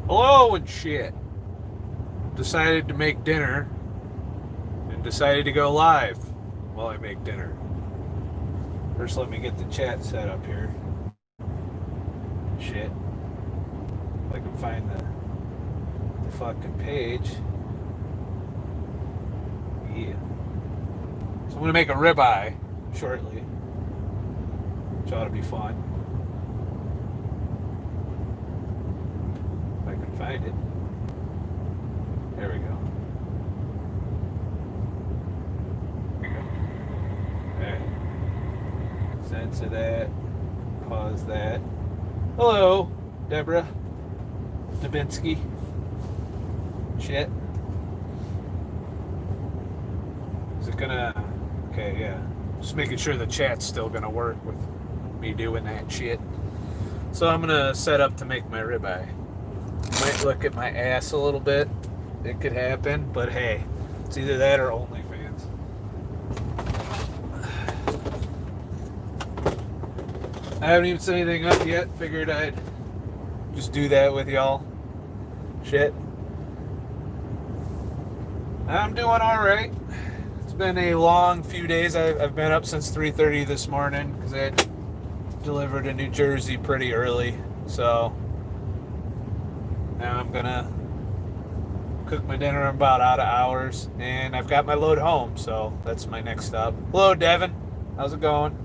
Hello and shit. Decided to make dinner and decided to go live while I make dinner. First, let me get the chat set up here. Shit. If I can find the fucking page. Yeah. So I'm gonna make a ribeye shortly, which ought to be fun. If I can find it. There we go. Alright. Censor that. Pause that. Hello, Deborah. Dubinsky. Shit. Is it gonna... Okay, yeah. Just making sure the chat's still gonna work with me doing that shit. So I'm gonna set up to make my ribeye. Might look at my ass a little bit. It could happen, but hey, it's either that or OnlyFans. I haven't even set anything up yet. Figured I'd just do that with y'all. Shit. I'm doing alright. It's been a long few days. I've been up since 3:30 this morning because I had delivered to New Jersey pretty early. So now I'm gonna cook my dinner in about out of hours, and I've got my load home, so that's my next stop. Hello, Devin. How's it going?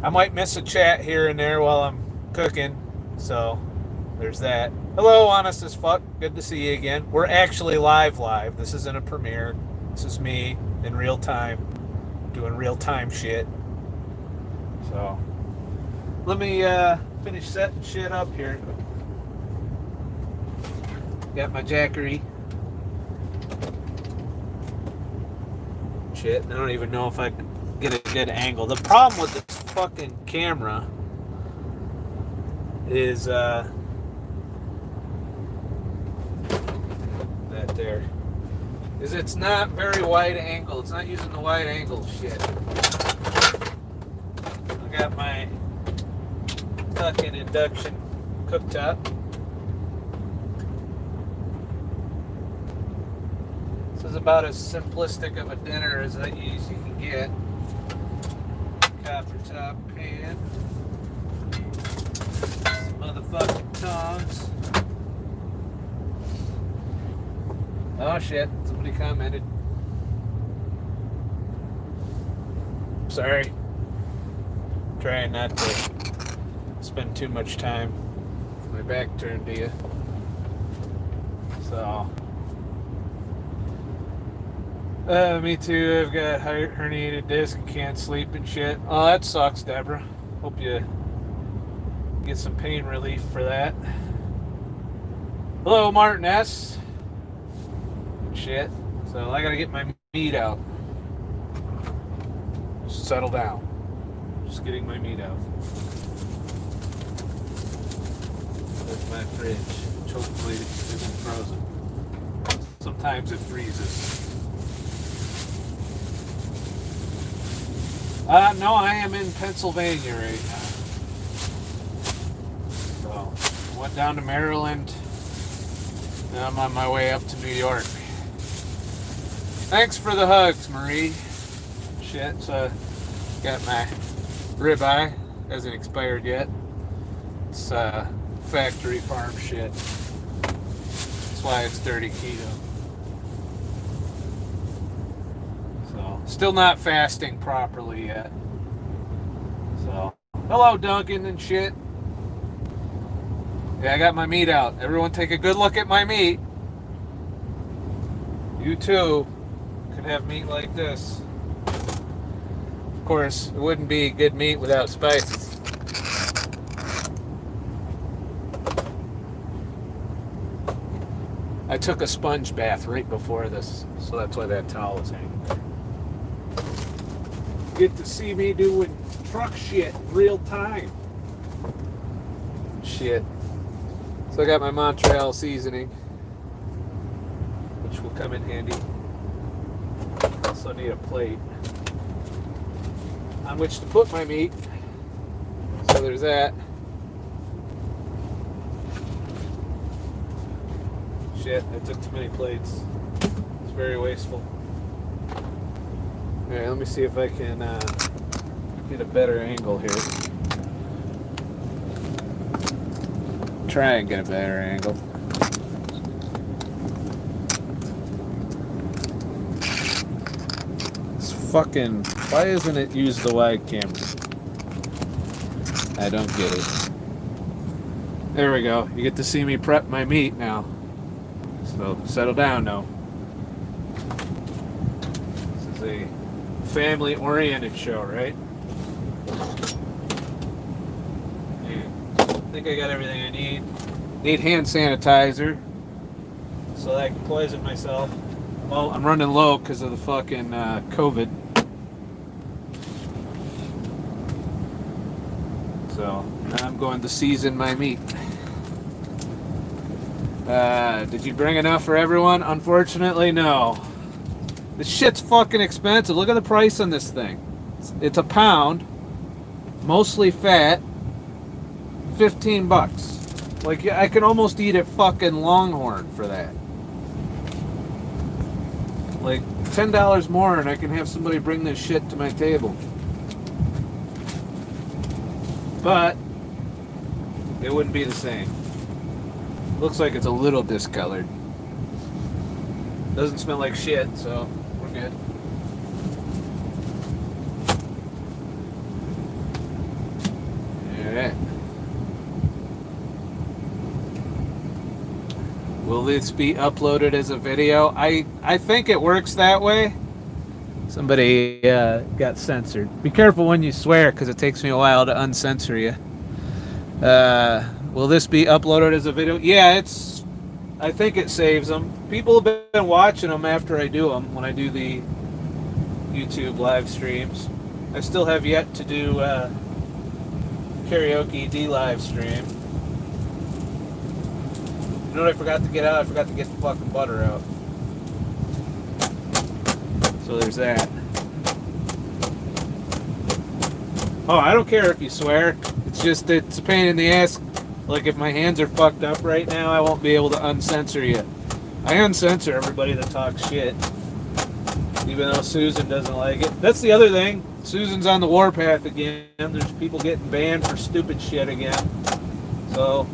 I might miss a chat here and there while I'm cooking, so there's that. Hello, honest as fuck. Good to see you again. We're actually live. This isn't a premiere. This is me in real time, doing real time shit. So let me finish setting shit up here. Got my jackery. Shit, I don't even know if I can get a good angle. The problem with this fucking camera is that there is it's not very wide angle. It's not using the wide angle shit. I got my fucking induction cooktop. This is about as simplistic of a dinner as you can get. Copper top pan. Some motherfucking tongs. Oh shit, somebody commented. Sorry. Trying not to spend too much time with my back turned to you. So me too. I've got herniated disc and can't sleep and shit. Oh, that sucks, Deborah. Hope you get some pain relief for that. Hello, Martin S. Shit. So I gotta get my meat out. Just settle down. Just getting my meat out. There's my fridge, which hopefully isn't frozen. Sometimes it freezes. No, I am in Pennsylvania right now. So, I went down to Maryland. Now I'm on my way up to New York. Thanks for the hugs, Marie. Shit, so got my ribeye. Hasn't expired yet. It's factory farm shit. That's why it's dirty keto. Still not fasting properly yet. So, hello, Duncan and shit. Yeah, I got my meat out. Everyone take a good look at my meat. You too could have meat like this. Of course, it wouldn't be good meat without spices. I took a sponge bath right before this, so that's why that towel is hanging. Get to see me doing truck shit in real time. Shit. So I got my Montreal seasoning, which will come in handy. Also need a plate on which to put my meat. So there's that. Shit, I took too many plates. It's very wasteful. Alright, let me see if I can get a better angle here. Try and get a better angle. It's fucking... Why isn't it use the wide camera? I don't get it. There we go. You get to see me prep my meat now. So settle down now. This is a family-oriented show, right? I think I got everything I need. Need hand sanitizer so that I can poison myself. Well, I'm running low because of the fucking COVID. So now I'm going to season my meat. Did you bring enough for everyone? Unfortunately, no. This shit's fucking expensive. Look at the price on this thing. It's a pound, mostly fat, 15 bucks. Like, I can almost eat a fucking Longhorn for that. Like, $10 more and I can have somebody bring this shit to my table. But it wouldn't be the same. Looks like it's a little discolored. Doesn't smell like shit, so we're good. Alright. Will this be uploaded as a video? I think it works that way. Somebody got censored. Be careful when you swear, because it takes me a while to uncensor you. Will this be uploaded as a video? Yeah, I think it saves them. People have been watching them after I do them, when I do the YouTube live streams. I still have yet to do karaoke dlive stream. You know what I forgot to get out? I forgot to get the fucking butter out. So there's that. Oh, I don't care if you swear. It's just, it's a pain in the ass. Like, if my hands are fucked up right now, I won't be able to uncensor you. I uncensor everybody that talks shit. Even though Susan doesn't like it. That's the other thing. Susan's on the warpath again. There's people getting banned for stupid shit again. So,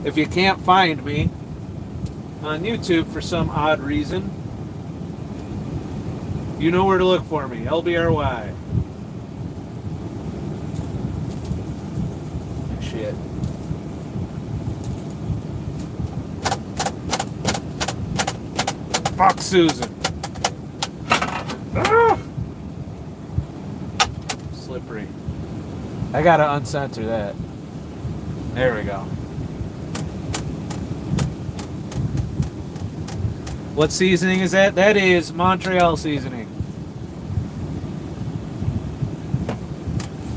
if you can't find me on YouTube for some odd reason, you know where to look for me. LBRY. Shit. Fuck Susan. Ah! Slippery. I gotta uncensor that. There we go. What seasoning is that? That is Montreal seasoning.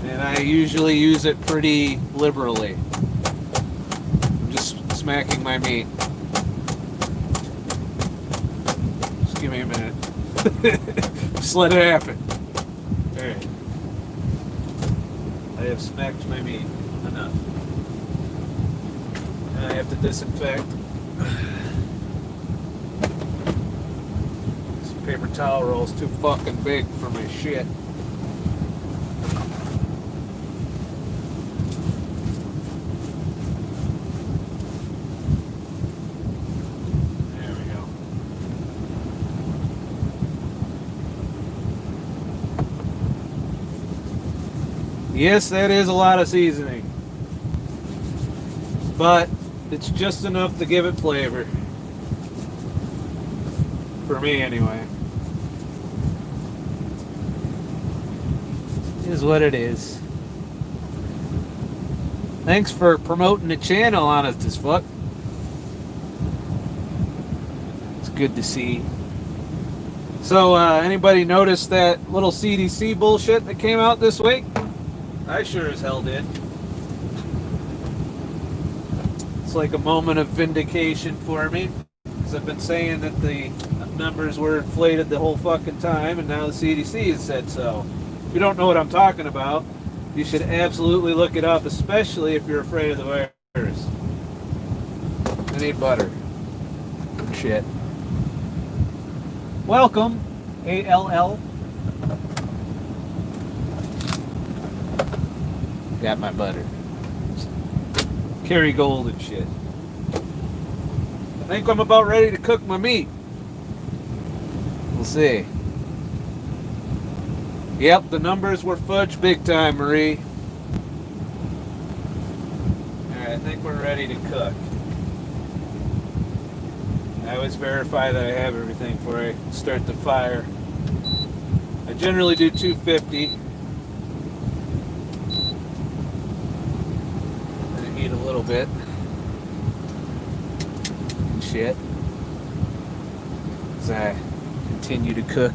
And I usually use it pretty liberally. I'm just smacking my meat. Just give me a minute. Just let it happen. Alright. I have smacked my meat. Enough. And I have to disinfect. This paper towel roll is too fucking big for my shit. Yes, that is a lot of seasoning, but it's just enough to give it flavor. For me, anyway. It is what it is. Thanks for promoting the channel, honest as fuck. It's good to see. So, anybody notice that little CDC bullshit that came out this week? I sure as hell did. It's like a moment of vindication for me, because I've been saying that the numbers were inflated the whole fucking time, and now the CDC has said so. If you don't know what I'm talking about, you should absolutely look it up, especially if you're afraid of the virus. I need butter. shit. Welcome, ALL. Got my butter. Kerrygold and shit. I think I'm about ready to cook my meat. We'll see. Yep, the numbers were fudged big time, Marie. Alright, I think we're ready to cook. I always verify that I have everything before I start the fire. I generally do 250. Let it heat a little bit. And shit. As I continue to cook.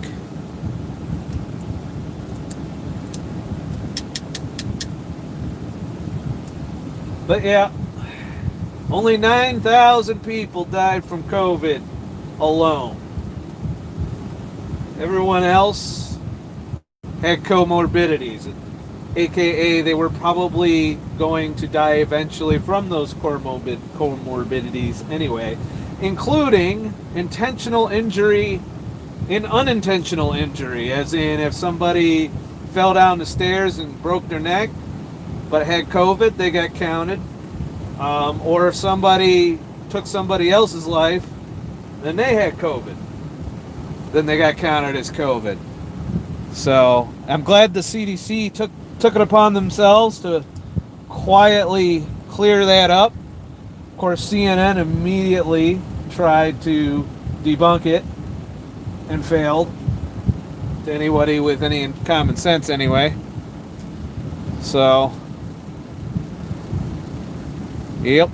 But yeah, only 9,000 people died from COVID alone. Everyone else had comorbidities, aka they were probably going to die eventually from those comorbidities anyway, including intentional injury and unintentional injury, as in if somebody fell down the stairs and broke their neck but had COVID, they got counted. Or if somebody took somebody else's life, then they had COVID, then they got counted as COVID. So I'm glad the CDC took it upon themselves to quietly clear that up. Of course, CNN immediately tried to debunk it and failed, to anybody with any common sense anyway. So yep,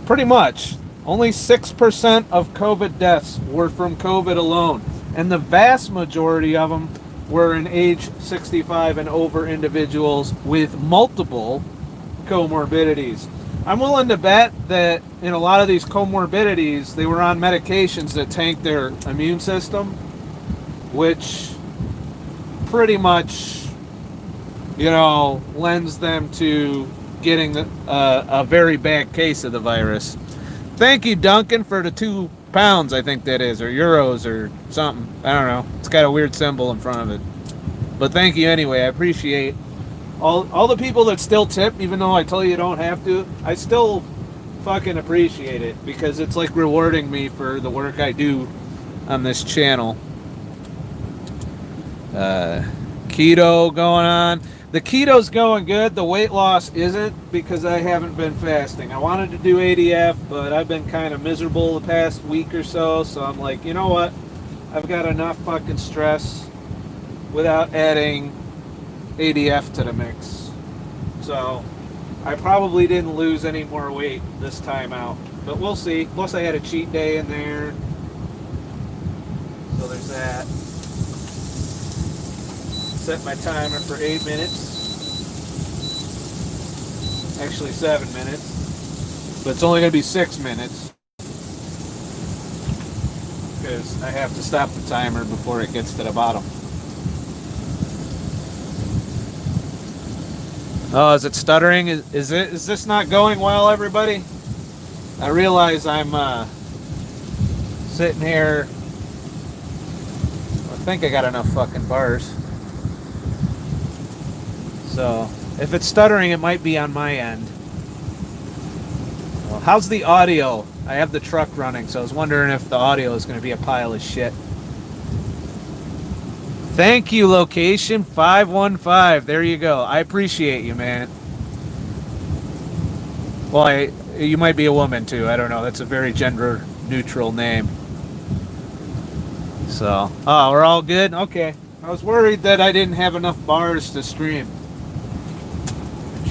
pretty much. Only 6% of COVID deaths were from COVID alone. And the vast majority of them were in age 65 and over individuals with multiple comorbidities. I'm willing to bet that in a lot of these comorbidities, they were on medications that tank their immune system, which pretty much, lends them to getting a very bad case of the virus. Thank you, Duncan, for the 2 pounds, I think that is, or euros or something. I don't know. It's got a weird symbol in front of it. But thank you anyway. I appreciate all the people that still tip, even though I tell you don't have to. I still fucking appreciate it because it's like rewarding me for the work I do on this channel. Keto going on. The keto's going good. The weight loss isn't because I haven't been fasting. I wanted to do ADF, but I've been kind of miserable the past week or so. So I'm like, you know what? I've got enough fucking stress without adding ADF to the mix. So I probably didn't lose any more weight this time out. But we'll see. Plus I had a cheat day in there. So there's that. Set my timer for 8 minutes. Actually 7 minutes. But it's only going to be 6 minutes. Because I have to stop the timer before it gets to the bottom. Oh, is it stuttering? Is this not going well, everybody? I realize I'm sitting here. I think I got enough fucking bars. So, if it's stuttering, it might be on my end. Well, how's the audio? I have the truck running, so I was wondering if the audio is going to be a pile of shit. Thank you, location 515. There you go. I appreciate you, man. Well, you might be a woman, too. I don't know. That's a very gender-neutral name. So, oh, we're all good? Okay. I was worried that I didn't have enough bars to stream.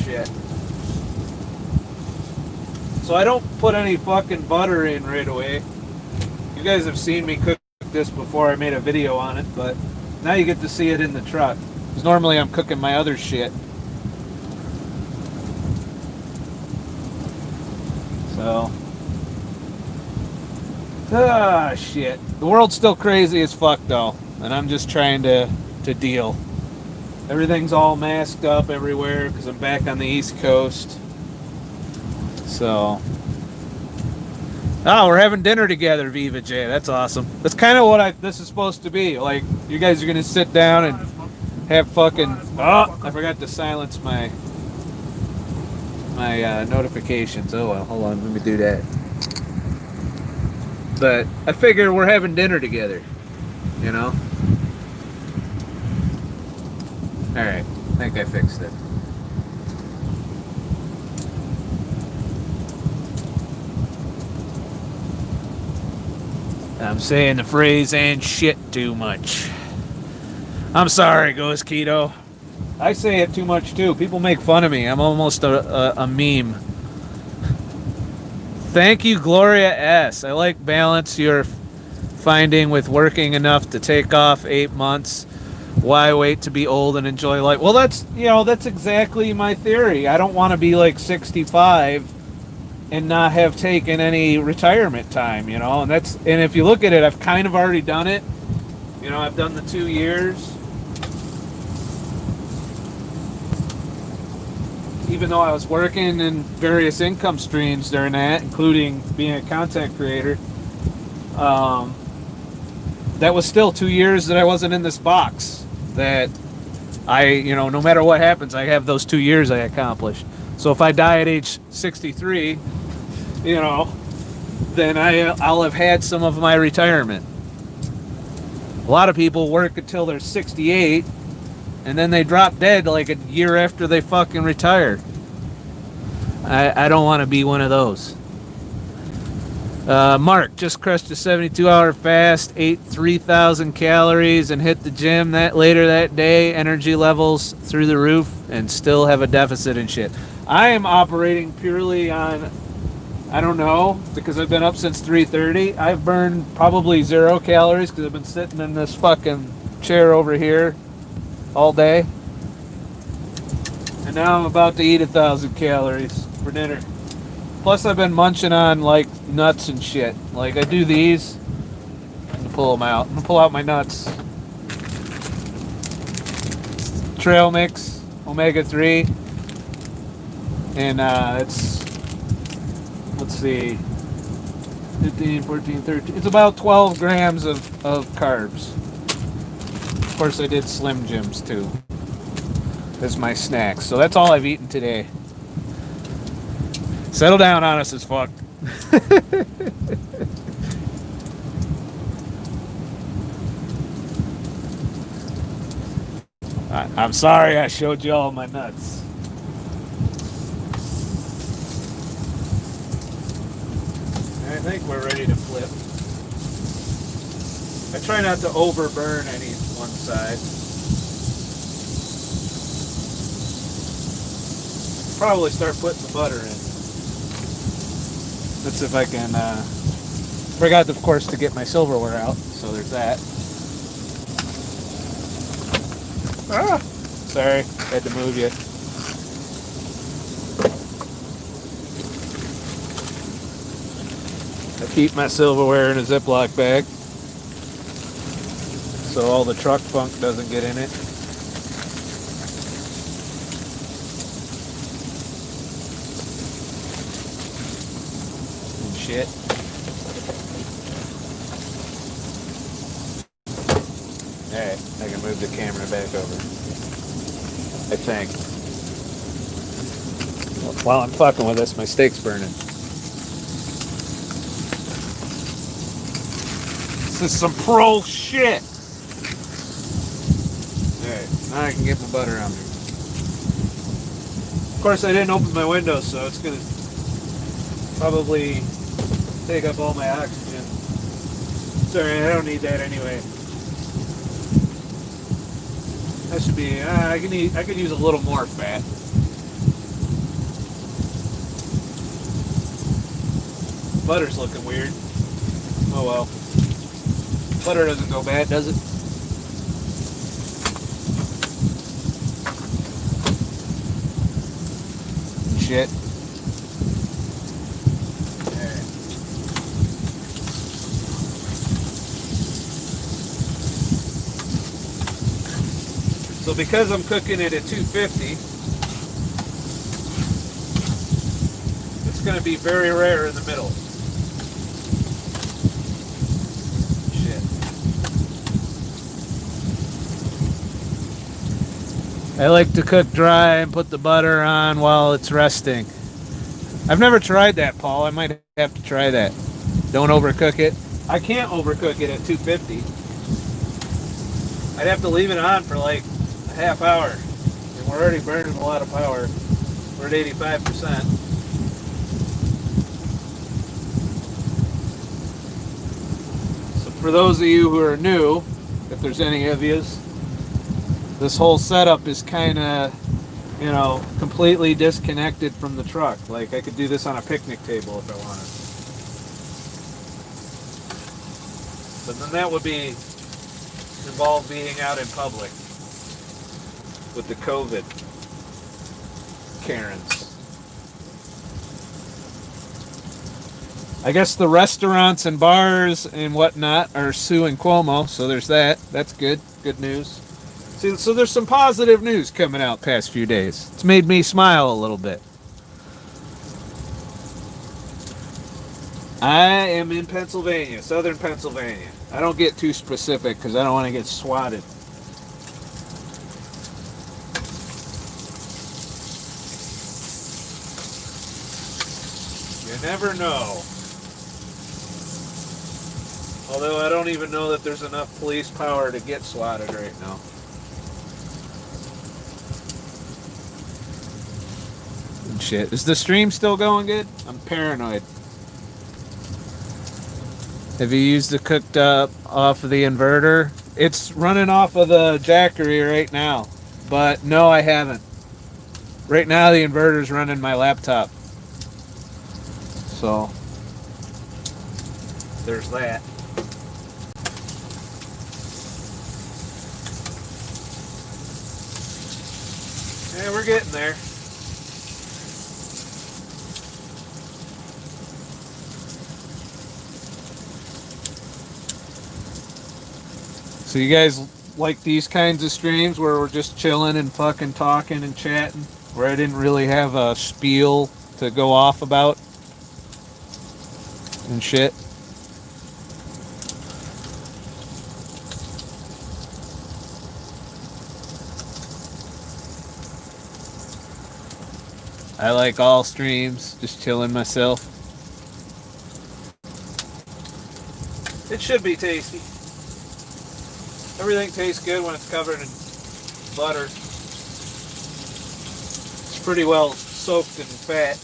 Shit. So I don't put any fucking butter in right away. You guys have seen me cook this before. I made a video on it, but now you get to see it in the truck. Because normally I'm cooking my other shit. So. Shit. The world's still crazy as fuck though. And I'm just trying to deal. Everything's all masked up everywhere because I'm back on the East Coast. So, Oh, we're having dinner together, Viva J. That's awesome. That's kind of what this is supposed to be. Like, you guys are gonna sit down and have fucking. Oh, I forgot to silence my notifications. Oh well, hold on, let me do that. But I figure we're having dinner together, you know. All right, I think I fixed it. I'm saying the phrase "and shit" too much. I'm sorry, Ghost Keto. I say it too much too. People make fun of me. I'm almost a meme. Thank you, Gloria S. I like balance you're finding with working enough to take off 8 months. Why wait to be old and enjoy life? Well, that's exactly my theory. I don't want to be like 65 and not have taken any retirement time, you know. And if you look at it, I've kind of already done it. You know, I've done the 2 years. Even though I was working in various income streams during that, including being a content creator, that was still 2 years that I wasn't in this box. That no matter what happens, I have those 2 years I accomplished. So if I die at age 63, then I'll have had some of my retirement. A lot of people work until they're 68, and then they drop dead like a year after they fucking retire. I don't want to be one of those. Mark just crushed a 72-hour fast, ate 3,000 calories, and hit the gym later that day. Energy levels through the roof, and still have a deficit and shit. I am operating purely on, I don't know, because I've been up since 3:30. I've burned probably 0 calories because I've been sitting in this fucking chair over here all day. And now I'm about to eat 1,000 calories for dinner. Plus I've been munching on like nuts and shit. Like I do these. I'm gonna pull them out. I'm gonna pull out my nuts. Trail mix, omega-3. And it's, let's see, 15, 14, 13. It's about 12 grams of carbs. Of course I did Slim Jims too as my snacks. So that's all I've eaten today. Settle down on us as fuck. I'm sorry I showed you all my nuts. I think we're ready to flip. I try not to overburn any one side. Probably start putting the butter in. Let's see if I can, forgot of course to get my silverware out, so there's that. Ah! Sorry, had to move you. I keep my silverware in a Ziploc bag so all the truck funk doesn't get in it. And shit. Alright, I can move the camera back over. I think. While I'm fucking with this, my steak's burning. This is some pro shit. Alright, now I can get my butter on there. Of course, I didn't open my window, so it's gonna probably take up all my oxygen. Sorry, I don't need that anyway. That should be. I could use a little more fat. Butter's looking weird. Oh well. Butter doesn't go bad, does it? Shit. Alright. So because I'm cooking it at 250, it's going to be very rare in the middle. I like to cook dry and put the butter on while it's resting. I've never tried that, Paul. I might have to try that. Don't overcook it. I can't overcook it at 250. I'd have to leave it on for like a half hour. And we're already burning a lot of power. We're at 85%. So for those of you who are new, if there's any of you, this whole setup is kind of, you know, completely disconnected from the truck. Like I could do this on a picnic table if I wanted. But then that would involve being out in public with the COVID Karens. I guess the restaurants and bars and whatnot are suing Cuomo, so there's that. That's good. Good news. See, so there's some positive news coming out past few days. It's made me smile a little bit. I am in Pennsylvania, southern Pennsylvania. I don't get too specific because I don't want to get swatted. You never know. Although I don't even know that there's enough police power to get swatted right now. And shit. Is the stream still going good? I'm paranoid. Have you used the cooked up off of the inverter? It's running off of the Jackery right now. But no, I haven't. Right now the inverter's running my laptop. So there's that. Yeah, we're getting there. So you guys like these kinds of streams where we're just chilling and fucking talking and chatting, where I didn't really have a spiel to go off about and shit? I like all streams, just chilling myself. It should be tasty. Everything tastes good when it's covered in butter. It's pretty well soaked in fat.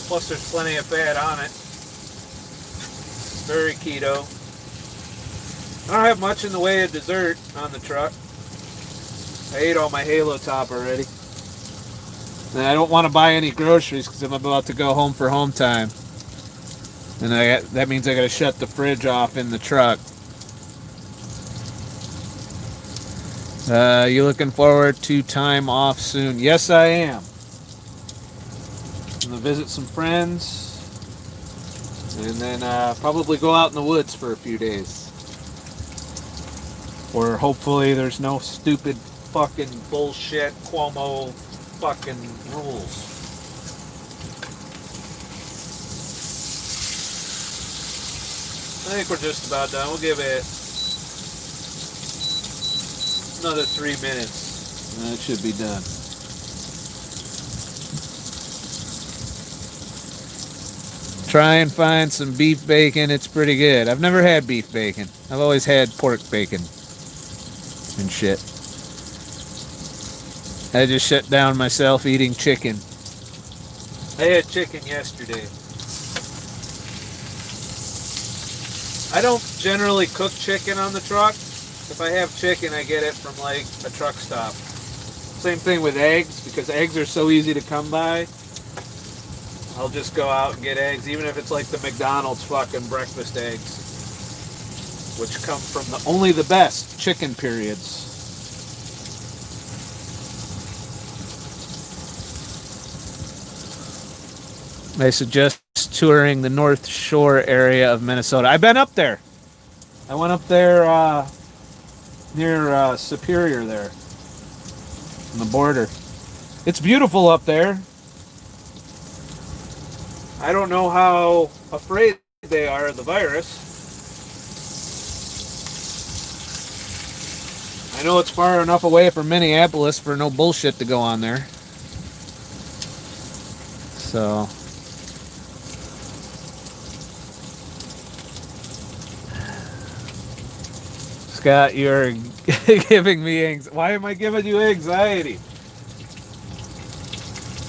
Plus there's plenty of fat on it. Very keto. I don't have much in the way of dessert on the truck. I ate all my Halo Top already. And I don't want to buy any groceries because I'm about to go home for home time. And that means I got to shut the fridge off in the truck. You looking forward to time off soon? Yes, I am. I'm going to visit some friends. And then probably go out in the woods for a few days. Or hopefully there's no stupid fucking bullshit Cuomo fucking rules. I think we're just about done. We'll give it another 3 minutes and it should be done. Try and find some beef bacon. It's pretty good. I've never had beef bacon. I've always had pork bacon and shit. I just shut down myself eating chicken. I had chicken yesterday. I don't generally cook chicken on the truck. If I have chicken, I get it from like a truck stop. Same thing with eggs, because eggs are so easy to come by. I'll just go out and get eggs, even if it's like the McDonald's fucking breakfast eggs, which come from only the best chicken periods. I suggest touring the North Shore area of Minnesota. I've been up there. I went up there near Superior there, on the border. It's beautiful up there. I don't know how afraid they are of the virus. I know it's far enough away from Minneapolis for no bullshit to go on there. So... Scott, you're giving me anxiety. Why am I giving you anxiety?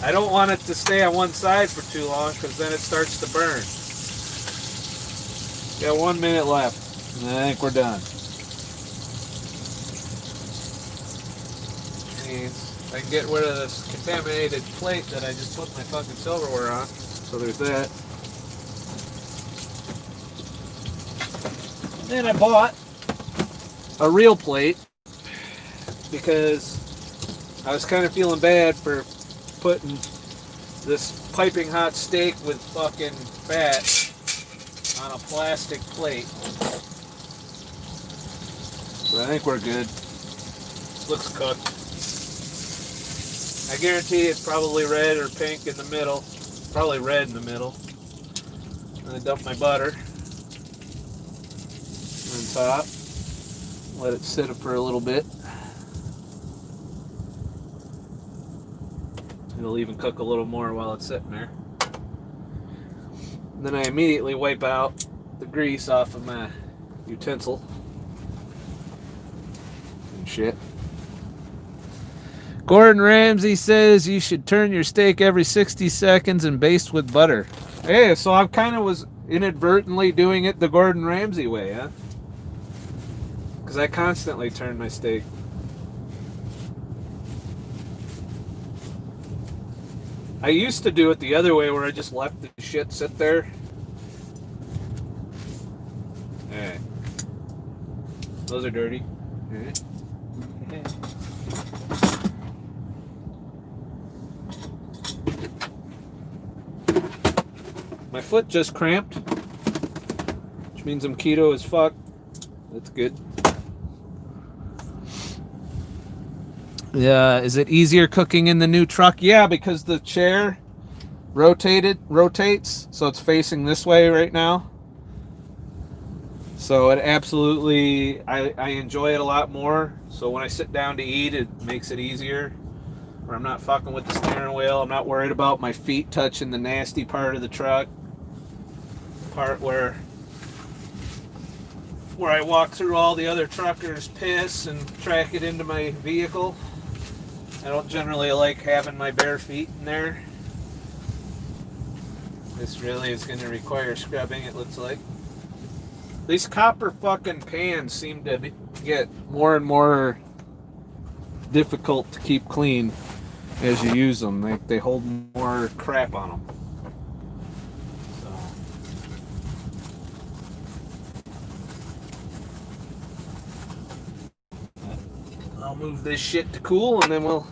I don't want it to stay on one side for too long because then it starts to burn. Got 1 minute left, and I think we're done. I can get rid of this contaminated plate that I just put my fucking silverware on. So there's that. Then I bought a real plate because I was kind of feeling bad for putting this piping hot steak with fucking fat on a plastic plate. But I think we're good. Looks cooked. I guarantee it's probably red or pink in the middle. Probably red in the middle. And then dump my butter on top. Let it sit for a little bit. It'll even cook a little more while it's sitting there. And then I immediately wipe out the grease off of my utensil and shit. Gordon Ramsay says you should turn your steak every 60 seconds and baste with butter. Hey, so I kind of was inadvertently doing it the Gordon Ramsay way, huh? Because I constantly turn my steak. I used to do it the other way where I just left the shit sit there. Alright. Those are dirty. Alright. My foot just cramped, which means I'm keto as fuck. That's good. Yeah, is it easier cooking in the new truck? Yeah, because the chair rotates, so it's facing this way right now. So it absolutely, I enjoy it a lot more. So when I sit down to eat, it makes it easier. Where I'm not fucking with the steering wheel. I'm not worried about my feet touching the nasty part of the truck. Part where I walk through all the other truckers' piss and track it into my vehicle. I don't generally like having my bare feet in there. This really is going to require scrubbing, it looks like. These copper fucking pans seem to get more and more difficult to keep clean as you use them. They hold more crap on them. I'll move this shit to cool and then we'll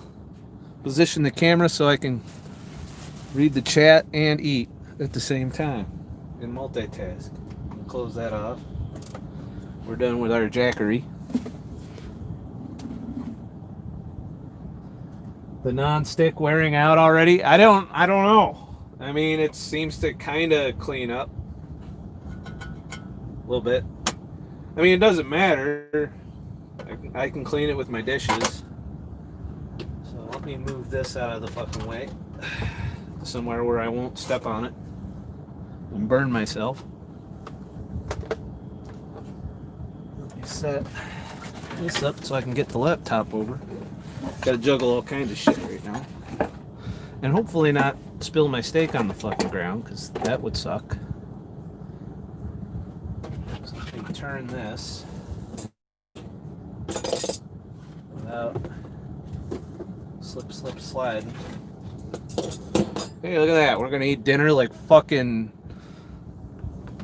position the camera so I can read the chat and eat at the same time and multitask. We'll close that off. We're done with our jackery. The non-stick wearing out already? I don't know. I mean, it seems to kind of clean up a little bit. I mean, it doesn't matter. I can clean it with my dishes. So let me move this out of the fucking way. Somewhere where I won't step on it and burn myself. Let me set this up so I can get the laptop over. Gotta juggle all kinds of shit right now. And hopefully not spill my steak on the fucking ground, because that would suck. So let me turn this without slip, slide. Hey, look at that. We're gonna eat dinner like fucking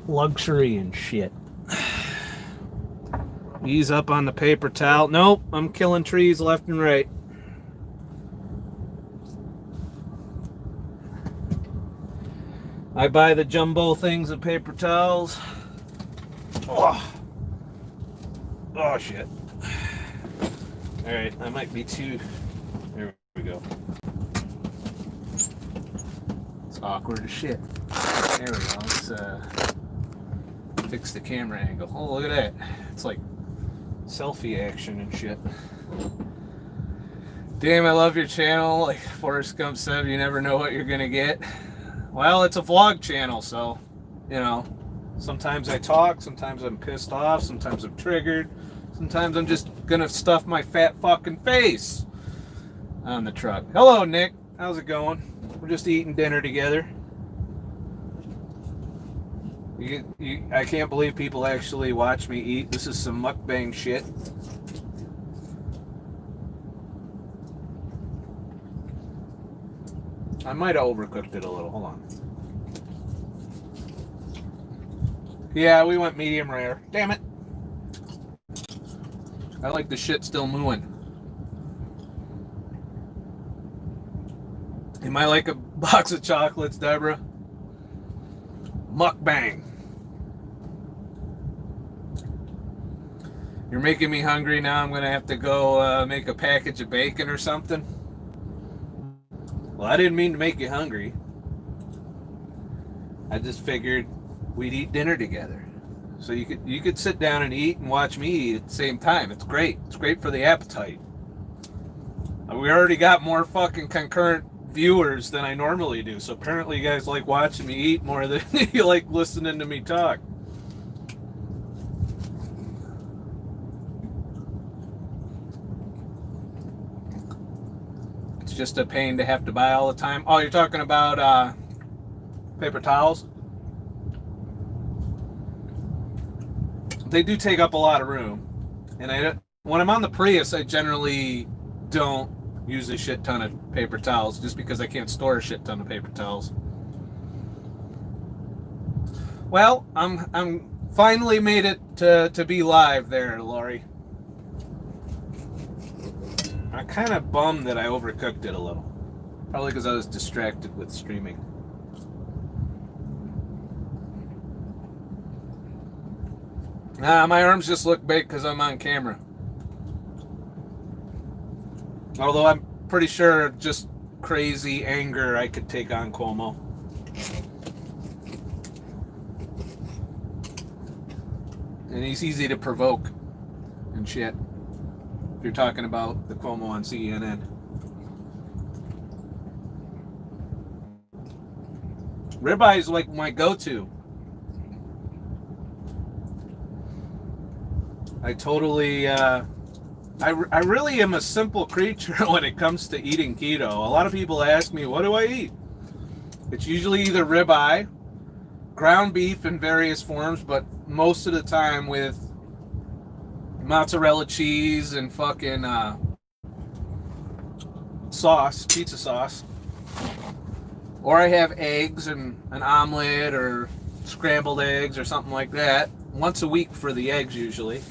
luxury and shit. Ease up on the paper towel. Nope, I'm killing trees left and right. I buy the jumbo things of paper towels. Oh, shit. Alright, that might be too... There we go. It's awkward as shit. There we go. Let's fix the camera angle. Oh, look at that. It's like selfie action and shit. Damn, I love your channel. Like Forrest Gump said, you never know what you're gonna get. Well, it's a vlog channel, so, you know, sometimes I talk, sometimes I'm pissed off, sometimes I'm triggered, sometimes I'm just gonna stuff my fat fucking face on the truck. Hello, Nick. How's it going? We're just eating dinner together. I can't believe people actually watch me eat. This is some mukbang shit. I might have overcooked it a little. Hold on. Yeah, we went medium rare. Damn it. I like the shit still mooing. Am I like a box of chocolates, Deborah? Mukbang. You're making me hungry now. I'm going to have to go make a package of bacon or something. Well, I didn't mean to make you hungry. I just figured we'd eat dinner together. So you could sit down and eat and watch me eat at the same time. It's great. It's great for the appetite. We already got more fucking concurrent viewers than I normally do. So apparently you guys like watching me eat more than you like listening to me talk. It's just a pain to have to buy all the time. Oh, you're talking about paper towels? They do take up a lot of room. And when I'm on the Prius, I generally don't use a shit ton of paper towels just because I can't store a shit ton of paper towels. Well, I'm finally made it to be live there, Lori. I'm kind of bummed that I overcooked it a little. Probably because I was distracted with streaming. My arms just look big because I'm on camera. Although I'm pretty sure just crazy anger I could take on Cuomo. And he's easy to provoke and shit. If you're talking about the Cuomo on CNN. Ribeye is like my go-to. I totally... I really am a simple creature when it comes to eating keto. A lot of people ask me, what do I eat? It's usually either ribeye, ground beef in various forms, but most of the time with mozzarella cheese and fucking sauce, pizza sauce. Or I have eggs and an omelet or scrambled eggs or something like that. Once a week for the eggs usually.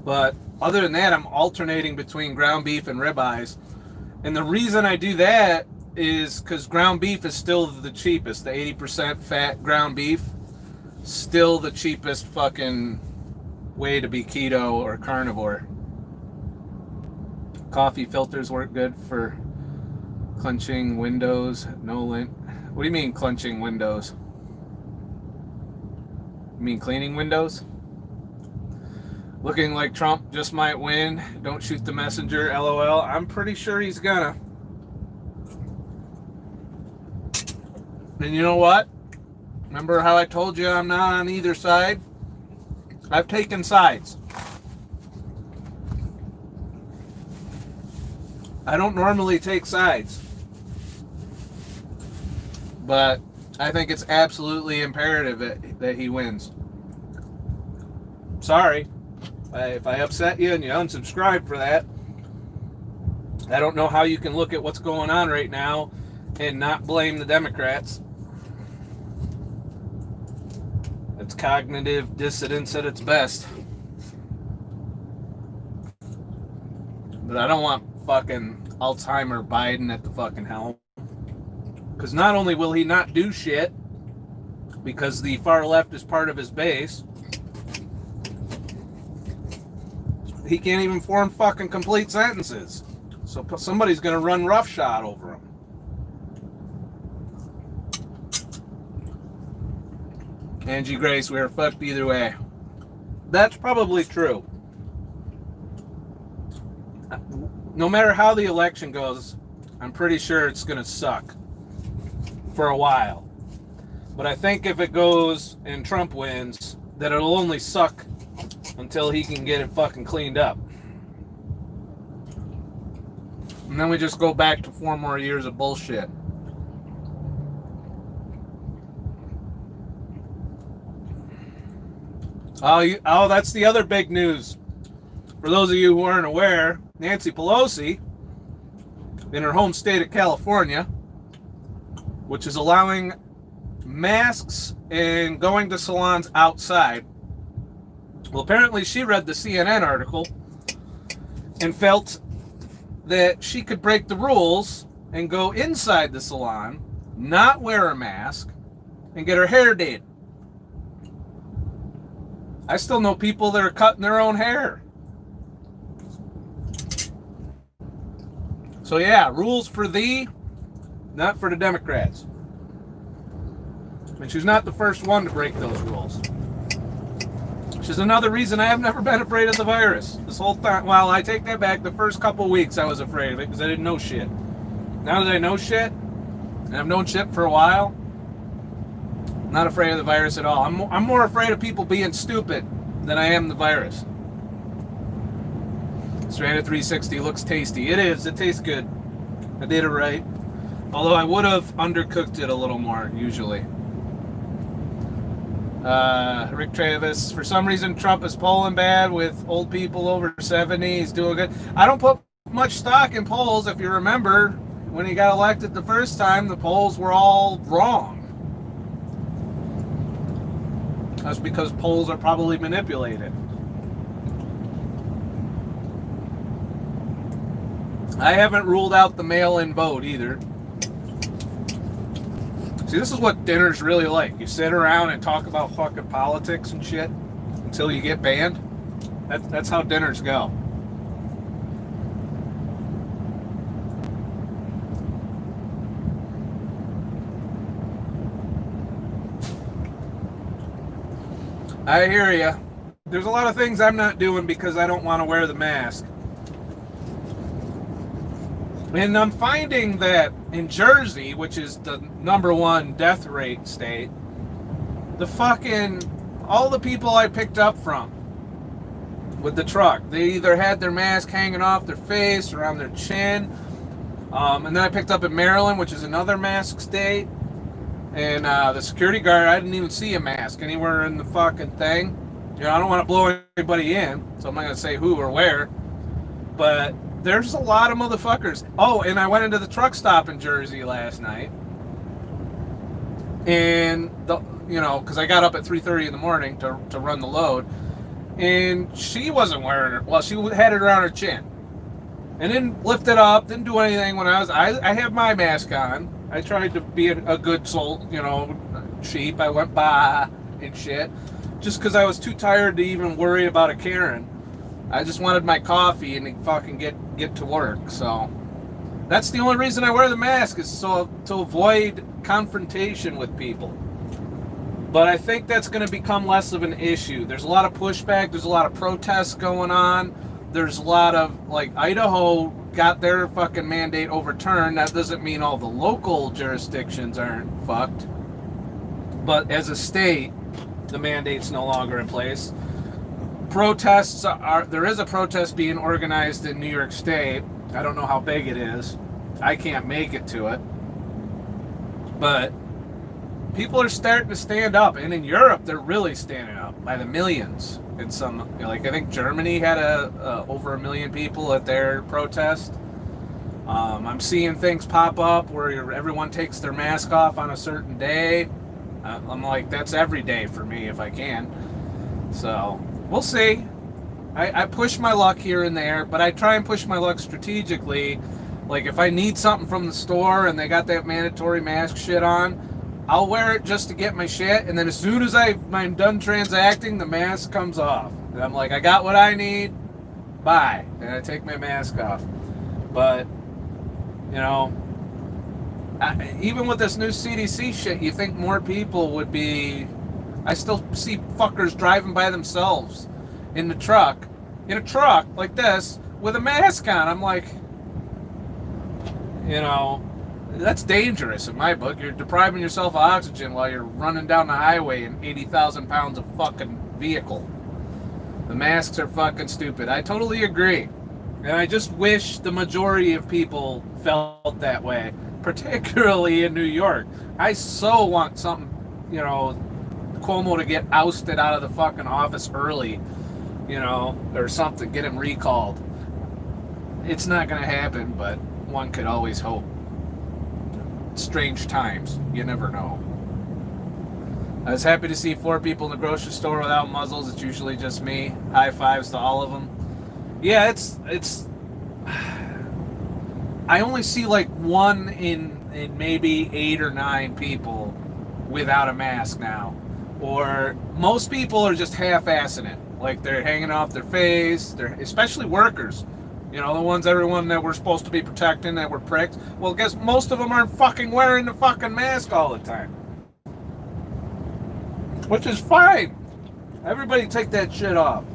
But other than that, I'm alternating between ground beef and ribeyes. And the reason I do that is because ground beef is still the cheapest. The 80% fat ground beef, still the cheapest fucking way to be keto or carnivore. Coffee filters work good for clenching windows. No lint. What do you mean clenching windows? You mean cleaning windows? Looking like Trump just might win. Don't shoot the messenger, LOL. I'm pretty sure he's gonna. And you know what? Remember how I told you I'm not on either side? I've taken sides. I don't normally take sides. But I think it's absolutely imperative that he wins. Sorry. If I upset you and you unsubscribe for that, I don't know how you can look at what's going on right now and not blame the Democrats. It's cognitive dissonance at its best. But I don't want fucking Alzheimer Biden at the fucking helm. Because not only will he not do shit, because the far left is part of his base, he can't even form fucking complete sentences. So somebody's going to run roughshod over him. Angie Grace, we are fucked either way. That's probably true. No matter how the election goes, I'm pretty sure it's going to suck for a while. But I think if it goes and Trump wins, that it'll only suck until he can get it fucking cleaned up. And then we just go back to 4 more years of bullshit. Oh, that's the other big news. For those of you who aren't aware, Nancy Pelosi, in her home state of California, which is allowing masks and going to salons outside. Well, apparently she read the CNN article and felt that she could break the rules and go inside the salon, not wear a mask, and get her hair did. I still know people that are cutting their own hair. So yeah, rules for thee, not for the Democrats. And she's not the first one to break those rules. Which is another reason I have never been afraid of the virus. This whole time, well, I take that back. The first couple weeks I was afraid of it because I didn't know shit. Now that I know shit, and I've known shit for a while, I'm not afraid of the virus at all. I'm more afraid of people being stupid than I am the virus. Stranded 360 looks tasty. It is. It tastes good. I did it right. Although I would have undercooked it a little more, usually. Rick Travis, for some reason Trump is polling bad with old people over 70. He's doing good. I don't put much stock in polls. If you remember, when he got elected the first time, the polls were all wrong. That's because polls are probably manipulated. I haven't ruled out the mail-in vote either. See, this is what dinner's really like. You sit around and talk about fucking politics and shit until you get banned. That's how dinners go. I hear ya. There's a lot of things I'm not doing because I don't want to wear the mask. And I'm finding that in Jersey, which is the #1 death rate state, all the people I picked up from with the truck, they either had their mask hanging off their face or on their chin. And then I picked up in Maryland, which is another mask state. And the security guard, I didn't even see a mask anywhere in the fucking thing. You know, I don't want to blow anybody in, so I'm not going to say who or where. But there's a lot of motherfuckers. Oh, and I went into the truck stop in Jersey last night. And, because I got up at 3:30 in the morning to run the load. And she wasn't wearing it. Well, she had it around her chin. And didn't lift it up, didn't do anything when I have my mask on. I tried to be a good soul, sheep. I went by and shit. Just because I was too tired to even worry about a Karen. I just wanted my coffee and fucking get to work. So that's the only reason I wear the mask, is so to avoid confrontation with people. But I think that's going to become less of an issue. There's a lot of pushback. There's a lot of protests going on. There's a lot of, Idaho got their fucking mandate overturned. That doesn't mean all the local jurisdictions aren't fucked. But as a state, the mandate's no longer in place. There is a protest being organized in New York State. I don't know how big it is. I can't make it to it. But people are starting to stand up. And in Europe, they're really standing up by the millions. In some, I think Germany had over 1 million people at their protest. I'm seeing things pop up where everyone takes their mask off on a certain day. I'm like, that's every day for me if I can. So we'll see. I push my luck here and there, but I try and push my luck strategically. Like if I need something from the store and they got that mandatory mask shit on, I'll wear it just to get my shit, and then as soon as I'm done transacting, the mask comes off. And I'm like, I got what I need, bye. And I take my mask off. But, even with this new CDC shit, you think more people would be... I still see fuckers driving by themselves. in a truck like this with a mask on. I'm like, that's dangerous in my book. You're depriving yourself of oxygen while you're running down the highway in 80,000 pounds of fucking vehicle. The masks are fucking stupid. I totally agree. And I just wish the majority of people felt that way, particularly in New York. I so want something, Cuomo to get ousted out of the fucking office early, or something, get him recalled. It's not going to happen, but one could always hope. Strange times. You never know. I was happy to see 4 people in the grocery store without muzzles. It's usually just me. High fives to all of them. Yeah, it's. I only see like 1 in maybe 8 or 9 people without a mask now. Or most people are just half-assing it. Like they're hanging off their face. They're especially workers. The everyone that we're supposed to be protecting that were pricked. Well, guess most of them aren't fucking wearing the fucking mask all the time. Which is fine. Everybody take that shit off.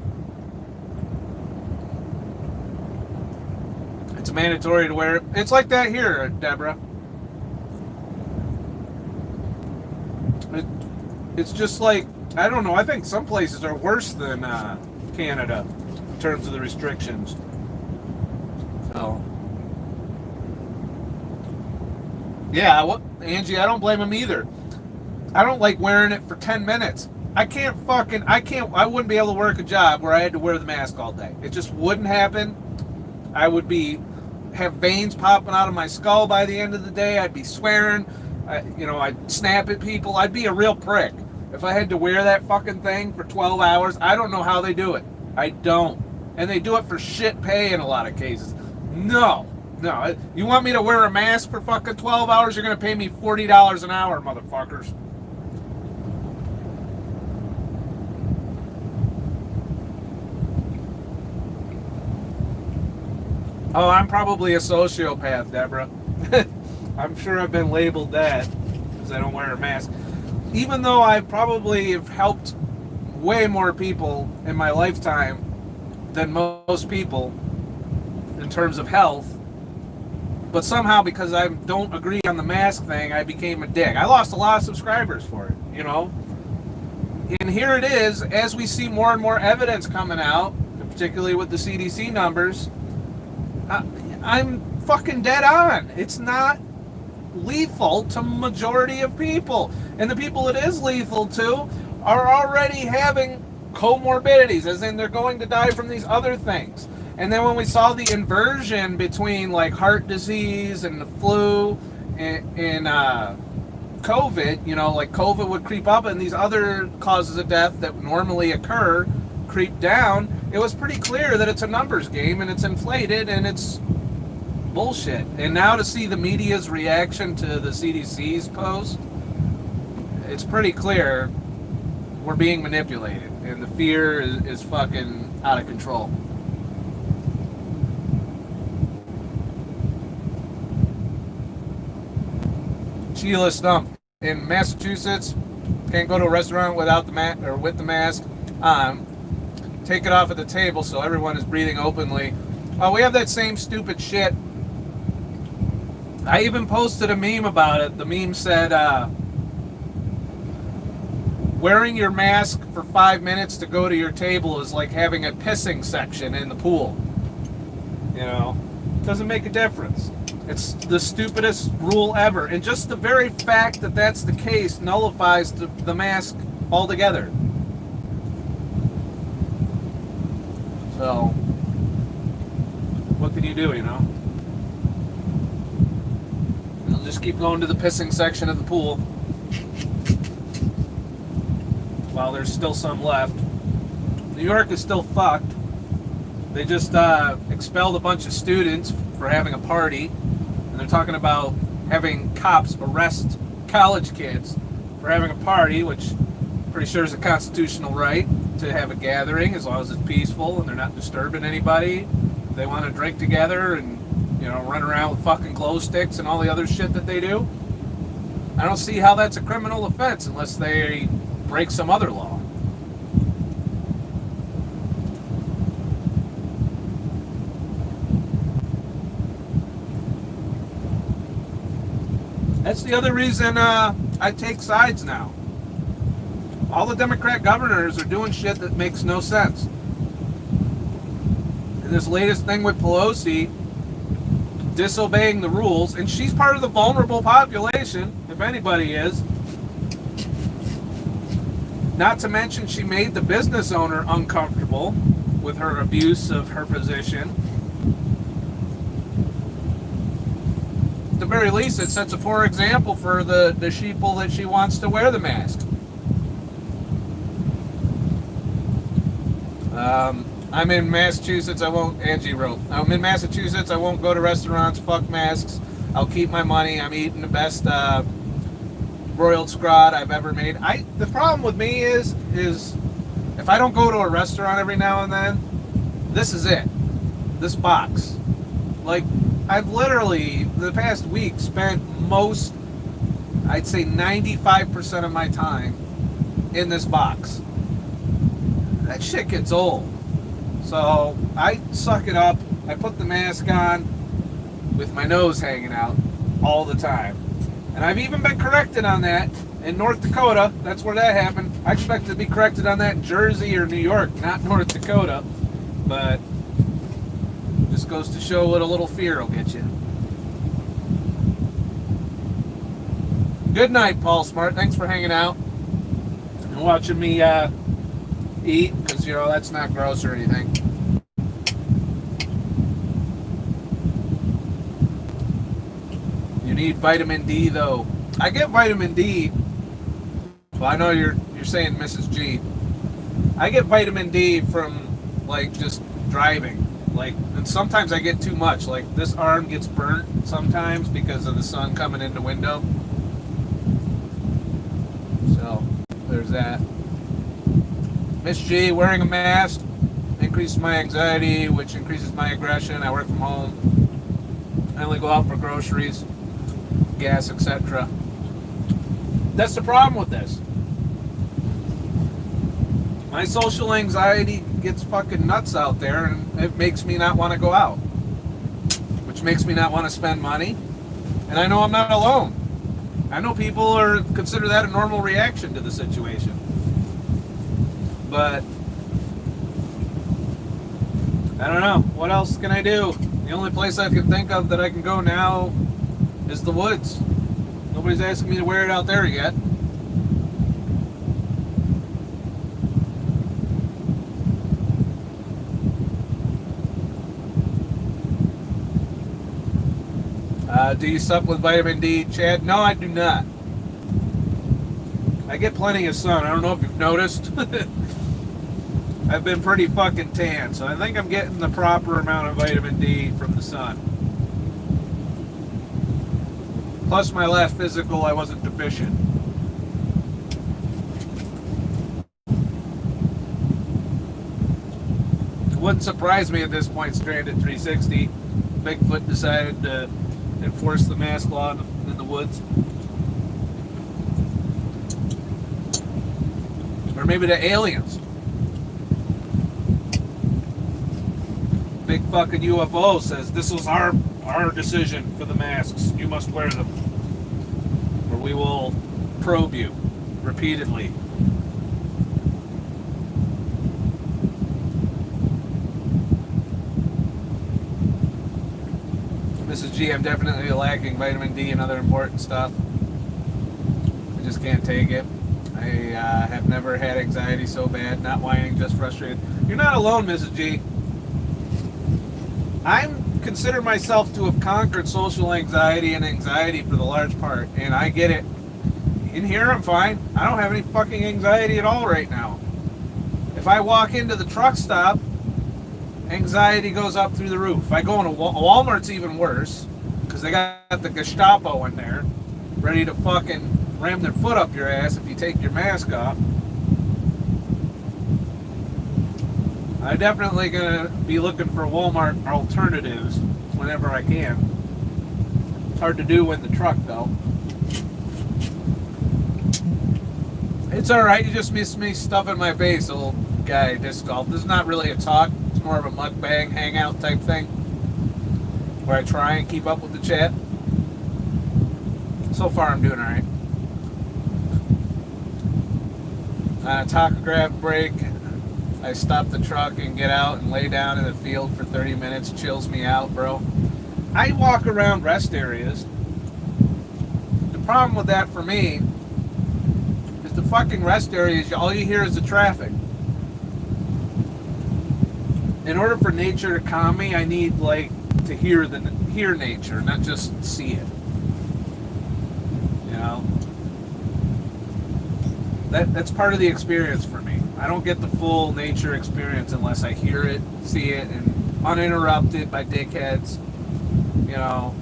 It's mandatory to wear it. It's like that here, Deborah. It's just like, I don't know, I think some places are worse than Canada in terms of the restrictions. So, yeah, Angie, I don't blame him either. I don't like wearing it for 10 minutes. I wouldn't be able to work a job where I had to wear the mask all day. It just wouldn't happen. I would have veins popping out of my skull by the end of the day. I'd be swearing. I'd snap at people. I'd be a real prick. If I had to wear that fucking thing for 12 hours, I don't know how they do it. I don't. And they do it for shit pay in a lot of cases. No. You want me to wear a mask for fucking 12 hours? You're going to pay me $40 an hour, motherfuckers. Oh, I'm probably a sociopath, Deborah. I'm sure I've been labeled that because I don't wear a mask. Even though I probably have helped way more people in my lifetime than most people in terms of health, but somehow because I don't agree on the mask thing, I became a dick. I lost a lot of subscribers for it, And here it is, as we see more and more evidence coming out, particularly with the CDC numbers, I'm fucking dead on. It's not lethal to majority of people. And the people it is lethal to are already having comorbidities, as in they're going to die from these other things. And then when we saw the inversion between like heart disease and the flu and COVID, like COVID would creep up and these other causes of death that normally occur creep down, it was pretty clear that it's a numbers game and it's inflated and it's bullshit. And now to see the media's reaction to the CDC's post, it's pretty clear we're being manipulated and the fear is fucking out of control. Sheila Stump in Massachusetts, can't go to a restaurant without the mask or with the mask on. Take it off at the table so everyone is breathing openly. We have that same stupid shit. I even posted a meme about it. The meme said, wearing your mask for 5 minutes to go to your table is like having a pissing section in the pool. Doesn't make a difference. It's the stupidest rule ever. And just the very fact that that's the case nullifies the mask altogether. So, what can you do, You'll just keep going to the pissing section of the pool while there's still some left. New York is still fucked. They just expelled a bunch of students for having a party, and they're talking about having cops arrest college kids for having a party, which I'm pretty sure is a constitutional right to have a gathering as long as it's peaceful and they're not disturbing anybody. If they want to drink together and run around with fucking glow sticks and all the other shit that they do, I don't see how that's a criminal offense unless they break some other law. That's the other reason I take sides now. All the Democrat governors are doing shit that makes no sense. And this latest thing with Pelosi disobeying the rules, and she's part of the vulnerable population, if anybody is. Not to mention she made the business owner uncomfortable with her abuse of her position. At the very least, it sets a poor example for the sheeple that she wants to wear the mask. I'm in Massachusetts, Angie wrote, I'm in Massachusetts, I won't go to restaurants, fuck masks, I'll keep my money, I'm eating the best broiled scrod I've ever made. The problem with me is if I don't go to a restaurant every now and then, this is it. This box. Like, I've literally, the past week, spent I'd say 95% of my time in this box. That shit gets old. So I suck it up. I put the mask on with my nose hanging out all the time. And I've even been corrected on that in North Dakota. That's where that happened. I expect to be corrected on that in Jersey or New York, not North Dakota. But just goes to show what a little fear will get you. Good night, Paul Smart. Thanks for hanging out and watching me eat, because that's not gross or anything. You need vitamin D though. I get vitamin D. Well, I know you're saying Mrs. G. I get vitamin D from just driving. And sometimes I get too much. This arm gets burnt sometimes because of the sun coming in the window. So there's that. Miss G, wearing a mask increases my anxiety, which increases my aggression. I work from home. I only go out for groceries, gas, etc. That's the problem with this. My social anxiety gets fucking nuts out there, and it makes me not want to go out, which makes me not want to spend money. And I know I'm not alone. I know people consider that a normal reaction to the situation. But I don't know. What else can I do? The only place I can think of that I can go now is the woods. Nobody's asking me to wear it out there yet. Do you sup with vitamin D, Chad? No, I do not. I get plenty of sun. I don't know if you've noticed. I've been pretty fucking tan, so I think I'm getting the proper amount of vitamin D from the sun. Plus, my last physical, I wasn't deficient. It wouldn't surprise me at this point, Stranded 360. Bigfoot decided to enforce the mask law in the woods. Or maybe the aliens. Big fucking UFO says, this was our decision for the masks. You must wear them, or we will probe you repeatedly. Mrs. G, I'm definitely lacking vitamin D and other important stuff. I just can't take it. I have never had anxiety so bad. Not whining, just frustrated. You're not alone, Mrs. G. I consider myself to have conquered social anxiety and anxiety for the large part, and I get it. In here, I'm fine. I don't have any fucking anxiety at all right now. If I walk into the truck stop, anxiety goes up through the roof. If I go into Walmart's even worse, because they got the Gestapo in there, ready to fucking ram their foot up your ass if you take your mask off. I'm definitely gonna be looking for Walmart alternatives whenever I can. It's hard to do in the truck though. It's alright, you just miss me stuffing my face, old guy, disc golf. This is not really a talk, it's more of a mukbang hangout type thing, where I try and keep up with the chat. So far, I'm doing all right. On a tachograph break, I stop the truck and get out and lay down in the field for 30 minutes. Chills me out, bro. I walk around rest areas. The problem with that for me is the fucking rest areas, all you hear is the traffic. In order for nature to calm me, I need like to hear nature, not just see it. You know? That's part of the experience for me. I don't get the full nature experience unless I hear it, see it, and uninterrupted by dickheads. You know,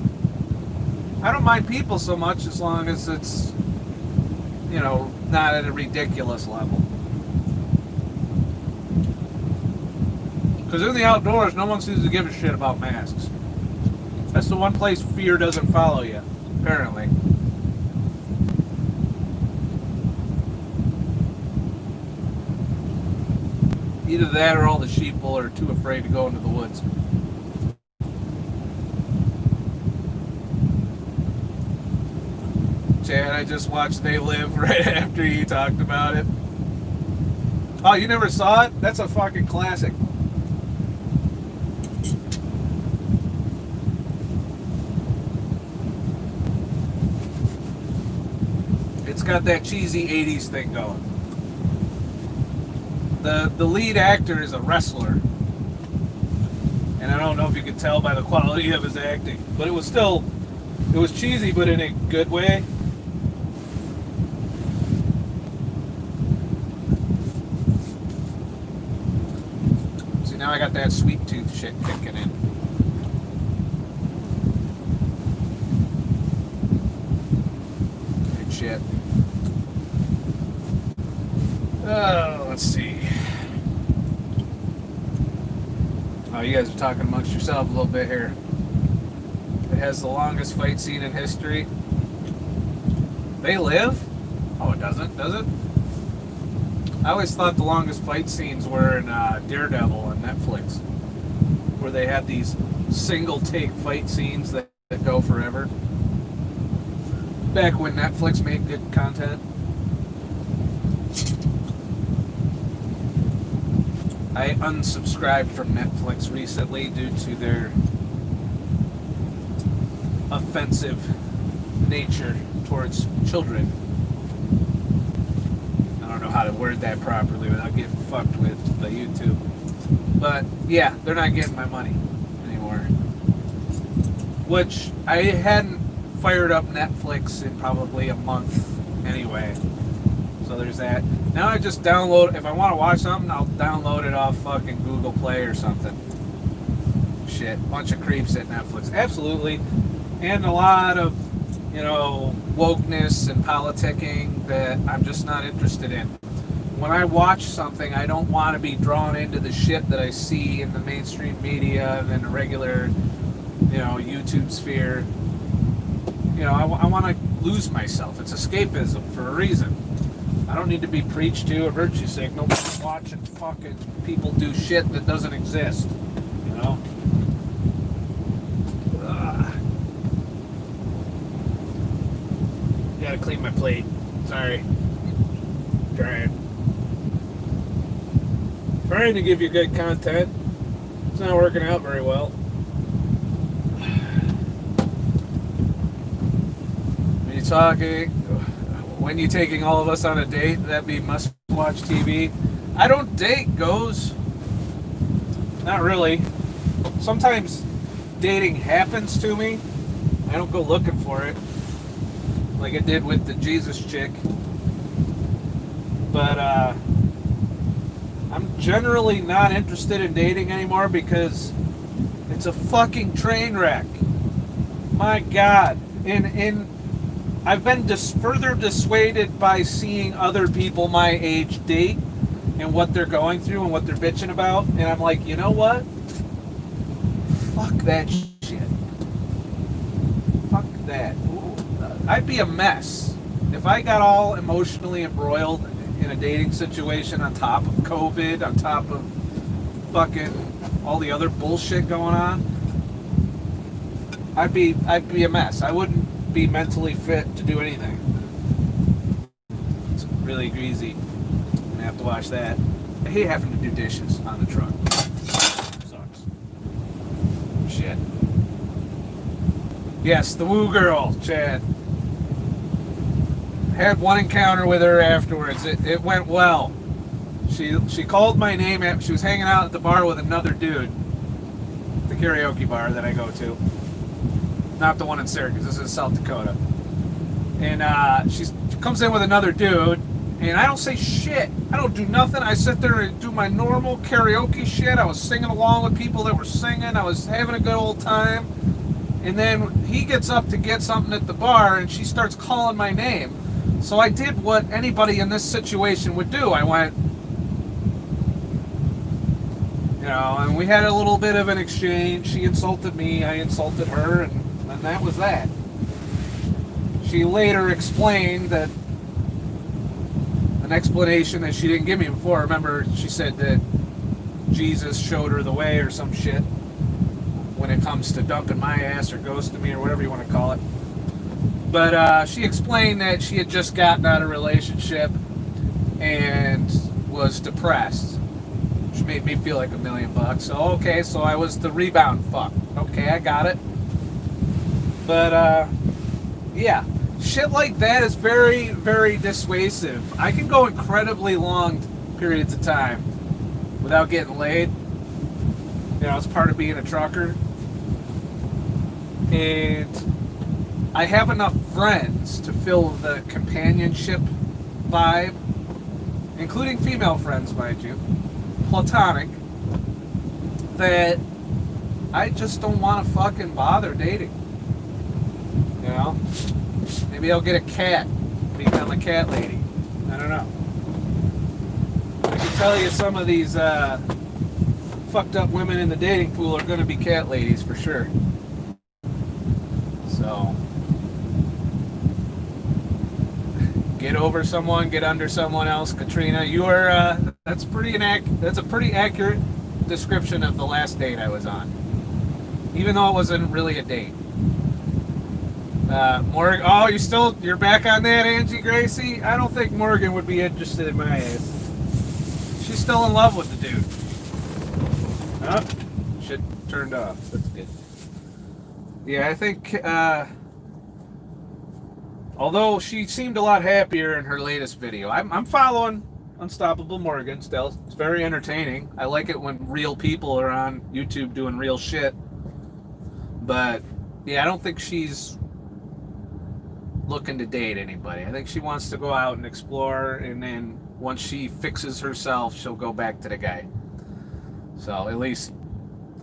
I don't mind people so much as long as it's, you know, not at a ridiculous level. Because in the outdoors, no one seems to give a shit about masks. That's the one place fear doesn't follow you, apparently. Either that or all the sheeple are too afraid to go into the woods. Chad, I just watched They Live right after you talked about it. Oh, you never saw it? That's a fucking classic. It's got that cheesy 80s thing going. The lead actor is a wrestler. And I don't know if you could tell by the quality of his acting. But it was cheesy, but in a good way. See, now I got that sweet tooth shit kicking in. Good shit. Oh, let's see. Oh, you guys are talking amongst yourself a little bit here. It has the longest fight scene in history. They Live? Oh, it doesn't, does it? I always thought the longest fight scenes were in Daredevil on Netflix, where they had these single take fight scenes that go forever. Back when Netflix made good content. I unsubscribed from Netflix recently due to their offensive nature towards children. I don't know how to word that properly without getting fucked with by YouTube. But yeah, they're not getting my money anymore. Which I hadn't fired up Netflix in probably a month anyway. So there's that. Now I just download, if I want to watch something, I'll download it off fucking Google Play or something. Shit, bunch of creeps at Netflix. Absolutely. And a lot of, you know, wokeness and politicking that I'm just not interested in. When I watch something, I don't want to be drawn into the shit that I see in the mainstream media and in the regular, you know, YouTube sphere. You know, I want to lose myself. It's escapism for a reason. I don't need to be preached to a virtue signal watching fucking people do shit that doesn't exist. You know? Gotta clean my plate. Sorry. Trying to give you good content. It's not working out very well. When you're talking... When you taking all of us on a date, that'd be must-watch TV. I don't date, goes. Not really. Sometimes dating happens to me. I don't go looking for it, like I did with the Jesus chick. But I'm generally not interested in dating anymore because it's a fucking train wreck. My God. And I've been further dissuaded by seeing other people my age date and what they're going through and what they're bitching about. And I'm like, you know what? Fuck that shit. Fuck that. I'd be a mess. If I got all emotionally embroiled in a dating situation on top of COVID, on top of fucking all the other bullshit going on, I'd be a mess. I wouldn't be mentally fit to do anything. It's really greasy. I'm gonna have to wash that. I hate having to do dishes on the truck. Sucks. Shit. Yes, the woo girl, Chad. Had one encounter with her afterwards. It went well. She called my name. She was hanging out at the bar with another dude. The karaoke bar that I go to. Not the one in Syracuse. This is South Dakota. And she comes in with another dude. And I don't say shit. I don't do nothing. I sit there and do my normal karaoke shit. I was singing along with people that were singing. I was having a good old time. And then he gets up to get something at the bar, and she starts calling my name. So I did what anybody in this situation would do. I went, you know, and we had a little bit of an exchange. She insulted me, I insulted her, and that was that. She later explained that an explanation that she didn't give me before. Remember, she said that Jesus showed her the way or some shit when it comes to dumping my ass or ghosting me or whatever you want to call it. But she explained that she had just gotten out of a relationship and was depressed, which made me feel like $1 million. So, okay, so I was the rebound fuck. Okay, I got it. But, yeah. Shit like that is very, very dissuasive. I can go incredibly long periods of time without getting laid. You know, it's part of being a trucker. And I have enough friends to fill the companionship vibe, including female friends, mind you, platonic, that I just don't want to fucking bother dating. You know? Maybe I'll get a cat, become a cat lady. I don't know. I can tell you some of these fucked up women in the dating pool are going to be cat ladies for sure. So, get over someone, get under someone else. Katrina, you are, that's a pretty accurate description of the last date I was on. Even though it wasn't really a date. Morgan, oh, you're back on that, Angie Gracie? I don't think Morgan would be interested in my ass. She's still in love with the dude. Oh, shit turned off. That's good. Yeah, I think, although she seemed a lot happier in her latest video. I'm following Unstoppable Morgan still. It's very entertaining. I like it when real people are on YouTube doing real shit. But, yeah, I don't think she's looking to date anybody. I think she wants to go out and explore, and then once she fixes herself, she'll go back to the guy. So, at least,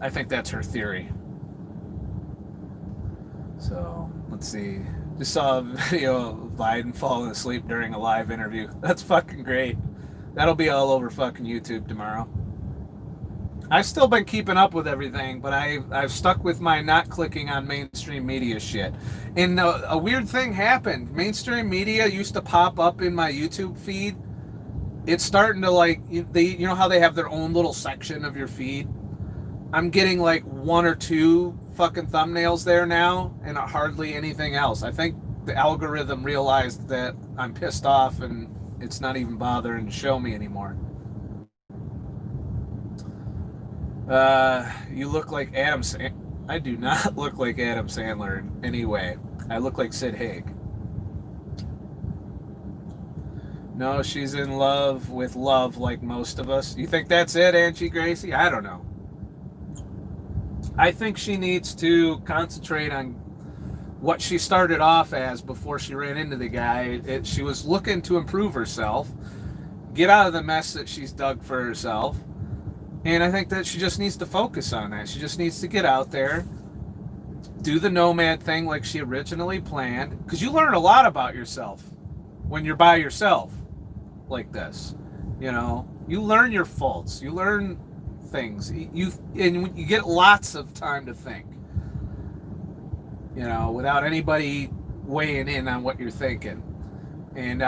I think that's her theory. So, let's see. Just saw a video of Biden falling asleep during a live interview. That's fucking great. That'll be all over fucking YouTube tomorrow. I've still been keeping up with everything, but I've stuck with my not clicking on mainstream media shit. And a weird thing happened. Mainstream media used to pop up in my YouTube feed. It's starting to, like, you know how they have their own little section of your feed? I'm getting like 1 or 2 fucking thumbnails there now, and hardly anything else. I think the algorithm realized that I'm pissed off and it's not even bothering to show me anymore. You look like Adam Sandler. I do not look like Adam Sandler in any way. I look like Sid Haig. No, she's in love with love like most of us. You think that's it, Angie Gracie? I don't know. I think she needs to concentrate on what she started off as before she ran into the guy. She was looking to improve herself, get out of the mess that she's dug for herself. And I think that she just needs to focus on that. She just needs to get out there, do the nomad thing like she originally planned. Because you learn a lot about yourself when you're by yourself like this. You know, you learn your faults. You learn things. And you get lots of time to think. You know, without anybody weighing in on what you're thinking. And,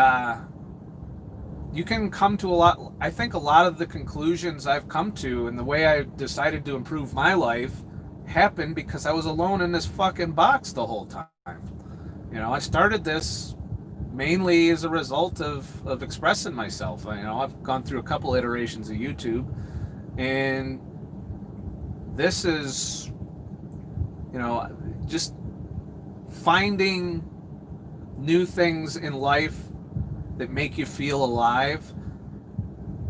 you can come to I think a lot of the conclusions I've come to and the way I decided to improve my life happened because I was alone in this fucking box the whole time. I started this mainly as a result of expressing myself. I've gone through a couple iterations of YouTube, and this is, just finding new things in life that make you feel alive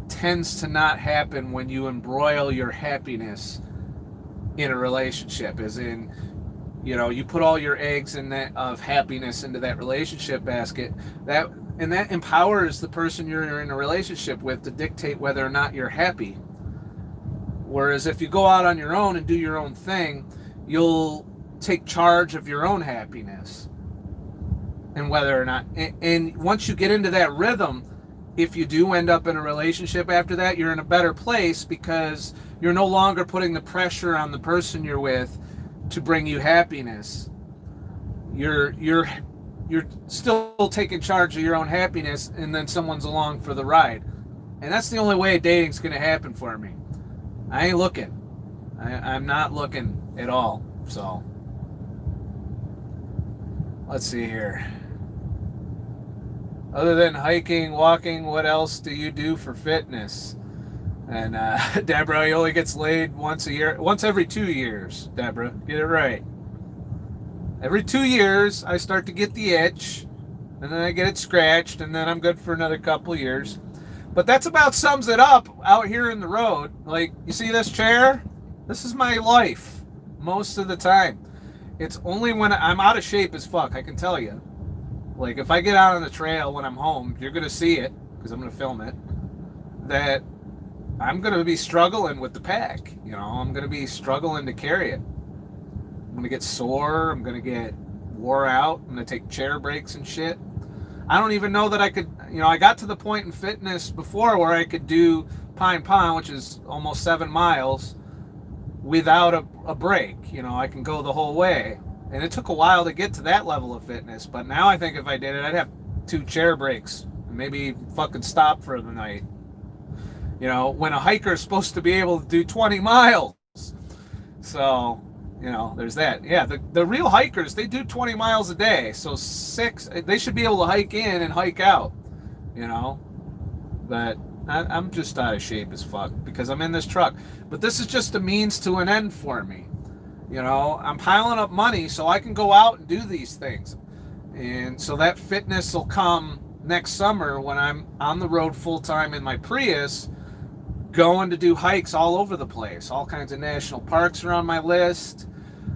tends to not happen when you embroil your happiness in a relationship, as in, you put all your eggs in that of happiness into that relationship basket, that empowers the person you're in a relationship with to dictate whether or not you're happy. Whereas if you go out on your own and do your own thing, you'll take charge of your own happiness and whether or not, and once you get into that rhythm, if you do end up in a relationship after that, you're in a better place because you're no longer putting the pressure on the person you're with to bring you happiness. You're still taking charge of your own happiness, and then someone's along for the ride. And that's the only way dating's going to happen for me. I ain't looking. I'm not looking at all. So let's see here. Other than hiking, walking, what else do you do for fitness? And Deborah, he only gets laid once a year, once every 2 years. Deborah, get it right. Every 2 years, I start to get the itch, and then I get it scratched, and then I'm good for another couple years. But that's about sums it up out here in the road. Like, you see this chair? This is my life most of the time. It's only when I'm out of shape as fuck, I can tell you. Like, if I get out on the trail when I'm home, you're going to see it, because I'm going to film it, that I'm going to be struggling with the pack. I'm going to be struggling to carry it. I'm going to get sore. I'm going to get wore out. I'm going to take chair breaks and shit. I don't even know that I could, I got to the point in fitness before where I could do Pine Pond, which is almost 7 miles, without a break. I can go the whole way. And it took a while to get to that level of fitness. But now I think if I did it, I'd have 2 chair breaks. And maybe fucking stop for the night. When a hiker is supposed to be able to do 20 miles. So, there's that. Yeah, the real hikers, they do 20 miles a day. So they should be able to hike in and hike out. But I'm just out of shape as fuck because I'm in this truck. But this is just a means to an end for me. I'm piling up money so I can go out and do these things. And so that fitness will come next summer when I'm on the road full time in my Prius, going to do hikes all over the place. All kinds of national parks are on my list.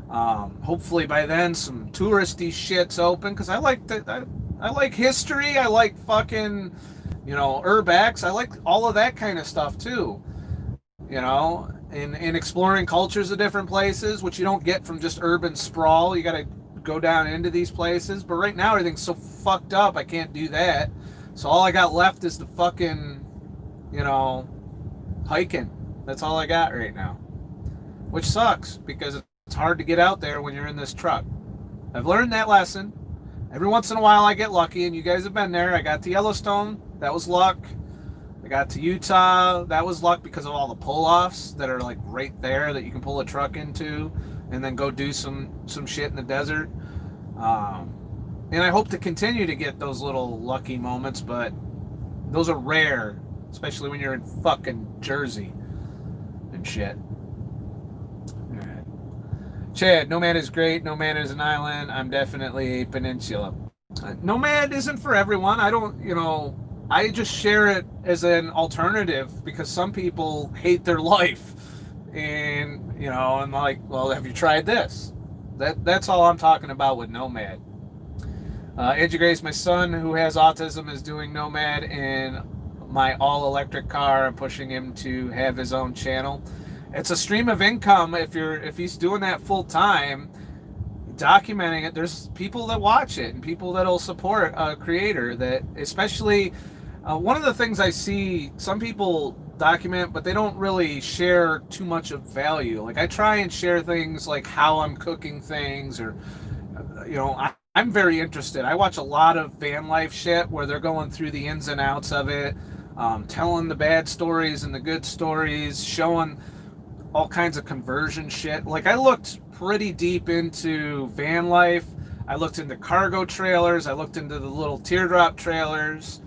Hopefully by then some touristy shit's open, because I like history. I like fucking, urbex. I like all of that kind of stuff too. And exploring cultures of different places, which you don't get from just urban sprawl. You got to go down into these places. But right now everything's so fucked up, I can't do that. So all I got left is the fucking, hiking. That's all I got right now. Which sucks, because it's hard to get out there when you're in this truck. I've learned that lesson. Every once in a while I get lucky, and you guys have been there. I got to Yellowstone. That was luck. I got to Utah. That was luck because of all the pull-offs that are like right there that you can pull a truck into and then go do some shit in the desert. And I hope to continue to get those little lucky moments, but those are rare, especially when you're in fucking Jersey and shit. All right. Chad, Nomad is great. Nomad is an island. I'm definitely a peninsula. Nomad isn't for everyone. I don't, I just share it as an alternative because some people hate their life. And, I'm like, well, have you tried this? That's all I'm talking about with Nomad. Andrew Grace, my son who has autism, is doing Nomad in my all-electric car. I'm pushing him to have his own channel. It's a stream of income if he's doing that full time, documenting it. There's people that watch it and people that'll support a creator that, especially one of the things I see, some people document, but they don't really share too much of value. Like, I try and share things like how I'm cooking things, or, I'm very interested. I watch a lot of van life shit where they're going through the ins and outs of it, telling the bad stories and the good stories, showing all kinds of conversion shit. Like, I looked pretty deep into van life. I looked into cargo trailers. I looked into the little teardrop trailers.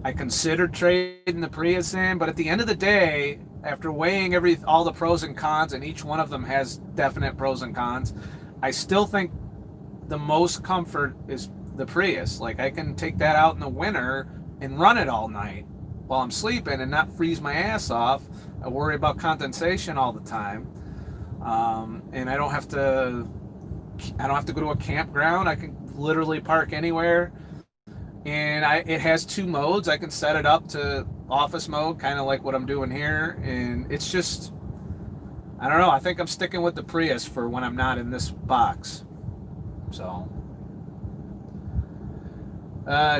I considered trading the Prius in, but at the end of the day, after weighing all the pros and cons, and each one of them has definite pros and cons, I still think the most comfort is the Prius. Like, I can take that out in the winter and run it all night while I'm sleeping and not freeze my ass off. I worry about condensation all the time, and I don't have to go to a campground. I can literally park anywhere, and it has 2 modes. I can set it up to office mode, kind of like what I'm doing here, and it's just, I don't know. I think I'm sticking with the Prius for when I'm not in this box. So,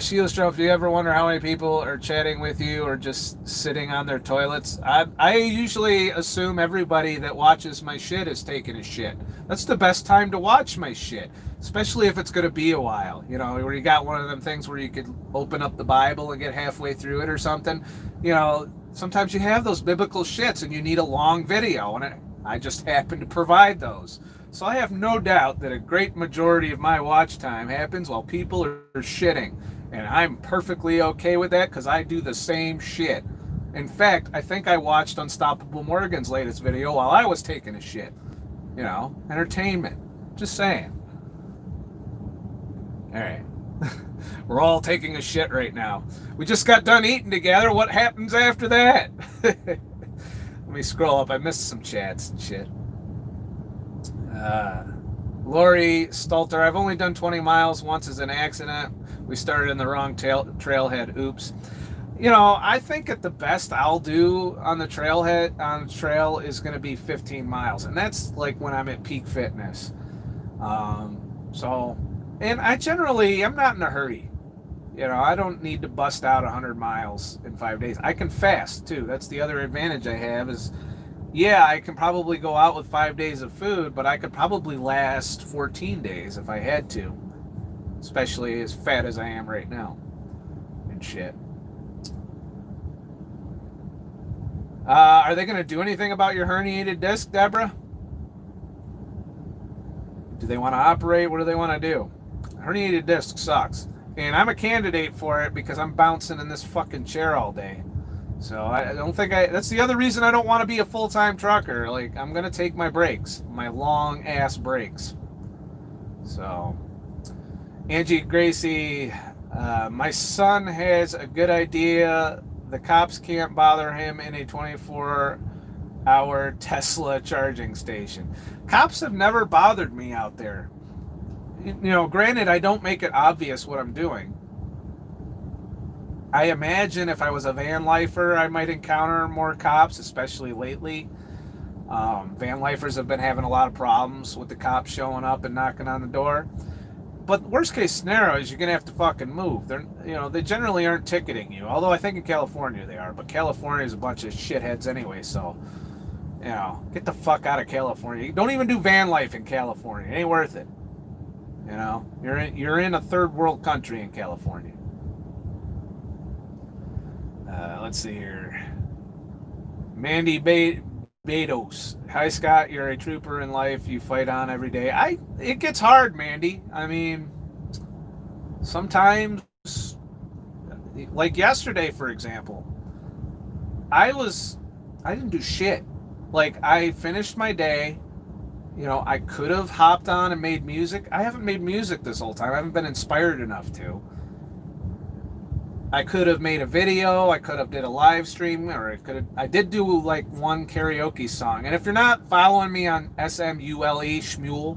Sheila Strope, do you ever wonder how many people are chatting with you or just sitting on their toilets? I usually assume everybody that watches my shit is taking a shit. That's the best time to watch my shit, especially if it's going to be a while. You know, where you got one of them things where you could open up the Bible and get halfway through it or something. You know, sometimes you have those biblical shits and you need a long video, and I just happen to provide those. So I have no doubt that a great majority of my watch time happens while people are shitting. And I'm perfectly okay with that because I do the same shit. In fact, I think I watched Unstoppable Morgan's latest video while I was taking a shit. You know, entertainment. Just saying. All right. We're all taking a shit right now. We just got done eating together. What happens after that? Let me scroll up. I missed some chats and shit. Lori Stalter, I've only done 20 miles once as an accident. We started in the wrong trailhead. Oops. You know, I think at the best I'll do on the trail is going to be 15 miles. And that's like when I'm at peak fitness. And I'm not in a hurry. You know, I don't need to bust out 100 miles in 5 days. I can fast too. That's the other advantage I have is, yeah, I can probably go out with 5 days of food, but I could probably last 14 days if I had to, especially as fat as I am right now and shit. Are they going to do anything about your herniated disc, Deborah? Do they want to operate? What do they want to do? Herniated disc sucks. And I'm a candidate for it because I'm bouncing in this fucking chair all day. So I don't think that's the other reason I don't want to be a full-time trucker. Like, I'm going to take my breaks, my long-ass breaks. So, Angie Gracie, my son has a good idea. The cops can't bother him in a 24-hour Tesla charging station. Cops have never bothered me out there. You know, granted, I don't make it obvious what I'm doing. I imagine if I was a van lifer, I might encounter more cops, especially lately. Van lifers have been having a lot of problems with the cops showing up and knocking on the door. But worst case scenario is you're going to have to fucking move. They generally aren't ticketing you. Although I think in California they are. But California is a bunch of shitheads anyway, so, you know, get the fuck out of California. Don't even do van life in California. It ain't worth it. You know, you're in a third world country in California. Let's see here. Mandy Bedos. Hi, Scott. You're a trooper in life. You fight on every day. It gets hard, Mandy. I mean, sometimes, like yesterday, for example, I didn't do shit. Like, I finished my day. You know, I could have hopped on and made music. I haven't made music this whole time. I haven't been inspired enough to. I could have made a video. I could have did a live stream, or I did do like one karaoke song. And if you're not following me on SMULE,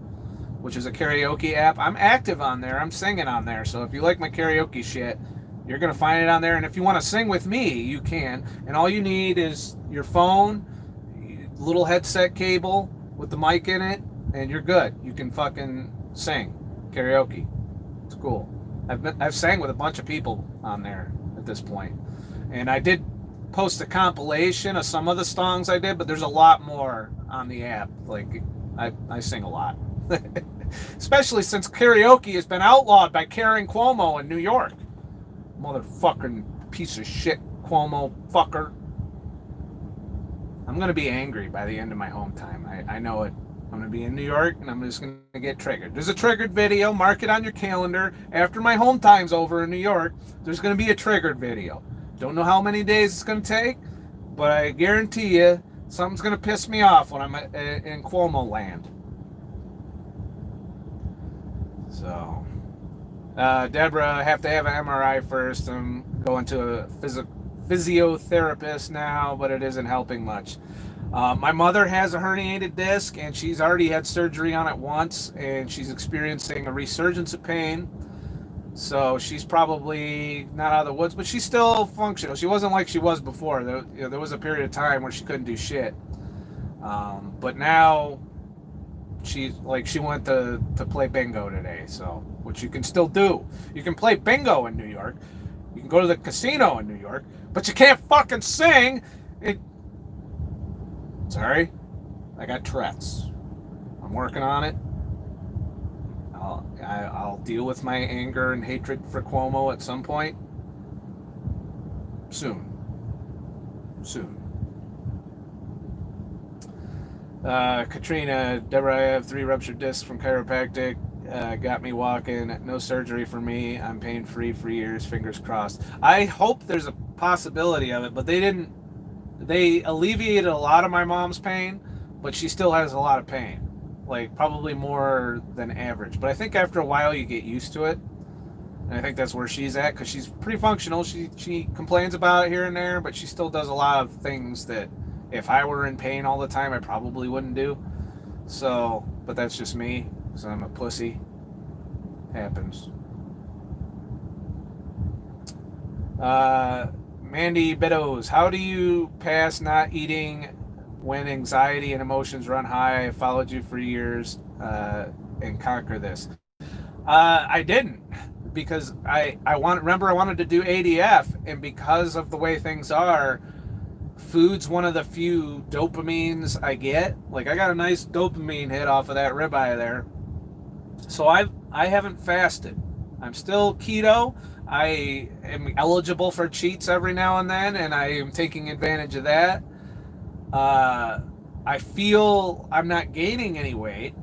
which is a karaoke app, I'm active on there. I'm singing on there. So if you like my karaoke shit, you're going to find it on there. And if you want to sing with me, you can. And all you need is your phone, little headset cable with the mic in it, and you're good. You can fucking sing karaoke. It's cool. I've sang with a bunch of people on there at this point. And I did post a compilation of some of the songs I did, but there's a lot more on the app. Like, I sing a lot. Especially since karaoke has been outlawed by Karen Cuomo in New York. Motherfucking piece of shit Cuomo fucker. I'm going to be angry by the end of my home time. I know it. I'm going to be in New York, and I'm just going to get triggered. There's a triggered video. Mark it on your calendar. After my home time's over in New York, there's going to be a triggered video. Don't know how many days it's going to take, but I guarantee you something's going to piss me off when I'm in Cuomo land. So, Deborah, I have to have an MRI first. I'm going to a physiotherapist now, but it isn't helping much. My mother has a herniated disc, and she's already had surgery on it once, and she's experiencing a resurgence of pain. So she's probably not out of the woods, but she's still functional. She wasn't like she was before. There was a period of time where she couldn't do shit. But now she went to play bingo today. So, which you can still do. You can play bingo in New York. You can go to the casino in New York, but you can't fucking sing. Sorry, I got Tourette's. I'm working on it. I'll deal with my anger and hatred for Cuomo at some point. Soon. Katrina, Deborah, I have 3 ruptured discs from chiropractic. Got me walking. No surgery for me. I'm pain-free for years. Fingers crossed. I hope there's a possibility of it, but they didn't. They alleviated a lot of my mom's pain, but she still has a lot of pain. Like, probably more than average. But I think after a while you get used to it. And I think that's where she's at, because she's pretty functional. She complains about it here and there, but she still does a lot of things that if I were in pain all the time, I probably wouldn't do. So, but that's just me, because I'm a pussy. Happens. Mandy Beddoes, how do you pass not eating when anxiety and emotions run high? I followed you for years and conquer this. I didn't, because I wanted to do ADF, and because of the way things are, food's one of the few dopamines I get. Like, I got a nice dopamine hit off of that ribeye there. So I haven't fasted. I'm still keto. I am eligible for cheats every now and then, and I am taking advantage of that. I feel I'm not gaining any weight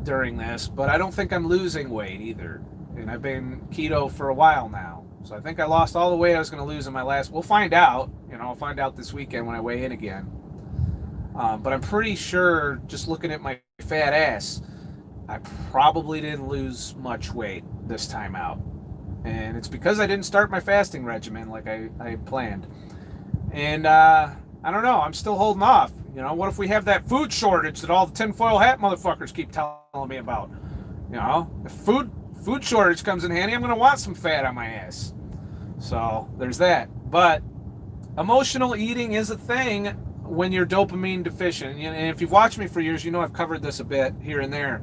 during this, but I don't think I'm losing weight either. And I've been keto for a while now. So I think I lost all the weight I was going to lose in my last... We'll find out. I'll find out this weekend when I weigh in again. But I'm pretty sure, just looking at my fat ass, I probably didn't lose much weight this time out. And it's because I didn't start my fasting regimen like I planned. And I don't know, I'm still holding off. What if we have that food shortage that all the tinfoil hat motherfuckers keep telling me about? If food shortage comes in handy, I'm going to want some fat on my ass. So there's that. But emotional eating is a thing when you're dopamine deficient. And if you've watched me for years, I've covered this a bit here and there.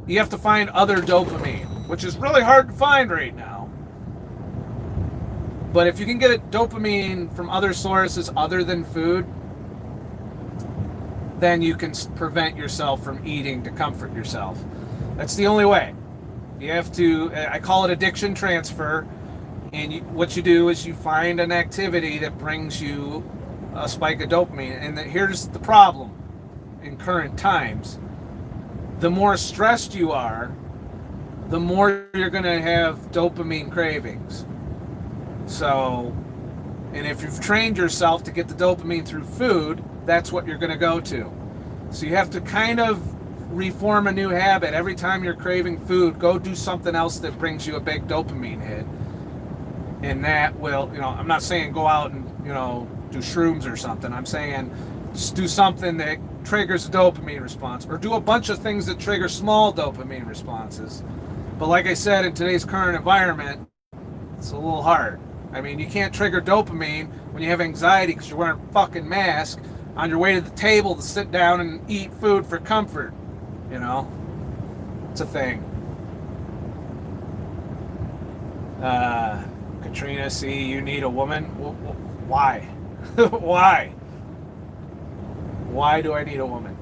You have to find other dopamine, which is really hard to find right now. But if you can get dopamine from other sources other than food, then you can prevent yourself from eating to comfort yourself. That's the only way. You have to, I call it addiction transfer. And what you do is you find an activity that brings you a spike of dopamine. And here's the problem in current times. The more stressed you are, the more you're going to have dopamine cravings. So, and if you've trained yourself to get the dopamine through food, that's what you're going to go to. So you have to kind of reform a new habit. Every time you're craving food, go do something else that brings you a big dopamine hit. And that will, I'm not saying go out and, do shrooms or something. I'm saying just do something that triggers a dopamine response, or do a bunch of things that trigger small dopamine responses. But like I said, in today's current environment, it's a little hard. I mean, you can't trigger dopamine when you have anxiety because you're wearing a fucking mask on your way to the table to sit down and eat food for comfort. It's a thing. Katrina, see, you need a woman? Why? Why? Why do I need a woman?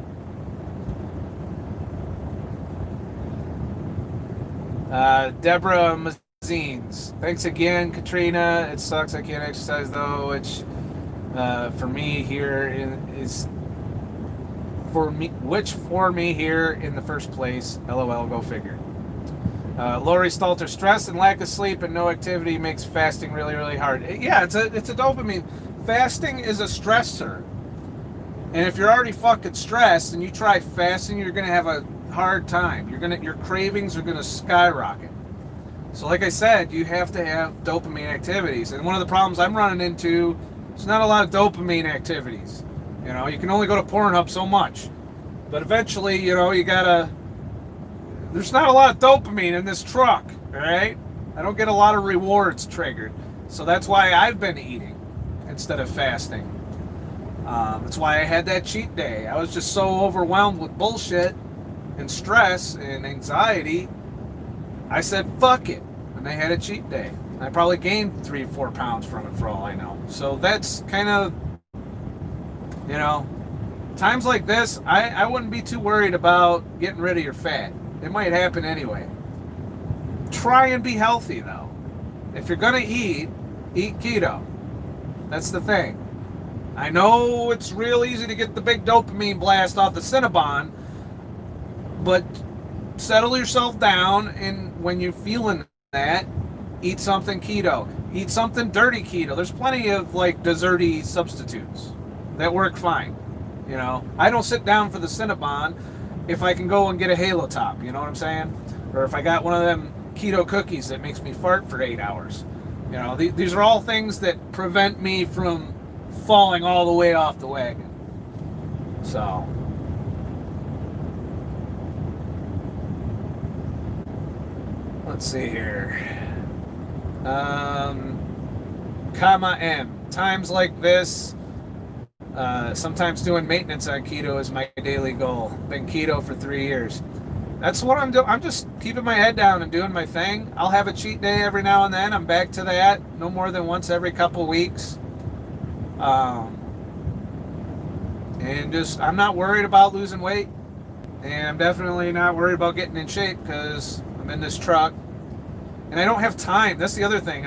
Deborah Mazines. Thanks again, Katrina. It sucks I can't exercise, though, which for me here is for me here in the first place. LOL, go figure. Lori Stalter, stress and lack of sleep and no activity makes fasting really, really hard. Yeah, it's a dopamine. Fasting is a stressor. And if you're already fucking stressed and you try fasting, you're gonna have a hard time. Your cravings are gonna skyrocket. So like I said, you have to have dopamine activities. And one of the problems I'm running into is not a lot of dopamine activities. You know, you can only go to Pornhub so much. But eventually, you know, there's not a lot of dopamine in this truck, all right? I don't get a lot of rewards triggered. So that's why I've been eating instead of fasting. That's why I had that cheat day. I was just so overwhelmed with bullshit and stress and anxiety. I said, fuck it. And I had a cheat day. I probably gained 3-4 pounds from it for all I know. So that's kind of, you know, times like this, I wouldn't be too worried about getting rid of your fat. It might happen anyway. Try and be healthy, though. If you're going to eat keto. That's the thing. I know it's real easy to get the big dopamine blast off the Cinnabon, but settle yourself down, and when you're feeling that, eat something keto. Eat something dirty keto. There's plenty of, like, desserty substitutes that work fine. You know, I don't sit down for the Cinnabon if I can go and get a Halo Top, you know what I'm saying? Or if I got one of them keto cookies that makes me fart for 8 hours. You know, these are all things that prevent me from falling all the way off the wagon. So, let's see here. Comma M. Times like this, sometimes doing maintenance on keto is my daily goal. Been keto for 3 years. That's what I'm doing. I'm just keeping my head down and doing my thing. I'll have a cheat day every now and then. I'm back to that. No more than once every couple weeks. And just, I'm not worried about losing weight. And I'm definitely not worried about getting in shape because I'm in this truck. And I don't have time. That's the other thing.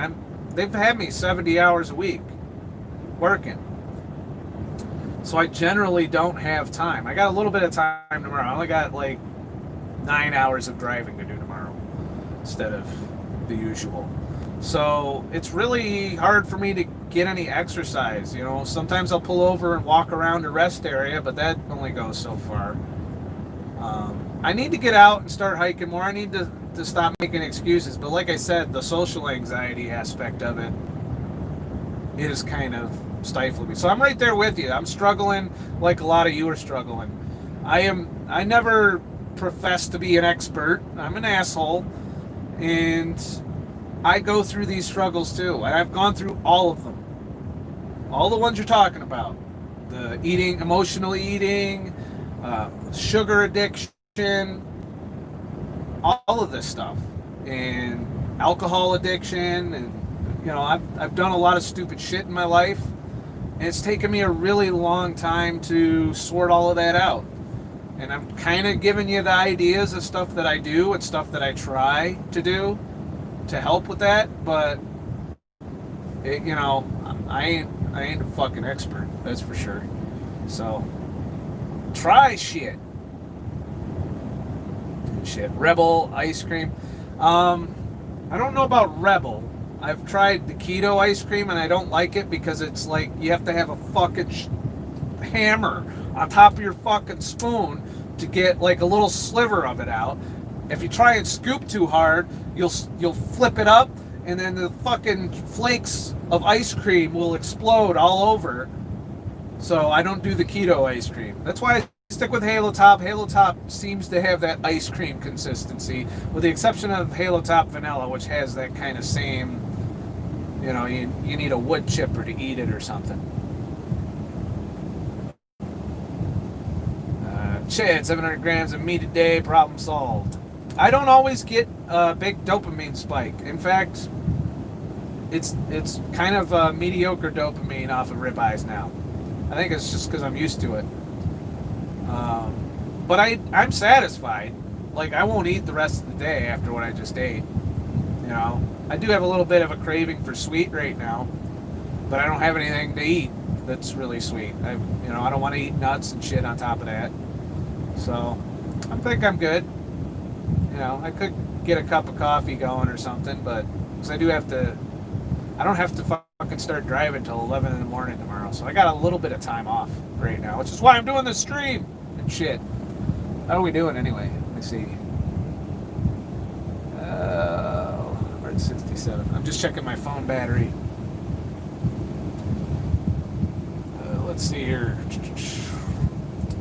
They've had me 70 hours a week working. So I generally don't have time. I got a little bit of time tomorrow. I only got like 9 hours of driving to do tomorrow instead of the usual. So it's really hard for me to get any exercise. You know, sometimes I'll pull over and walk around a rest area, but that only goes so far. I need to get out and start hiking more. I need to stop making excuses. But like I said, the social anxiety aspect of it is kind of stifling me. So I'm right there with you. I'm struggling like a lot of you are struggling. I never profess to be an expert. I'm an asshole. And I go through these struggles too. And I've gone through all of them. All the ones you're talking about. The eating, emotional eating, sugar addiction, all of this stuff. And alcohol addiction. And, you know, I've done a lot of stupid shit in my life. And it's taken me a really long time to sort all of that out. And I'm kind of giving you the ideas of stuff that I do and stuff that I try to do to help with that. But, you know, I ain't a fucking expert, that's for sure. So, try shit. Rebel ice cream. I don't know about Rebel. I've tried the keto ice cream and I don't like it because it's like you have to have a fucking hammer on top of your fucking spoon to get like a little sliver of it out. If you try and scoop too hard, you'll flip it up and then the fucking flakes of ice cream will explode all over. So I don't do the keto ice cream. That's why I stick with Halo Top. Halo Top seems to have that ice cream consistency, with the exception of Halo Top Vanilla, which has that kind of same, you know, you need a wood chipper to eat it or something. Chad, 700 grams of meat a day, problem solved. I don't always get a big dopamine spike. In fact, it's kind of a mediocre dopamine off of ribeyes now. I think it's just because I'm used to it. But I'm satisfied. Like, I won't eat the rest of the day after what I just ate. You know, I do have a little bit of a craving for sweet right now, but I don't have anything to eat that's really sweet. I don't want to eat nuts and shit on top of that. So I think I'm good. You know, I could get a cup of coffee going or something, but because I don't have to fucking start driving till 11 in the morning tomorrow. So I got a little bit of time off right now, which is why I'm doing this stream and shit. How are we doing anyway? Let me see. We're at 67. I'm just checking my phone battery. Let's see here.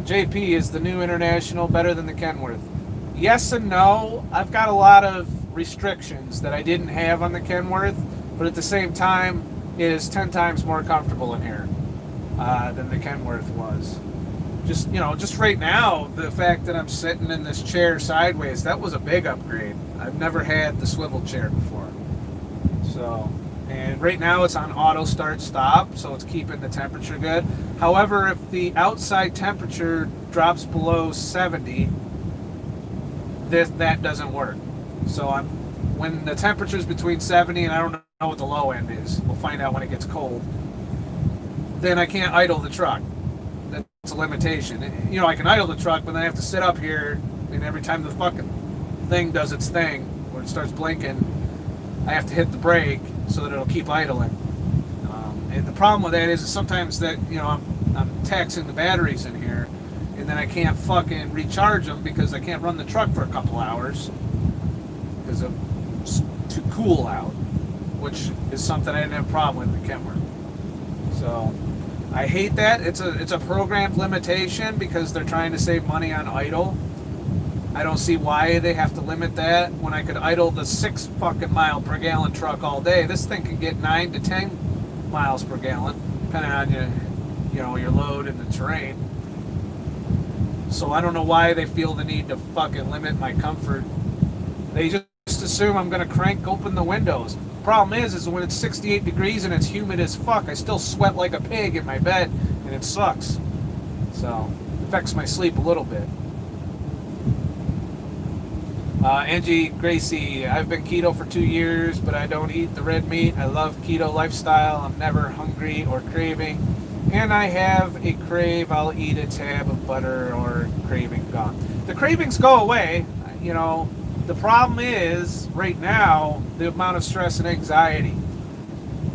JP, is the new International better than the Kenworth? Yes and no. I've got a lot of restrictions that I didn't have on the Kenworth, but at the same time, it is 10 times more comfortable in here than the Kenworth was. Just right now, the fact that I'm sitting in this chair sideways, that was a big upgrade. I've never had the swivel chair before. So, and right now it's on auto start stop, so it's keeping the temperature good. However, if the outside temperature drops below 70, that doesn't work. So when the temperature's between 70 and I don't know what the low end is, we'll find out when it gets cold, then I can't idle the truck. That's a limitation. I can idle the truck, but then I have to sit up here, and every time the fucking thing does its thing, where it starts blinking, I have to hit the brake so that it'll keep idling. And the problem with that is sometimes that, I'm taxing the batteries in here, and then I can't fucking recharge them because I can't run the truck for a couple hours because it's too cool out, which is something I didn't have a problem with in the Kenworth. So I hate that. It's a programmed limitation because they're trying to save money on idle. I don't see why they have to limit that when I could idle the 6 fucking mile per gallon truck all day. This thing can get 9 to 10 miles per gallon, depending on your load and the terrain. So I don't know why they feel the need to fucking limit my comfort. They just assume I'm going to crank open the windows. Problem is when it's 68 degrees and it's humid as fuck, I still sweat like a pig in my bed, and it sucks. So it affects my sleep a little bit. Angie Gracie, I've been keto for 2 years, but I don't eat the red meat. I love keto lifestyle. I'm never hungry or craving. And I have a crave, I'll eat a tab of butter or craving gone. The cravings go away. The problem is, right now, the amount of stress and anxiety.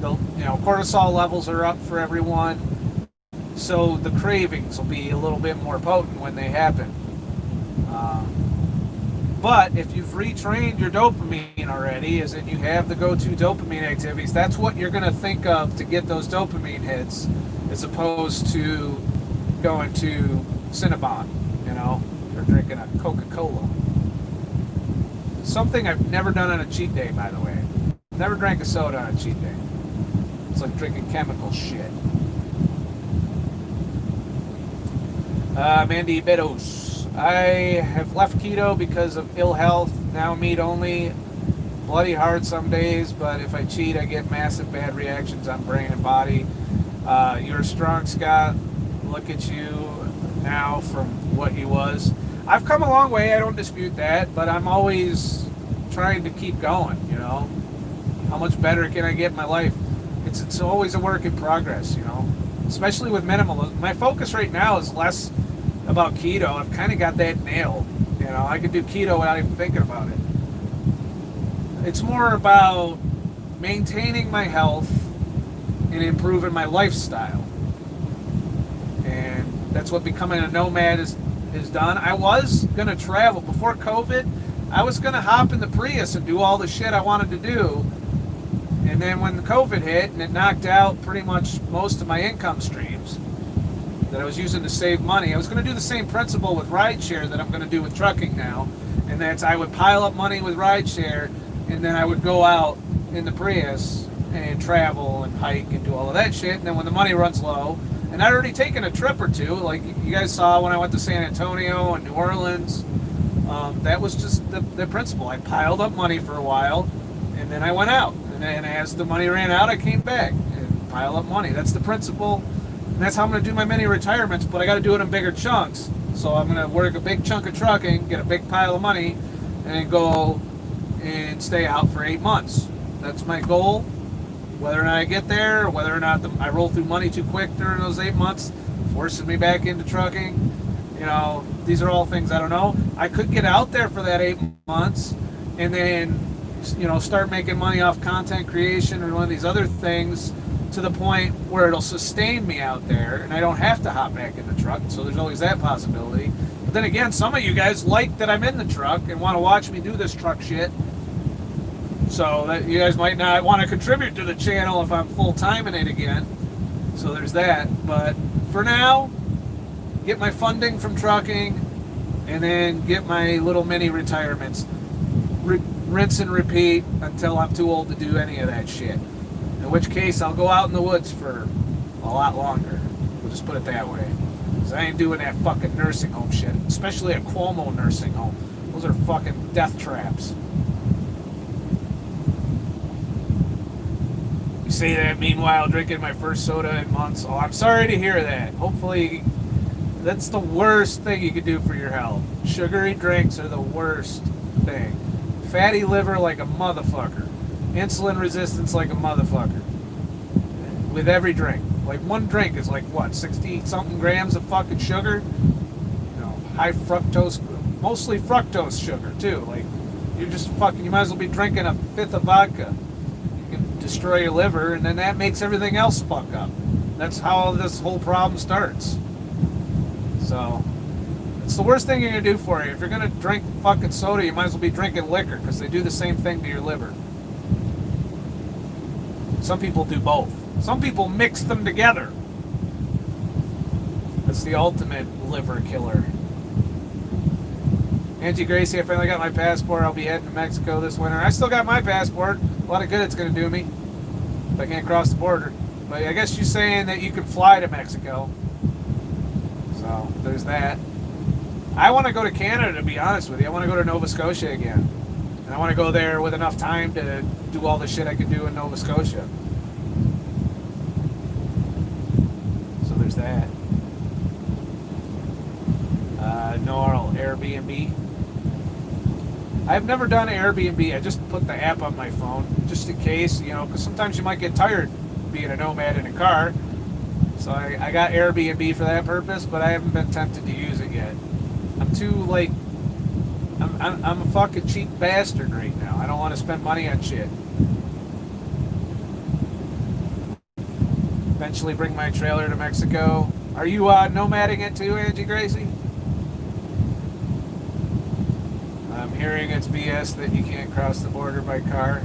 Cortisol levels are up for everyone. So the cravings will be a little bit more potent when they happen. But if you've retrained your dopamine already, as in you have the go-to dopamine activities, that's what you're going to think of to get those dopamine hits, as opposed to going to Cinnabon, or drinking a Coca-Cola. Something I've never done on a cheat day, by the way. Never drank a soda on a cheat day. It's like drinking chemical shit. Mandy Bedos. I have left keto because of ill health, now meat only. Bloody hard some days, but if I cheat, I get massive bad reactions on brain and body. You're strong, Scott. Look at you now from what he was. I've come a long way, I don't dispute that, but I'm always trying to keep going, How much better can I get in my life? It's always a work in progress, Especially with minimalism. My focus right now is less about keto. I've kind of got that nailed. I could do keto without even thinking about it. It's more about maintaining my health and improving my lifestyle. And that's what becoming a nomad is done. I was going to travel. Before COVID, I was going to hop in the Prius and do all the shit I wanted to do. And then when the COVID hit and it knocked out pretty much most of my income streams that I was using to save money, I was going to do the same principle with rideshare that I'm going to do with trucking now. And that's I would pile up money with rideshare, and then I would go out in the Prius and travel and hike and do all of that shit. And then when the money runs low, and I'd already taken a trip or two, like you guys saw when I went to San Antonio and New Orleans, that was just the principle. I piled up money for a while, and then I went out. And then as the money ran out, I came back and pile up money. That's the principle. And that's how I'm going to do my mini retirements, but I got to do it in bigger chunks. So I'm going to work a big chunk of trucking, get a big pile of money, and then go and stay out for 8 months. That's my goal. Whether or not I get there, or whether or not I roll through money too quick during those 8 months, forces me back into trucking, these are all things I don't know. I could get out there for that 8 months and then, start making money off content creation or one of these other things to the point where it'll sustain me out there and I don't have to hop back in the truck. So there's always that possibility. But then again, some of you guys like that I'm in the truck and want to watch me do this truck shit. So that you guys might not want to contribute to the channel if I'm full-time in it again. So there's that. But for now, get my funding from trucking and then get my little mini retirements. Rinse and repeat until I'm too old to do any of that shit. In which case, I'll go out in the woods for a lot longer. We'll just put it that way. Because I ain't doing that fucking nursing home shit. Especially a Cuomo nursing home. Those are fucking death traps. You say that, meanwhile, drinking my first soda in months. Oh, I'm sorry to hear that. Hopefully, that's the worst thing you could do for your health. Sugary drinks are the worst thing. Fatty liver like a motherfucker. Insulin resistance like a motherfucker. With every drink. Like one drink is like what, 60 something grams of fucking sugar? High fructose, mostly fructose sugar too. Like you're just fucking, you might as well be drinking a fifth of vodka. You can destroy your liver and then that makes everything else fuck up. That's how this whole problem starts. So it's the worst thing you're gonna do for you. If you're gonna drink fucking soda, you might as well be drinking liquor because they do the same thing to your liver. Some people do both. Some people mix them together. That's the ultimate liver killer. Angie Gracie, I finally got my passport. I'll be heading to Mexico this winter. I still got my passport. A lot of good it's going to do me if I can't cross the border. But I guess you're saying that you can fly to Mexico. So there's that. I want to go to Canada, to be honest with you. I want to go to Nova Scotia again. And I want to go there with enough time to do all the shit I can do in Nova Scotia. So there's that. No Airbnb. I've never done Airbnb. I just put the app on my phone just in case, because sometimes you might get tired being a nomad in a car. So I got Airbnb for that purpose, but I haven't been tempted to use it yet. I'm too I'm a fucking cheap bastard right now. I don't want to spend money on shit. Eventually bring my trailer to Mexico. Are you nomading it too, Angie Gracie? I'm hearing it's BS that you can't cross the border by car.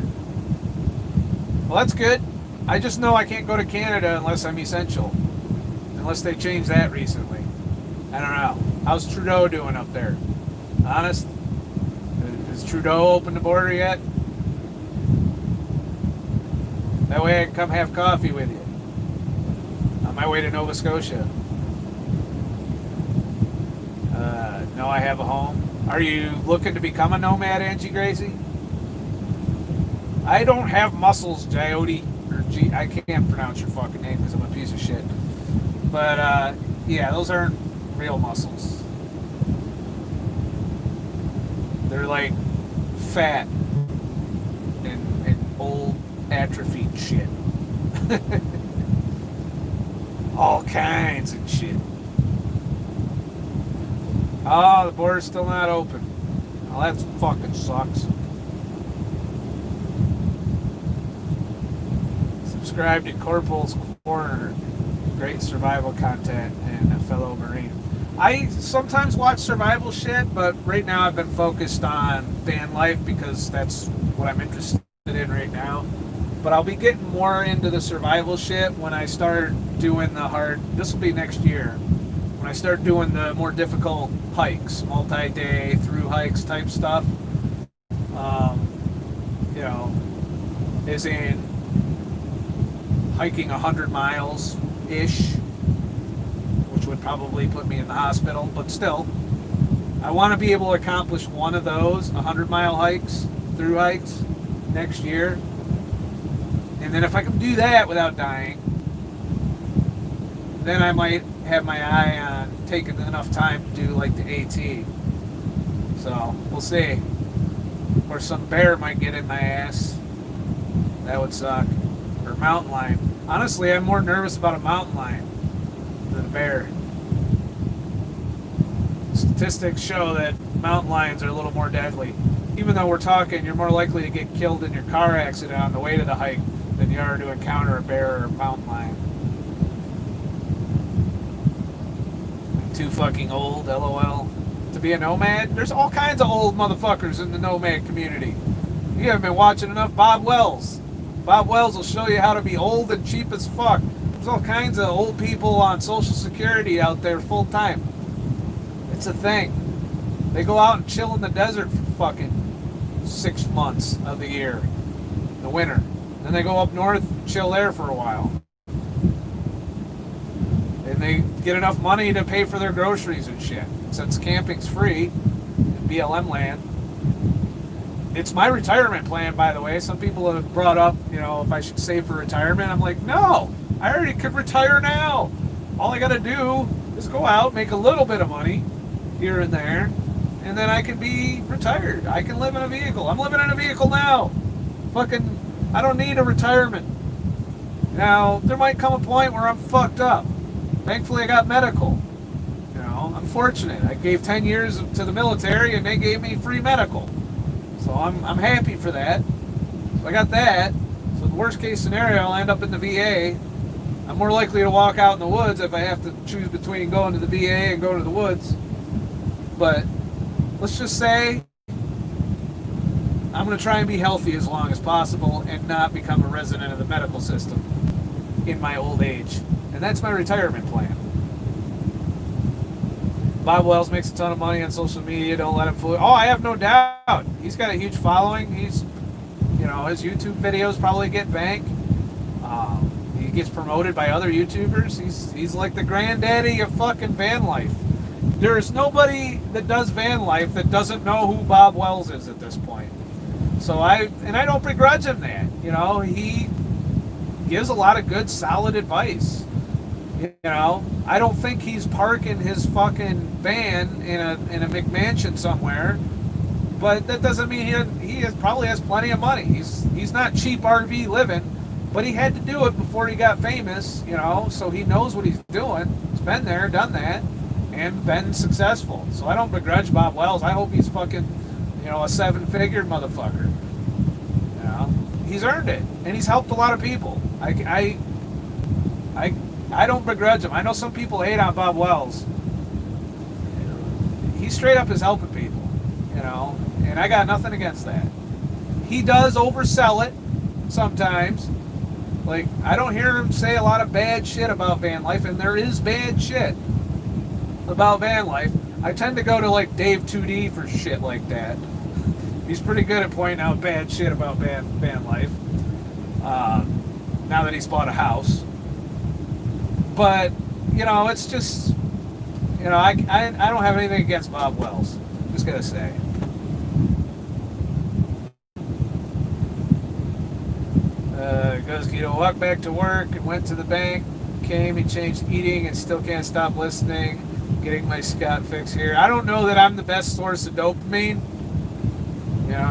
Well, that's good. I just know I can't go to Canada unless I'm essential. Unless they changed that recently. I don't know. How's Trudeau doing up there? Honest? Has Trudeau opened the border yet? That way I can come have coffee with you. On my way to Nova Scotia. No, I have a home. Are you looking to become a nomad, Angie Gracie? I don't have muscles, Jyoti. I can't pronounce your fucking name because I'm a piece of shit. But, yeah, those aren't real muscles. They're like fat and old atrophied shit. All kinds of shit. Oh, the border's still not open. Oh, that fucking sucks. Subscribe to Corporal's Corner. Great survival content and a fellow Marine. I sometimes watch survival shit, but right now I've been focused on van life because that's what I'm interested in right now. But I'll be getting more into the survival shit when I start doing the hard, this will be next year, when I start doing the more difficult hikes, multi-day through hikes type stuff. As in hiking 100 miles-ish, which would probably put me in the hospital, but still, I want to be able to accomplish one of those 100-mile hikes, through hikes, next year. And then if I can do that without dying, then I might have my eye on taking enough time to do like the AT. So we'll see. Or some bear might get in my ass. That would suck. Or mountain lion. Honestly, I'm more nervous about a mountain lion than a bear. Statistics show that mountain lions are a little more deadly. Even though we're talking, you're more likely to get killed in your car accident on the way to the hike than you are to encounter a bear or a mountain lion. I'm too fucking old, LOL. To be a nomad? There's all kinds of old motherfuckers in the nomad community. You haven't been watching enough Bob Wells. Bob Wells will show you how to be old and cheap as fuck. There's all kinds of old people on Social Security out there full time. It's a thing. They go out and chill in the desert for fucking 6 months of the year, the winter. Then they go up north and chill there for a while. And they get enough money to pay for their groceries and shit. Since camping's free in BLM land. It's my retirement plan, by the way. Some people have brought up, if I should save for retirement. I'm like, no, I already could retire now. All I got to do is go out, make a little bit of money here and there, and then I can be retired. I can live in a vehicle. I'm living in a vehicle now. Fucking, I don't need a retirement. Now, there might come a point where I'm fucked up. Thankfully, I got medical. I'm fortunate. I gave 10 years to the military, and they gave me free medical. So I'm happy for that. So I got that. So the worst case scenario, I'll end up in the VA. I'm more likely to walk out in the woods if I have to choose between going to the VA and going to the woods. But let's just say I'm going to try and be healthy as long as possible and not become a resident of the medical system in my old age. And that's my retirement plan. Bob Wells makes a ton of money on social media. Don't let him fool you. Oh, I have no doubt. He's got a huge following. His YouTube videos probably get bank. He gets promoted by other YouTubers. He's like the granddaddy of fucking van life. There is nobody that does van life that doesn't know who Bob Wells is at this point. So I don't begrudge him that. He gives a lot of good, solid advice. I don't think he's parking his fucking van in a McMansion somewhere, but that doesn't mean he probably has plenty of money. He's not cheap RV living, but he had to do it before he got famous, so he knows what he's doing. He's been there, done that, and been successful. So I don't begrudge Bob Wells. I hope he's fucking, a 7-figure motherfucker. He's earned it, and he's helped a lot of people. I don't begrudge him. I know some people hate on Bob Wells. He straight up is helping people, and I got nothing against that. He does oversell it sometimes. Like, I don't hear him say a lot of bad shit about van life, and there is bad shit about van life. I tend to go to, like, Dave 2D for shit like that. He's pretty good at pointing out bad shit about van life. Now that he's bought a house. But, it's just, I don't have anything against Bob Wells. Just gotta say. Goes, walked back to work and went to the bank. He changed eating and still can't stop listening. Getting my Scott fix here. I don't know that I'm the best source of dopamine.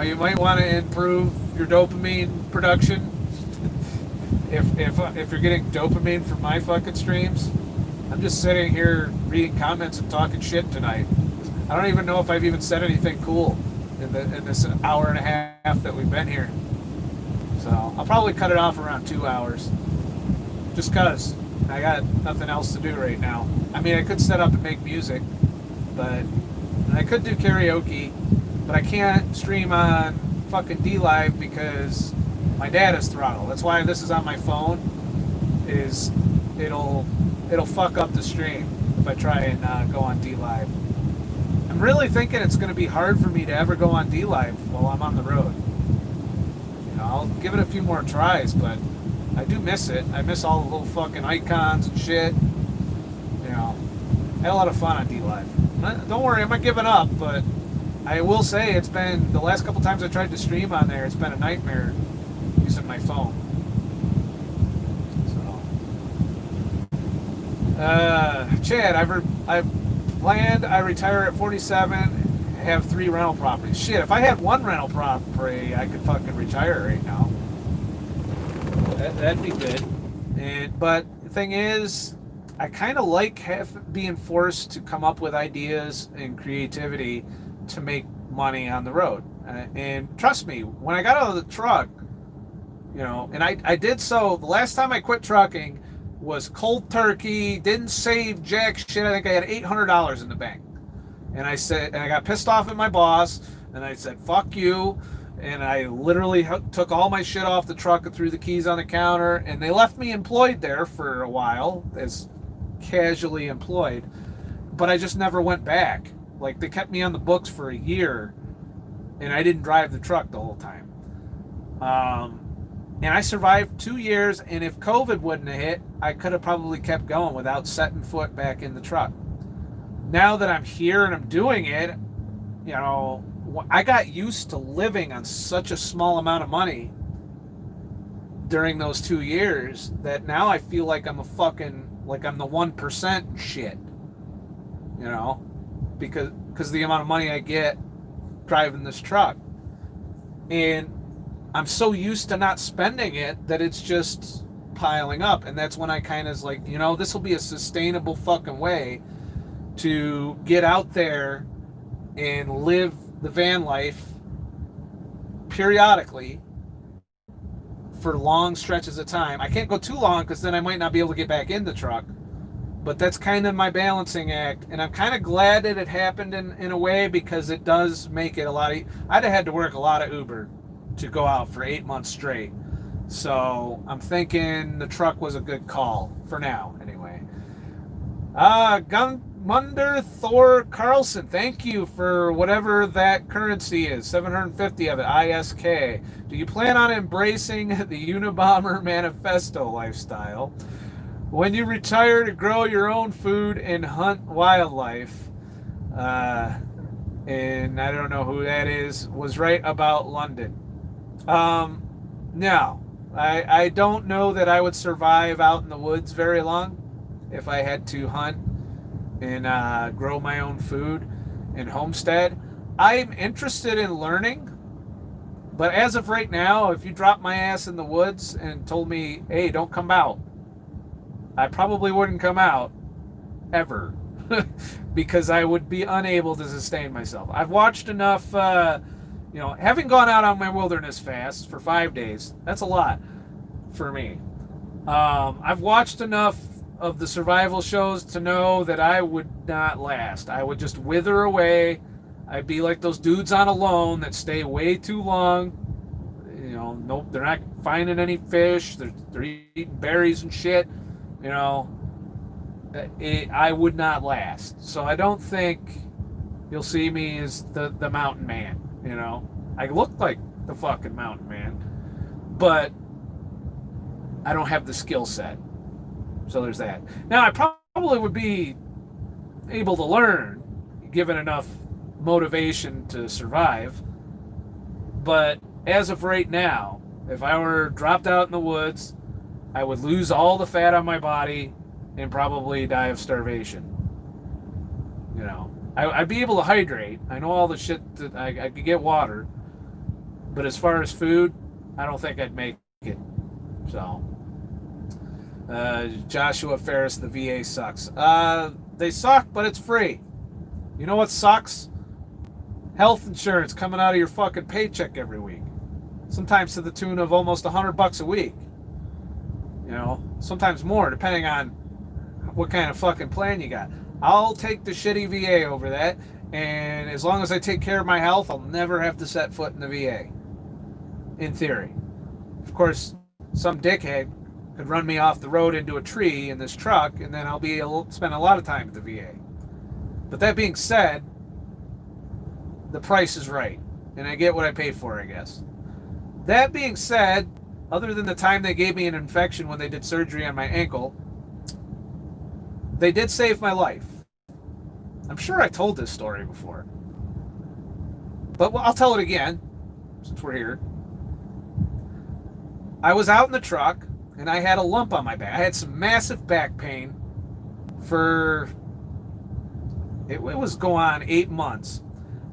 You might want to improve your dopamine production. If you're getting dopamine from my fucking streams. I'm just sitting here reading comments and talking shit tonight. I don't even know if I've even said anything cool in this hour and a half that we've been here. So I'll probably cut it off around 2 hours. Just cause I got nothing else to do right now. I mean, I could set up and make music, but I could do karaoke, but I can't stream on fucking dlive because my data's throttle. That's why this is on my phone. It'll fuck up the stream if I try and go on dlive. I'm really thinking it's going to be hard for me to ever go on dlive while I'm on the road. I'll give it a few more tries, but I do miss it. I miss all the little fucking icons and shit. I had a lot of fun on dlive. Don't worry, I'm not giving up, but I will say it's been, the last couple times I tried to stream on there, it's been a nightmare using my phone. So, Chad, I've planned I retire at 47, have 3 rental properties. Shit, if I had 1 rental property, I could fucking retire right now. That'd be good. But the thing is, I kind of like being forced to come up with ideas and creativity to make money on the road. And trust me, when I got out of the truck, and I did so, the last time I quit trucking was cold turkey, didn't save jack shit. I think I had $800 in the bank. And I got pissed off at my boss, and I said, fuck you. And I literally took all my shit off the truck and threw the keys on the counter, and they left me employed there for a while as casually employed, but I just never went back. Like, they kept me on the books for a year, and I didn't drive the truck the whole time. And I survived 2 years, and if COVID wouldn't have hit, I could have probably kept going without setting foot back in the truck. Now that I'm here and I'm doing it, I got used to living on such a small amount of money during those 2 years that now I feel like I'm like I'm the 1% shit, because the amount of money I get driving this truck. And I'm so used to not spending it that it's just piling up. And that's when I kind of like, this will be a sustainable fucking way to get out there and live the van life periodically for long stretches of time. I can't go too long because then I might not be able to get back in the truck, but that's kind of my balancing act. And I'm kind of glad that it happened in a way, because it does make it a lot I'd have had to work a lot of Uber to go out for 8 months straight. So I'm thinking the truck was a good call for now anyway. Munder Thor Carlson, thank you for whatever that currency is, 750 of it, ISK. Do you plan on embracing the Unabomber manifesto lifestyle when you retire to grow your own food and hunt wildlife? And I don't know who that is, was right about London. No, I don't know that I would survive out in the woods very long if I had to hunt and grow my own food and homestead. I'm interested in learning, but as of right now, if you dropped my ass in the woods and told me, hey, don't come out, I probably wouldn't come out ever because I would be unable to sustain myself. I've watched enough, having gone out on my wilderness fast for 5 days, that's a lot for me. I've watched enough of the survival shows to know that I would not last. I would just wither away. I'd be like those dudes on Alone that stay way too long. Nope, they're not finding any fish. They're eating berries and shit. I would not last. So I don't think you'll see me as the mountain man. I look like the fucking mountain man, but I don't have the skill set. So there's that. Now, I probably would be able to learn, given enough motivation to survive. But as of right now, if I were dropped out in the woods, I would lose all the fat on my body and probably die of starvation. I'd be able to hydrate. I know all the shit that I could get water. But as far as food, I don't think I'd make it. So... Joshua Ferris, the VA sucks. They suck, but it's free. You know what sucks? Health insurance coming out of your fucking paycheck every week. Sometimes to the tune of almost $100 a week. Sometimes more, depending on what kind of fucking plan you got. I'll take the shitty VA over that, and as long as I take care of my health, I'll never have to set foot in the VA. In theory. Of course, some dickhead could run me off the road into a tree in this truck, and then I'll be spend a lot of time at the VA. But that being said, the price is right, and I get what I pay for, I guess. That being said, other than the time they gave me an infection when they did surgery on my ankle, they did save my life. I'm sure I told this story before, but I'll tell it again since we're here. I was out in the truck, and I had a lump on my back. I had some massive back pain it was going on 8 months.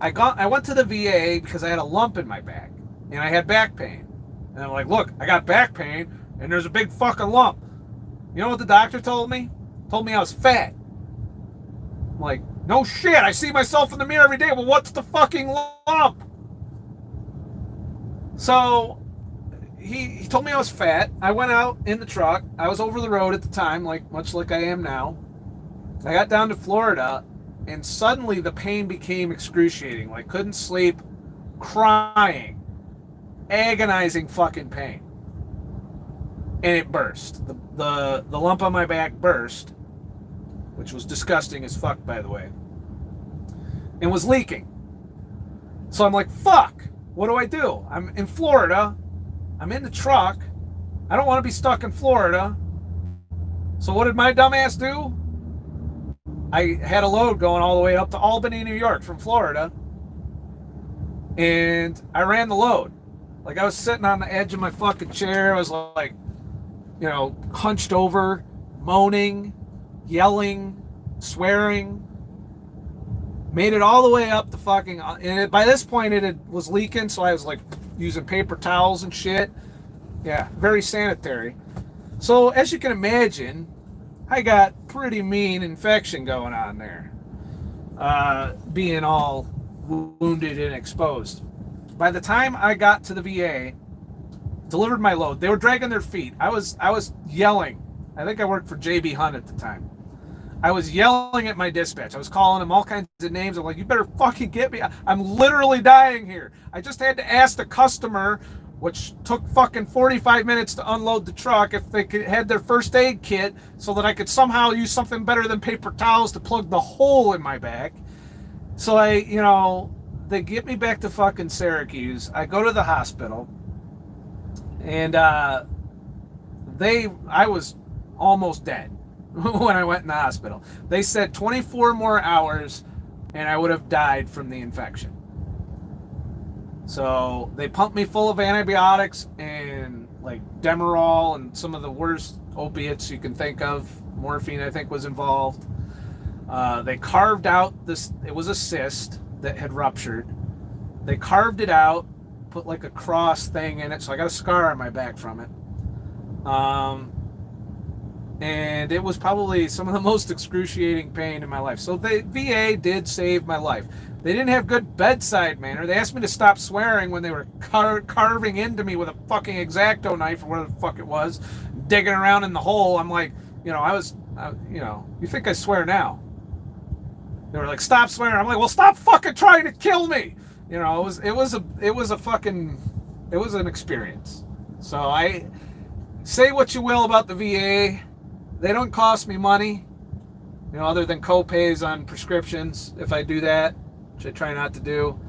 I went to the VA because I had a lump in my back, and I had back pain. And I'm like, look, I got back pain, and there's a big fucking lump. You know what the doctor told me? Told me I was fat. I'm like, no shit, I see myself in the mirror every day. Well, what's the fucking lump? So he told me I was fat. I went out in the truck. I was over the road at the time, much like I am now. I got down to Florida, and suddenly the pain became excruciating. Like, couldn't sleep, crying, agonizing fucking pain. And it burst. The lump on my back burst, which was disgusting as fuck, by the way, and was leaking. So I'm like, fuck, what do? I'm in Florida. I'm in the truck. I don't want to be stuck in Florida. So what did my dumbass do? I had a load going all the way up to Albany, New York from Florida. And I ran the load. Like, I was sitting on the edge of my fucking chair. I was like, hunched over, moaning, yelling, swearing. Made it all the way up the fucking... And by this point, was leaking, so I was like using paper towels and shit. Yeah, very sanitary. So, as you can imagine, I got pretty mean infection going on there. Being all wounded and exposed. By the time I got to the VA, delivered my load, they were dragging their feet. I was yelling. I think I worked for JB Hunt at the time. I was yelling at my dispatch. I was calling them all kinds of names. I'm like, you better fucking get me. I'm literally dying here. I just had to ask the customer, which took fucking 45 minutes to unload the truck, if they had their first aid kit so that I could somehow use something better than paper towels to plug the hole in my back. So they get me back to fucking Syracuse. I go to the hospital, and I was almost dead when I went in the hospital. They said 24 more hours and I would have died from the infection. So they pumped me full of antibiotics and like Demerol and some of the worst opiates you can think of. Morphine, I think, was involved. They carved out this, it was a cyst that had ruptured. They carved it out, put like a cross thing in it, so I got a scar on my back from it. And it was probably some of the most excruciating pain in my life. So the VA did save my life. They didn't have good bedside manner. They asked me to stop swearing when they were carving into me with a fucking X-Acto knife or whatever the fuck it was, digging around in the hole. I'm like, you think I swear now? They were like, stop swearing. I'm like, well, stop fucking trying to kill me. It was an experience. So I say what you will about the VA. They don't cost me money, other than co-pays on prescriptions if I do that, which I try not to do.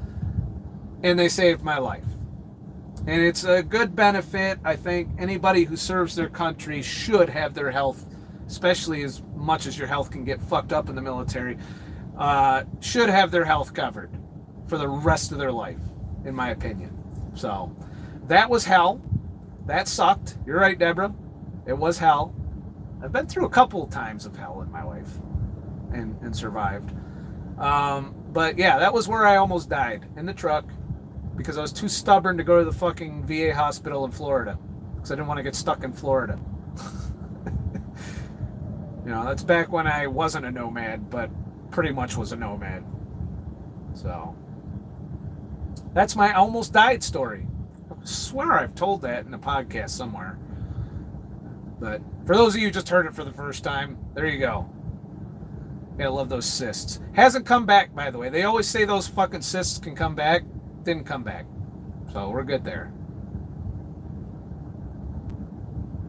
And they saved my life. And it's a good benefit. I think anybody who serves their country should have their health, especially as much as your health can get fucked up in the military, should have their health covered for the rest of their life, in my opinion. So, that was hell. That sucked. You're right, Deborah. It was hell. I've been through a couple of times of hell in my life and survived. But yeah, that was where I almost died, in the truck, because I was too stubborn to go to the fucking VA hospital in Florida, because I didn't want to get stuck in Florida. That's back when I wasn't a nomad, but pretty much was a nomad. So, that's my almost died story. I swear I've told that in a podcast somewhere. But for those of you who just heard it for the first time, there you go. I love those cysts. Hasn't come back, by the way. They always say those fucking cysts can come back. Didn't come back. So we're good there.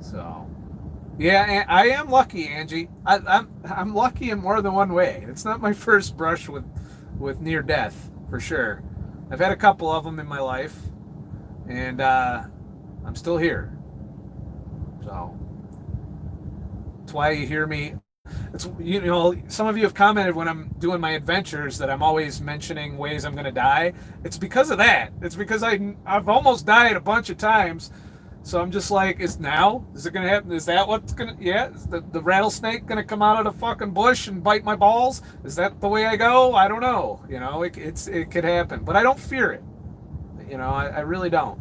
So, yeah, I am lucky, Angie. I'm lucky in more than one way. It's not my first brush with near death, for sure. I've had a couple of them in my life, and I'm still here. So that's why you hear me. It's, some of you have commented when I'm doing my adventures that I'm always mentioning ways I'm going to die. It's because of that. It's because I've almost died a bunch of times. So I'm just like, is it going to happen? Is that what's going to, is the rattlesnake going to come out of the fucking bush and bite my balls? Is that the way I go? I don't know. It could happen, but I don't fear it. I really don't.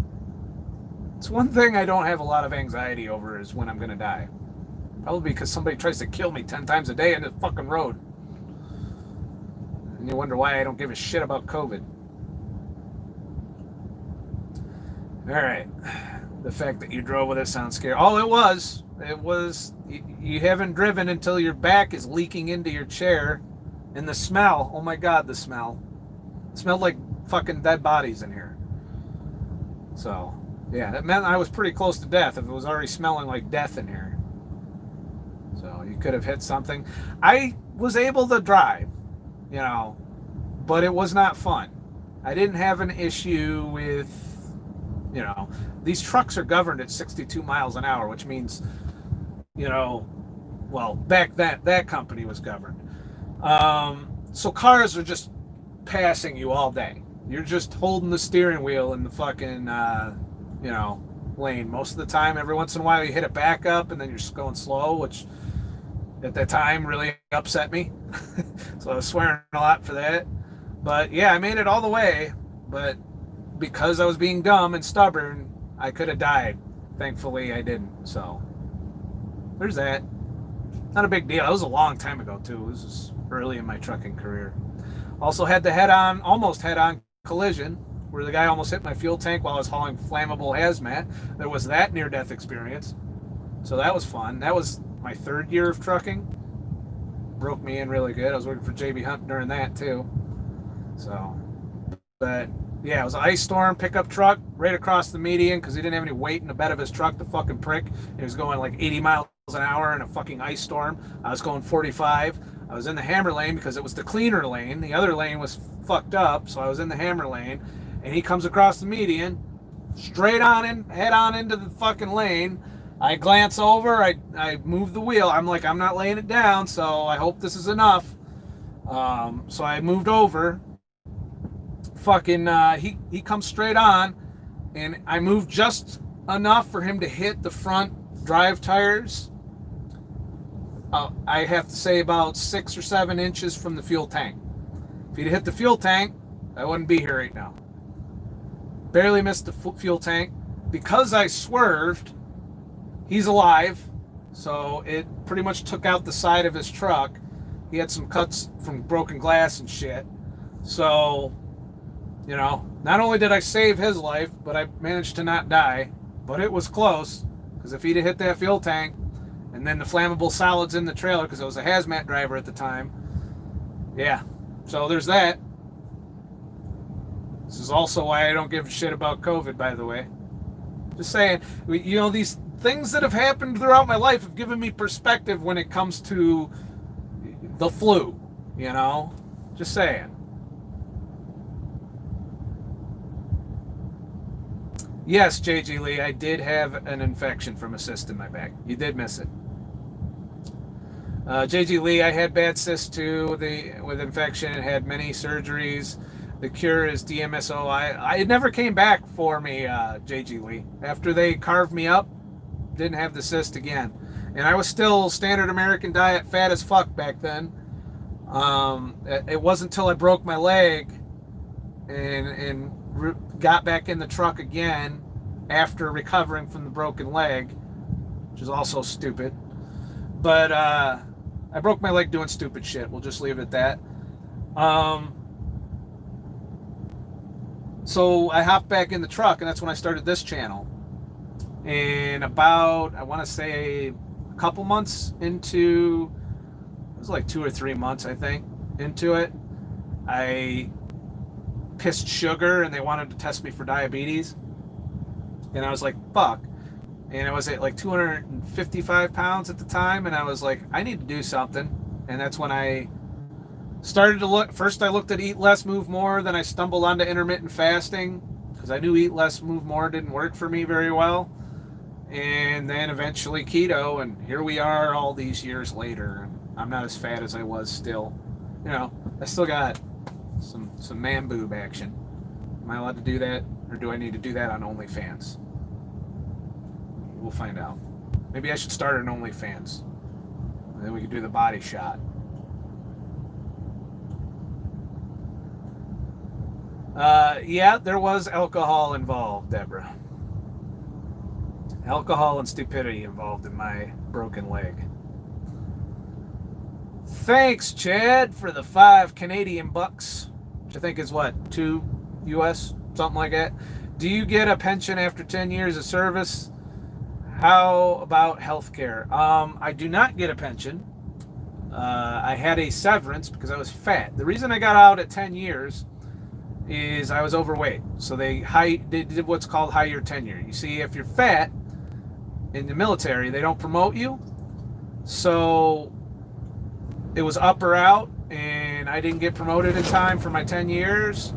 It's one thing I don't have a lot of anxiety over is when I'm going to die. Probably because somebody tries to kill me 10 times a day on the fucking road. And you wonder why I don't give a shit about COVID. Alright. The fact that you drove with it sounds scary. Oh, it was. It was. You haven't driven until your back is leaking into your chair. And the smell. Oh my God, the smell. It smelled like fucking dead bodies in here. So, yeah, that meant I was pretty close to death if it was already smelling like death in here. So, you could have hit something. I was able to drive, you know, but it was not fun. I didn't have an issue with, you know, these trucks are governed at 62 miles an hour, which means, you know, well, back then, that company was governed. So cars are just passing you all day. You're just holding the steering wheel in the fucking, you know, lane most of the time. Every once in a while you hit a backup and then you're just going slow, which at that time really upset me. So I was swearing a lot for that. But yeah, I made it all the way. But because I was being dumb and stubborn, I could have died. Thankfully, I didn't. So there's that. Not a big deal. That was a long time ago, too. This was early in my trucking career. Also had the almost head-on collision where the guy almost hit my fuel tank while I was hauling flammable hazmat. There was that near-death experience. So that was fun. That was my 3rd year of trucking. Broke me in really good. I was working for JB Hunt during that, too. So, but yeah, it was an ice storm, pickup truck right across the median because he didn't have any weight in the bed of his truck, the fucking prick. He was going like 80 miles an hour in a fucking ice storm. I was going 45. I was in the hammer lane because it was the cleaner lane. The other lane was fucked up, so I was in the hammer lane. And he comes across the median, straight on in, head on into the fucking lane. I glance over, I move the wheel. I'm like, I'm not laying it down, so I hope this is enough. So I moved over. Fucking, he comes straight on, and I moved just enough for him to hit the front drive tires. I have to say about 6 or 7 inches from the fuel tank. If he'd hit the fuel tank, I wouldn't be here right now. Barely missed the fuel tank. Because I swerved, he's alive. So it pretty much took out the side of his truck. He had some cuts from broken glass and shit. So, you know, not only did I save his life, but I managed to not die. But it was close. Because if he'd have hit that fuel tank, and then the flammable solids in the trailer, because I was a hazmat driver at the time. Yeah. So there's that. This is also why I don't give a shit about COVID, by the way. Just saying, you know, these things that have happened throughout my life have given me perspective when it comes to the flu, you know? Just saying. Yes, JG Lee, I did have an infection from a cyst in my back. You did miss it. JG Lee, I had bad cysts too with infection and had many surgeries. The cure is DMSO. It never came back for me, JG Lee. After they carved me up, didn't have the cyst again. And I was still standard American diet, fat as fuck back then. It wasn't until I broke my leg and got back in the truck again after recovering from the broken leg, which is also stupid. But I broke my leg doing stupid shit. We'll just leave it at that. So I hopped back in the truck, and that's when I started this channel. And about, I want to say, a couple months into, it was like 2 or 3 months, I think, into it, I pissed sugar, and they wanted to test me for diabetes. And I was like, fuck. And I was at like 255 pounds at the time, and I was like, I need to do something. And that's when I started to look. First I looked at Eat Less, Move More, then I stumbled onto intermittent fasting, because I knew Eat Less, Move More didn't work for me very well. And then eventually keto, and here we are all these years later. I'm not as fat as I was still. You know, I still got some man boob action. Am I allowed to do that, or do I need to do that on OnlyFans? We'll find out. Maybe I should start an OnlyFans. And then we could do the body shot. Yeah, there was alcohol involved, Deborah. Alcohol and stupidity involved in my broken leg. Thanks, Chad, for the 5 Canadian bucks, which I think is what, 2 US, something like that. Do you get a pension after 10 years of service? How about healthcare? I do not get a pension. I had a severance because I was fat. The reason I got out at 10 years is I was overweight. So they did what's called higher tenure. You see, if you're fat in the military, they don't promote you. So it was up or out, and I didn't get promoted in time for my 10 years.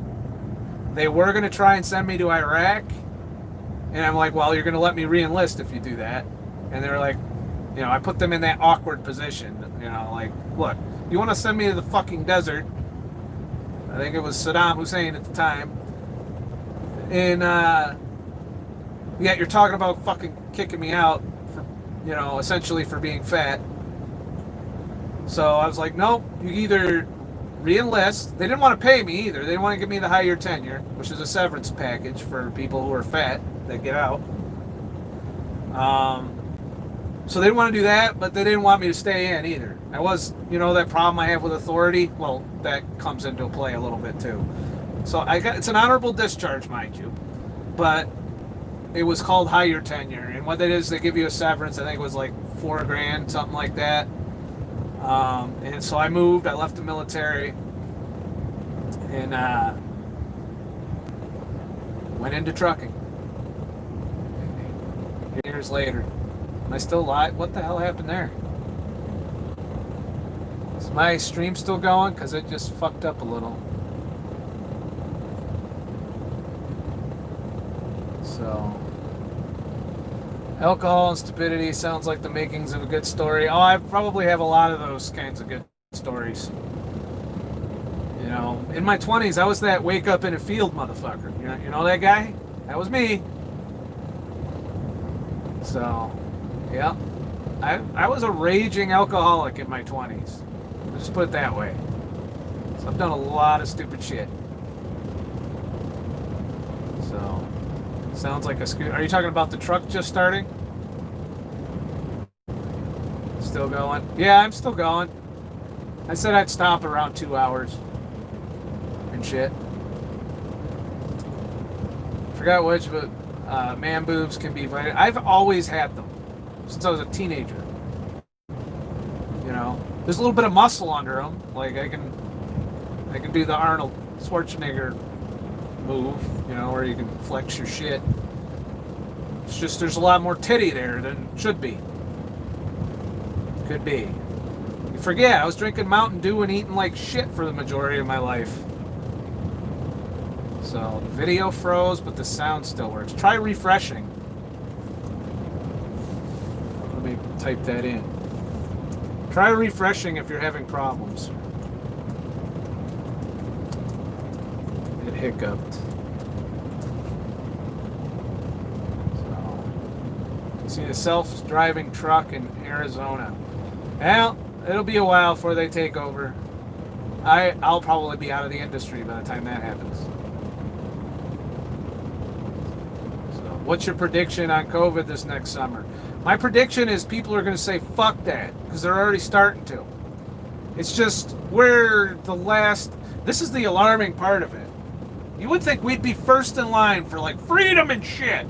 They were going to try and send me to Iraq. And I'm like, well, you're going to let me re-enlist if you do that. And they're like, you know, I put them in that awkward position. You know, like, look, you want to send me to the fucking desert. I think it was Saddam Hussein at the time. And, yeah, you're talking about fucking kicking me out for, you know, essentially for being fat. So I was like, nope, you either re-enlist. They didn't want to pay me either. They didn't want to give me the higher tenure, which is a severance package for people who are fat that get out. So they didn't want to do that, but they didn't want me to stay in either. I was, you know, that problem I have with authority, well, that comes into play a little bit too. So it's an honorable discharge, mind you, but it was called higher tenure. And what that is, they give you a severance. I think it was like $4,000, something like that. And so I moved. I left the military and went into trucking. Years later, am I still live? What the hell happened there? Is my stream still going? Because it just fucked up a little. So, alcohol and stupidity sounds like the makings of a good story. Oh, I probably have a lot of those kinds of good stories. You know, in my 20s, I was that wake up in a field motherfucker. You know that guy? That was me. So, yeah. I was a raging alcoholic in my 20s. I'll just put it that way. So I've done a lot of stupid shit. So, sounds like a scooter. Are you talking about the truck just starting? Still going? Yeah, I'm still going. I said I'd stop around 2 hours. And shit. Forgot which, but man boobs can be vital. I've always had them. Since I was a teenager. You know? There's a little bit of muscle under them. Like, I can do the Arnold Schwarzenegger move, you know, where you can flex your shit. It's just there's a lot more titty there than should be. Could be. You forget, I was drinking Mountain Dew and eating like shit for the majority of my life. So, the video froze, but the sound still works. Try refreshing. Let me type that in. Try refreshing if you're having problems. It hiccuped. So, see the self-driving truck in Arizona. Well, it'll be a while before they take over. I'll probably be out of the industry by the time that happens. So, what's your prediction on COVID this next summer? My prediction is people are going to say, fuck that, because they're already starting to. It's just, we're the last... This is the alarming part of it. You would think we'd be first in line for, like, freedom and shit.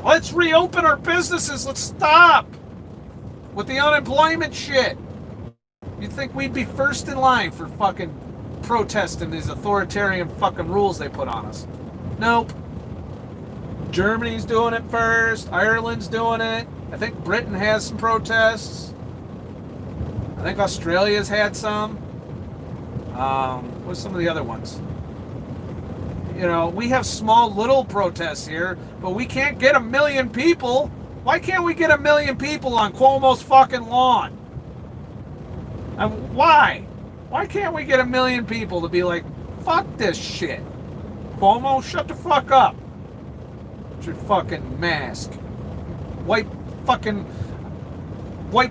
Let's reopen our businesses. Let's stop with the unemployment shit. You'd think we'd be first in line for fucking protesting these authoritarian fucking rules they put on us. Nope. Germany's doing it first. Ireland's doing it. I think Britain has some protests. I think Australia's had some. What's some of the other ones? You know, we have small little protests here, but we can't get 1 million people. Why can't we get 1 million people on Cuomo's fucking lawn? Why? Why can't we get 1 million people to be like, fuck this shit? Cuomo, shut the fuck up. With your fucking mask. Wipe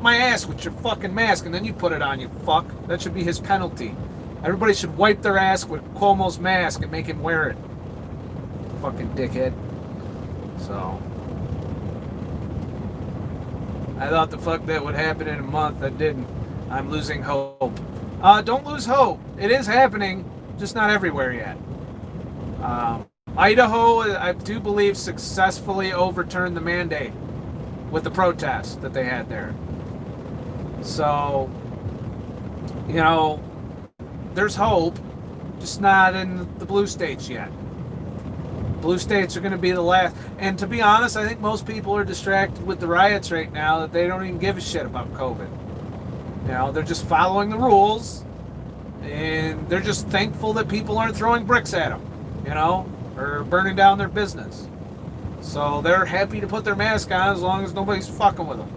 my ass with your fucking mask and then you put it on, you fuck. That should be his penalty. Everybody should wipe their ass with Cuomo's mask and make him wear it. Fucking dickhead. So. I thought the fuck that would happen in a month. That didn't. I'm losing hope. Don't lose hope. It is happening, just not everywhere yet. Idaho, I do believe, successfully overturned the mandate with the protests that they had there. So, you know, there's hope, just not in the blue states yet. Blue states are going to be the last. And to be honest, I think most people are distracted with the riots right now that they don't even give a shit about COVID. You know, they're just following the rules, and they're just thankful that people aren't throwing bricks at them, you know, or burning down their business. So they're happy to put their mask on as long as nobody's fucking with them.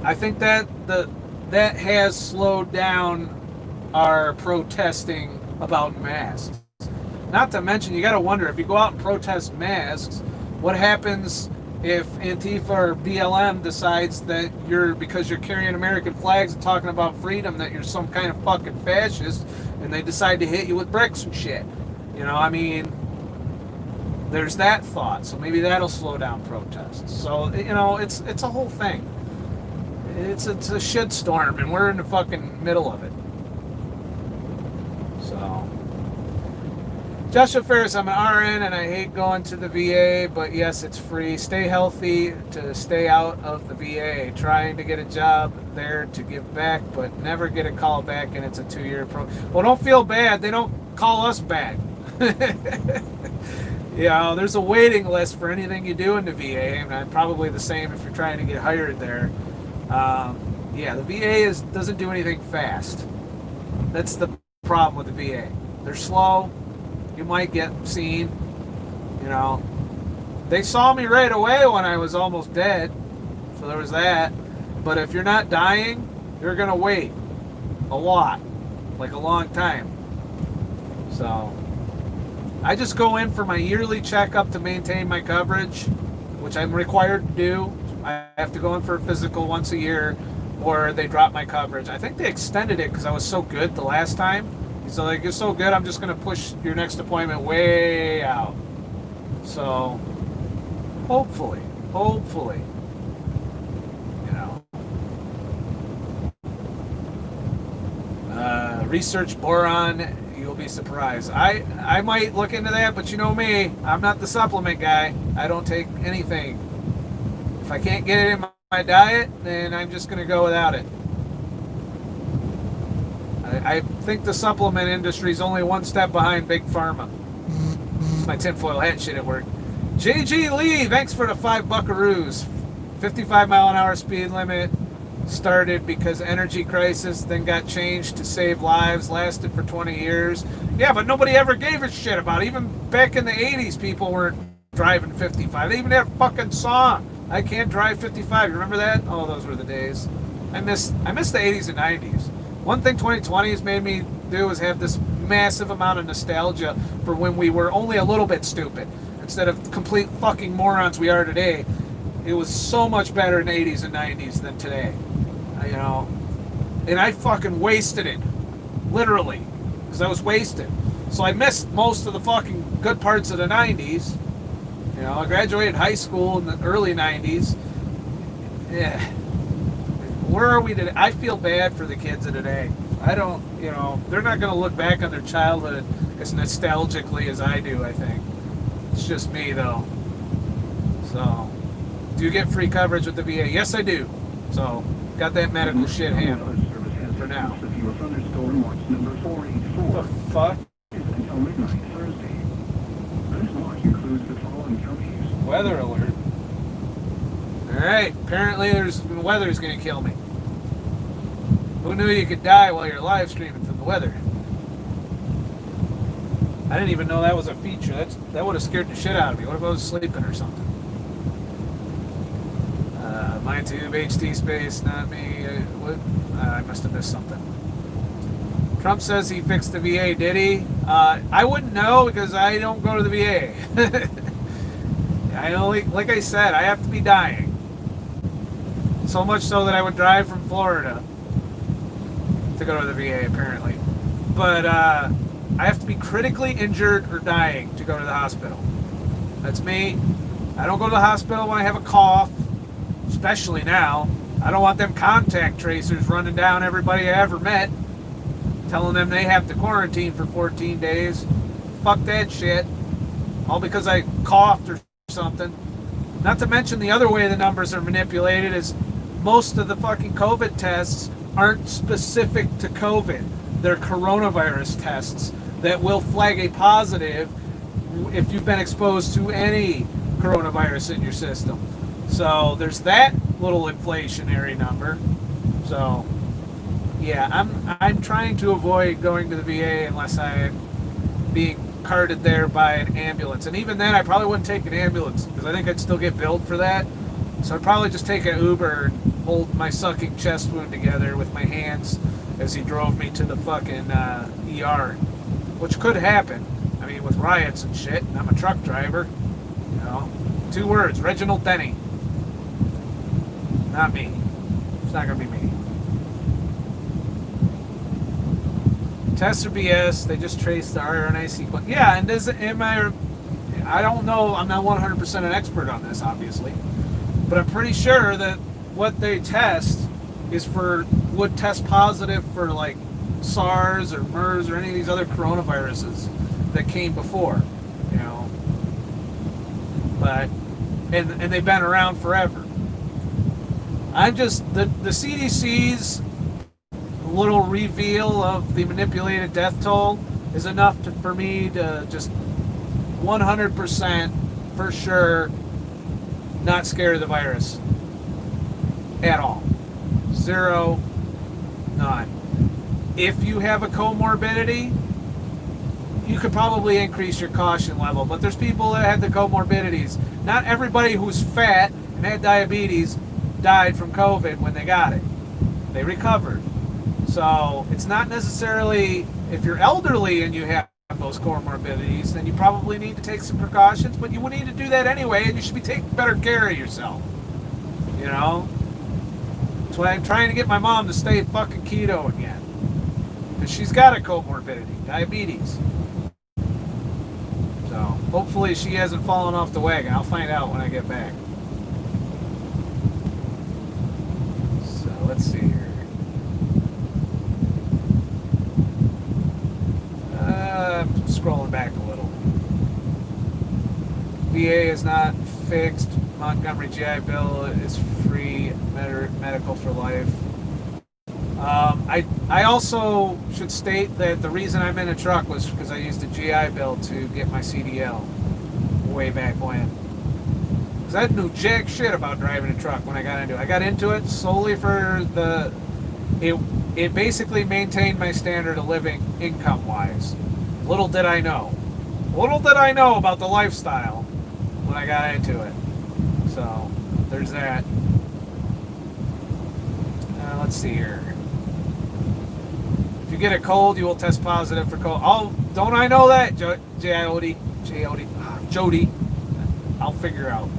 I think that that has slowed down our protesting about masks. Not to mention, you got to wonder, if you go out and protest masks, what happens if Antifa or BLM decides that because you're carrying American flags and talking about freedom, that you're some kind of fucking fascist, and they decide to hit you with bricks and shit. You know, I mean, there's that thought. So maybe that'll slow down protests. So, you know, it's a whole thing. It's a shitstorm, and we're in the fucking middle of it. So, Joshua Ferris, I'm an RN and I hate going to the VA, but yes, it's free. Stay healthy to stay out of the VA. Trying to get a job there to give back, but never get a call back, and it's a 2-year Well, don't feel bad. They don't call us back. You know, there's a waiting list for anything you do in the VA, and probably the same if you're trying to get hired there. Yeah, the VA doesn't do anything fast. That's the problem with the VA. They're slow. You might get seen. You know, they saw me right away when I was almost dead, so there was that. But if you're not dying, you're gonna wait a lot, like a long time. So I just go in for my yearly checkup to maintain my coverage, which I'm required to do. I have to go in for a physical once a year, or they drop my coverage. I think they extended it because I was so good the last time. So like, you're so good, I'm just going to push your next appointment way out. So hopefully, you know. Research boron, you'll be surprised. I might look into that, but you know me, I'm not the supplement guy. I don't take anything. If I can't get it in my diet, then I'm just going to go without it. I think the supplement industry is only one step behind Big Pharma. My tinfoil hat shit at work. JG Lee, thanks for the 5 buckaroos. 55 mile an hour speed limit. Started because energy crisis, then got changed to save lives, lasted for 20 years. Yeah, but nobody ever gave a shit about it. Even back in the 80s, people weren't driving 55. They even had a fucking song, I Can't Drive 55. You remember that? Oh, those were the days. I miss the 80s and 90s. One thing 2020 has made me do is have this massive amount of nostalgia for when we were only a little bit stupid. Instead of complete fucking morons we are today, it was so much better in the 80s and 90s than today. You know, and I fucking wasted it. Literally. Because I was wasted. So I missed most of the fucking good parts of the 90s. You know, I graduated high school in the early 90s. Yeah. Where are we today? I feel bad for the kids of today. I don't, you know, they're not going to look back on their childhood as nostalgically as I do, I think. It's just me, though. So, do you get free coverage with the VA? Yes, I do. So, got that medical shit handled for now. What the fuck? Weather alert. Alright, apparently the weather's gonna kill me. Who knew you could die while you're live streaming from the weather? I didn't even know that was a feature. That would have scared the shit out of me. What if I was sleeping or something? MindTube, HT space, not me. I must have missed something. Trump says he fixed the VA, did he? I wouldn't know because I don't go to the VA. I only, like I said, I have to be dying. So much so that I would drive from Florida to go to the VA, apparently. But I have to be critically injured or dying to go to the hospital. That's me. I don't go to the hospital when I have a cough, especially now. I don't want them contact tracers running down everybody I ever met, telling them they have to quarantine for 14 days. Fuck that shit. All because I coughed or something. Not to mention the other way the numbers are manipulated is most of the fucking COVID tests aren't specific to COVID. They're coronavirus tests that will flag a positive if you've been exposed to any coronavirus in your system. So there's that little inflationary number. So yeah, I'm trying to avoid going to the VA unless I'm being carted there by an ambulance. And even then, I probably wouldn't take an ambulance because I think I'd still get billed for that. So I'd probably just take an Uber and hold my sucking chest wound together with my hands as he drove me to the fucking ER, which could happen. I mean, with riots and shit. I'm a truck driver. You know, 2 words: Reginald Denny. Not me. It's not gonna be me. Tests are BS. They just trace the RNA sequence. Yeah, and I don't know. I'm not 100% an expert on this, obviously, but I'm pretty sure that what they test would test positive for like SARS or MERS or any of these other coronaviruses that came before, you know. But and they've been around forever. I'm just the CDC's little reveal of the manipulated death toll is enough for me to just 100% for sure not scared of the virus at all. 0, none. If you have a comorbidity, you could probably increase your caution level, but there's people that had the comorbidities. Not everybody who's fat and had diabetes died from COVID when they got it. They recovered. So it's not necessarily, if you're elderly and you have those comorbidities, then you probably need to take some precautions, but you would need to do that anyway, and you should be taking better care of yourself. You know? That's why I'm trying to get my mom to stay fucking keto again. Because she's got a comorbidity, diabetes. So hopefully she hasn't fallen off the wagon. I'll find out when I get back. So let's see here. Scrolling back a little. VA is not fixed. Montgomery GI Bill is free medical for life. I also should state that the reason I'm in a truck was because I used a GI Bill to get my CDL way back when. Because I knew jack shit about driving a truck when I got into it. I got into it solely for it basically maintained my standard of living income-wise. Little did I know about the lifestyle when I got into it. So, there's that. Let's see here. If you get a cold, you will test positive for cold. Oh, don't I know that? Jody. I'll figure out.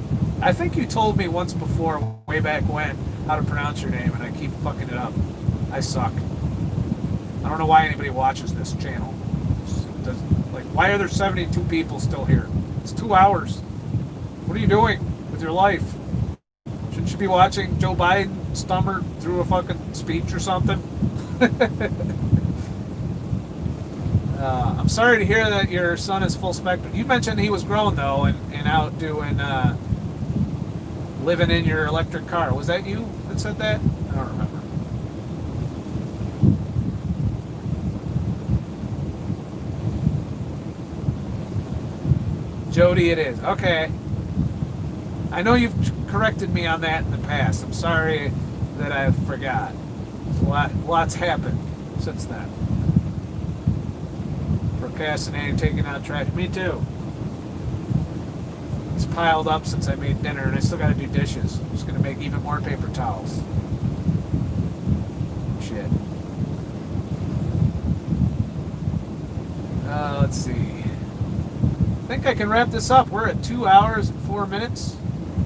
I think you told me once before, way back when, how to pronounce your name, and I keep fucking it up. I suck. I don't know why anybody watches this channel. Why are there 72 people still here? It's 2 hours. What are you doing with your life? Shouldn't you be watching Joe Biden stummer through a fucking speech or something? I'm sorry to hear that your son is full spectrum. You mentioned he was grown though and out doing living in your electric car. Was that you that said that? I don't remember. Jody, it is. Okay. I know you've corrected me on that in the past. I'm sorry that I forgot. Lots happened since then. Procrastinating, taking out trash. Me too. It's piled up since I made dinner, and I still got to do dishes. I'm just going to make even more paper towels. Shit. Let's see. I think I can wrap this up. We're at 2 hours and 4 minutes.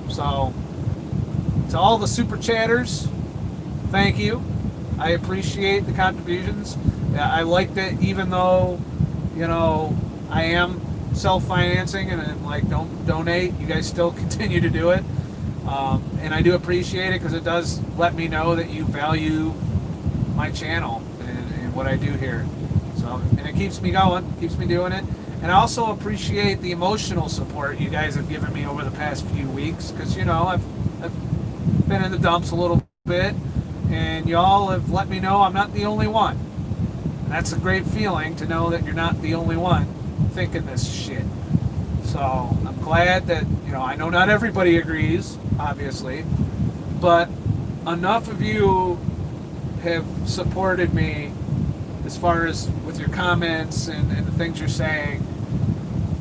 So, to all the super chatters, thank you. I appreciate the contributions. I like that, even though, you know, I am self-financing and I'm like, don't donate. You guys still continue to do it. And I do appreciate it because it does let me know that you value my channel and what I do here. So, and it keeps me going, keeps me doing it. And I also appreciate the emotional support you guys have given me over the past few weeks because, you know, I've been in the dumps a little bit, and y'all have let me know I'm not the only one. And that's a great feeling to know that you're not the only one thinking this shit. So I'm glad that, you know, I know not everybody agrees, obviously, but enough of you have supported me as far as with your comments and the things you're saying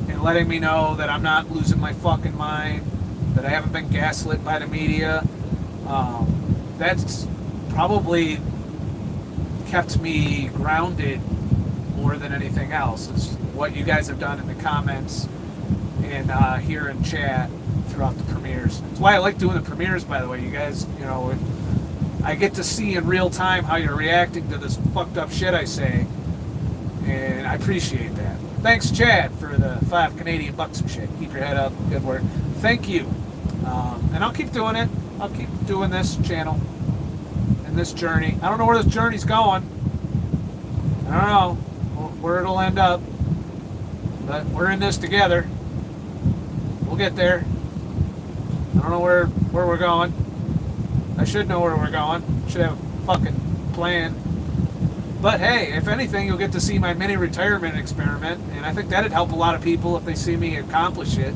and letting me know that I'm not losing my fucking mind, that I haven't been gaslit by the media. That's probably kept me grounded more than anything else, is what you guys have done in the comments and here in chat throughout the premieres. That's why I like doing the premieres, by the way. You guys, you know, I get to see in real time how you're reacting to this fucked up shit I say, and I appreciate that. Thanks, Chad, for the 5 Canadian bucks and shit. Keep your head up. Good work. Thank you. And I'll keep doing it. I'll keep doing this channel and this journey. I don't know where this journey's going. I don't know where it'll end up, but we're in this together. We'll get there. I don't know where we're going. I should know where we're going. Should have a fucking plan. But hey, if anything, you'll get to see my mini retirement experiment, and I think that'd help a lot of people if they see me accomplish it.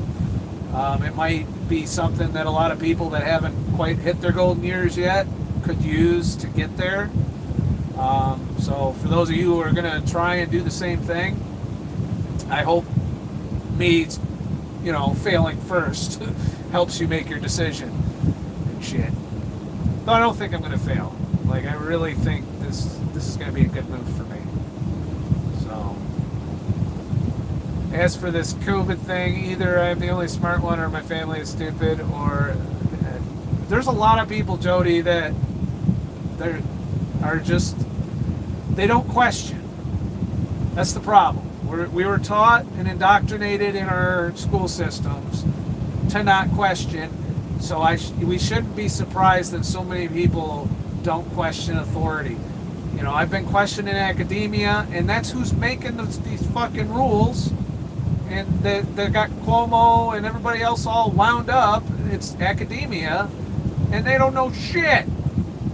It might be something that a lot of people that haven't quite hit their golden years yet could use to get there. So for those of you who are going to try and do the same thing, I hope me, you know, failing first helps you make your decision and shit. Though I don't think I'm going to fail. Like, I really think this is going to be a good move for me. So, as for this COVID thing, either I'm the only smart one or my family is stupid, or there's a lot of people, Jody, that they don't question. That's the problem. We were taught and indoctrinated in our school systems to not question. So we shouldn't be surprised that so many people don't question authority. You know, I've been questioning academia, and that's who's making these fucking rules. And they got Cuomo and everybody else all wound up. It's academia, and they don't know shit.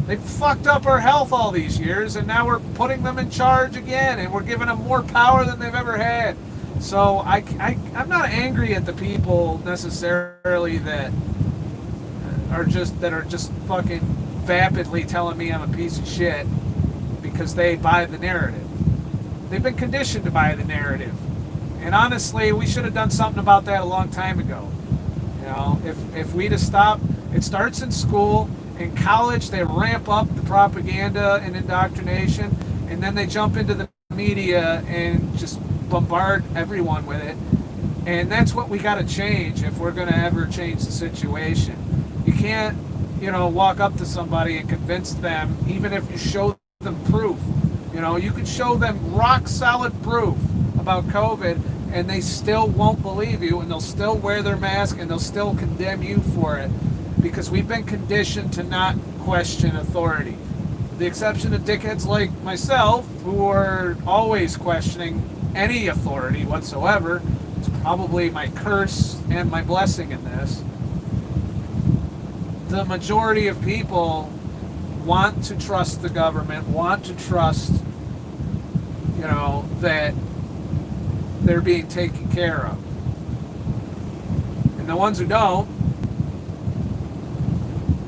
They fucked up our health all these years, and now we're putting them in charge again, and we're giving them more power than they've ever had. So I'm not angry at the people necessarily that are just fucking vapidly telling me I'm a piece of shit because they buy the narrative. They've been conditioned to buy the narrative. And honestly, we should have done something about that a long time ago. You know, if we'd have stopped, it starts in school. In college, they ramp up the propaganda and indoctrination, and then they jump into the media and just bombard everyone with it. And that's what we got to change if we're going to ever change the situation. You can't, you know, walk up to somebody and convince them, even if you show them proof. You know, you could show them rock solid proof about COVID, and they still won't believe you, and they'll still wear their mask, and they'll still condemn you for it, because we've been conditioned to not question authority. With the exception of dickheads like myself, who are always questioning any authority whatsoever. It's probably my curse and my blessing in this. The majority of people want to trust the government, want to trust, you know, that they're being taken care of. And the ones who don't,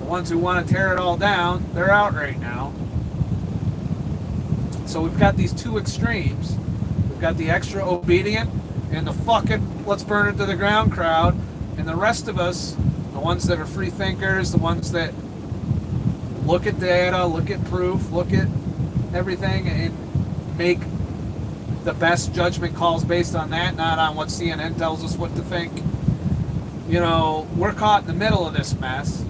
the ones who want to tear it all down, they're out right now. So we've got these two extremes. We've got the extra obedient and the fucking let's burn it to the ground crowd, and the rest of us, the ones that are free thinkers, the ones that look at data, look at proof, look at everything, and make the best judgment calls based on that, not on what CNN tells us what to think. You know, we're caught in the middle of this mess,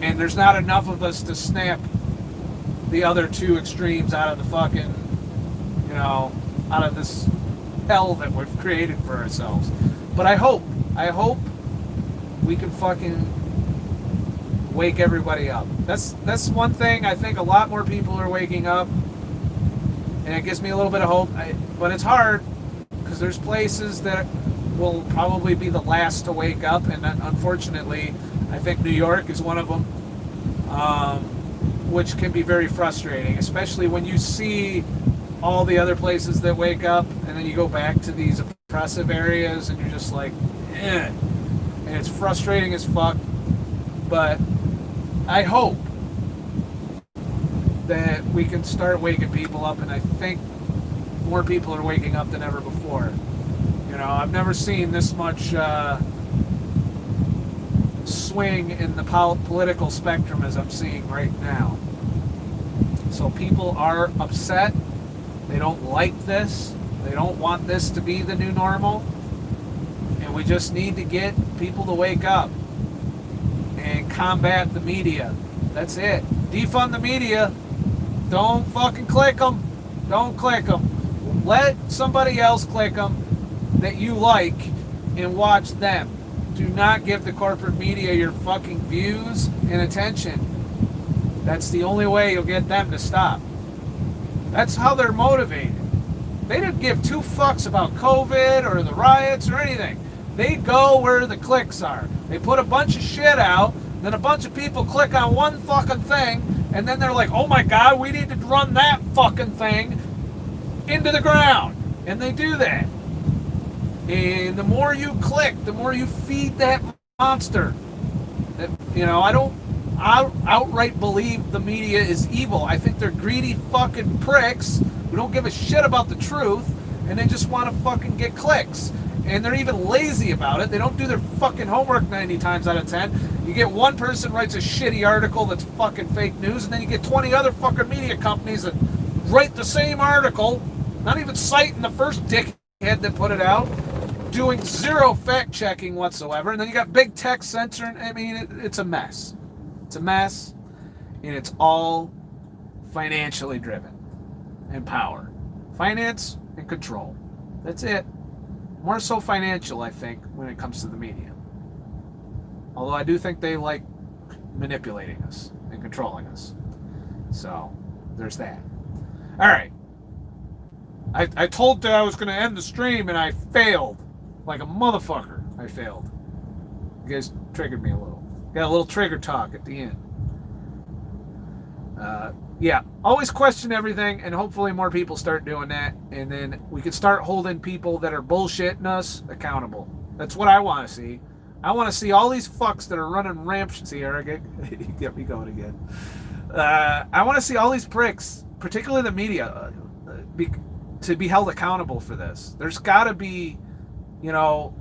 and there's not enough of us to snap the other two extremes out of the fucking, you know, out of this hell that we've created for ourselves. But I hope we can fucking wake everybody up. That's one thing. I think a lot more people are waking up, and it gives me a little bit of hope. But it's hard because there's places that will probably be the last to wake up, and unfortunately, I think New York is one of them, which can be very frustrating, especially when you see all the other places that wake up, and then you go back to these oppressive areas, and you're just like, eh. And it's frustrating as fuck. But I hope that we can start waking people up, and I think more people are waking up than ever before. You know, I've never seen this much swing in the political spectrum as I'm seeing right now. So people are upset. They don't like this. They don't want this to be the new normal. And we just need to get people to wake up and combat the media. That's it. Defund the media. Don't fucking click them. Don't click them. Let somebody else click them that you like and watch them. Do not give the corporate media your fucking views and attention. That's the only way you'll get them to stop. That's how they're motivated. They didn't give two fucks about COVID or the riots or anything. They go where the clicks are. They put a bunch of shit out, then a bunch of people click on one fucking thing, and then they're like, oh my God, we need to run that fucking thing into the ground. And they do that. And the more you click, the more you feed that monster. You know, I don't outright believe the media is evil. I think they're greedy fucking pricks who don't give a shit about the truth, and they just want to fucking get clicks. And they're even lazy about it. They don't do their fucking homework 90 times out of 10. You get one person writes a shitty article that's fucking fake news, and then you get 20 other fucking media companies that write the same article, not even citing the first dickhead that put it out, doing zero fact checking whatsoever. And then you got big tech censoring. I mean, it's a mess. It's a mess, and it's all financially driven and power. Finance and control. That's it. More so financial, I think, when it comes to the media. Although I do think they like manipulating us and controlling us. So, there's that. Alright. I told that I was going to end the stream, and I failed. Like a motherfucker, I failed. You guys triggered me a little. Got a little trigger talk at the end. Yeah, always question everything, and hopefully more people start doing that, and then we can start holding people that are bullshitting us accountable. That's what I want to see. I want to see all these fucks that are running rampant. See, Eric, you get me going again. I want to see all these pricks, particularly the media, to be held accountable for this. There's got to be, you know,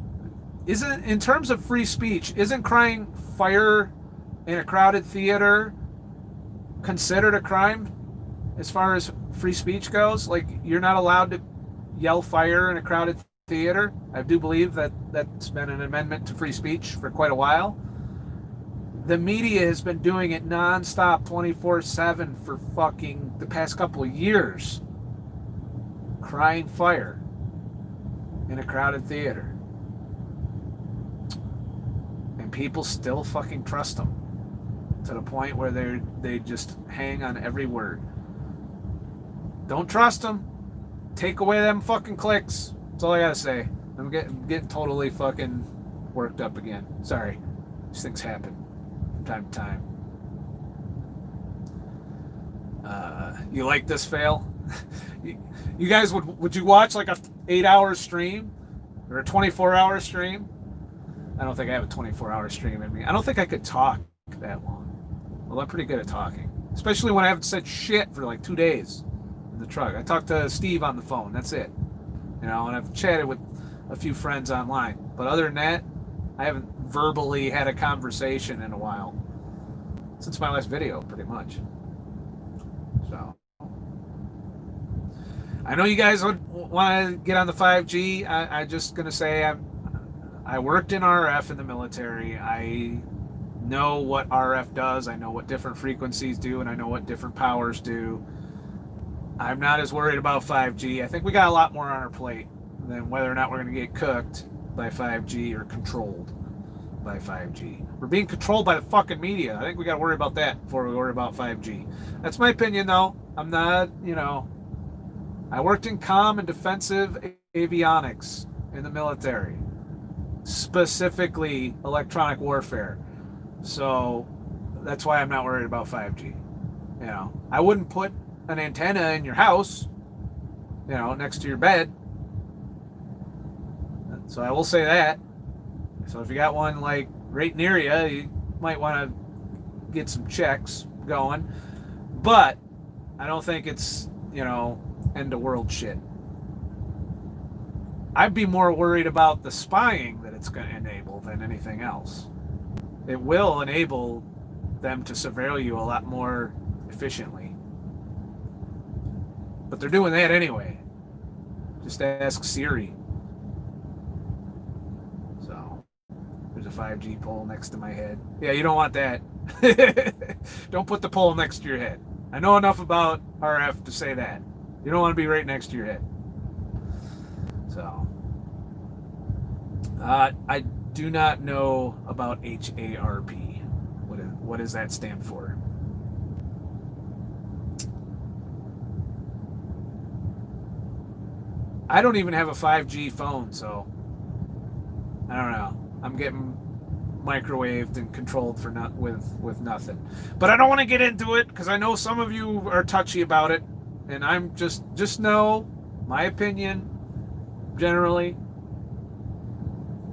isn't, in terms of free speech, isn't crying fire in a crowded theater considered a crime as far as free speech goes? Like, you're not allowed to yell fire in a crowded theater. I do believe that that's been an amendment to free speech for quite a while. The media has been doing it nonstop 24/7 for fucking the past couple of years. Crying fire in a crowded theater. And people still fucking trust them to the point where they just hang on every word. Don't trust them. Take away them fucking clicks. That's all I gotta say. I'm getting totally fucking worked up again. Sorry. These things happen from time to time. You like this fail? You guys, would you watch like a 8-hour stream or a 24-hour stream? I don't think I have a 24-hour stream in me. I don't think I could talk that long. Well, I'm pretty good at talking, especially when I haven't said shit for like 2 days in the truck. I talked to Steve on the phone. That's it. You know, and I've chatted with a few friends online. But other than that, I haven't verbally had a conversation in a while. Since my last video, pretty much. So, I know you guys would want to get on the 5G. I'm just going to say I worked in RF in the military. I know what RF does. I know what different frequencies do, and I know what different powers do. I'm not as worried about 5G. I think we got a lot more on our plate than whether or not we're going to get cooked by 5G or controlled by 5G. We're being controlled by the fucking media. I think we got to worry about that before we worry about 5G. That's my opinion, though. I'm not, I worked in comm and defensive avionics in the military, specifically electronic warfare. So that's why I'm not worried about 5G. I wouldn't put an antenna in your house, next to your bed. So I will say that. So if you got one like right near you might want to get some checks going. But I don't think it's, end of world shit. I'd be more worried about the spying that it's going to enable than anything else. It will enable them to surveil you a lot more efficiently. But they're doing that anyway. Just ask Siri. So, there's a 5G pole next to my head. Yeah, you don't want that. Don't put the pole next to your head. I know enough about RF to say that. You don't want to be right next to your head. So, I do not know about HARP. What does that stand for? I don't even have a 5G phone, so I don't know. I'm getting microwaved and controlled for with nothing. But I don't want to get into it because I know some of you are touchy about it, and I'm just know my opinion. Generally,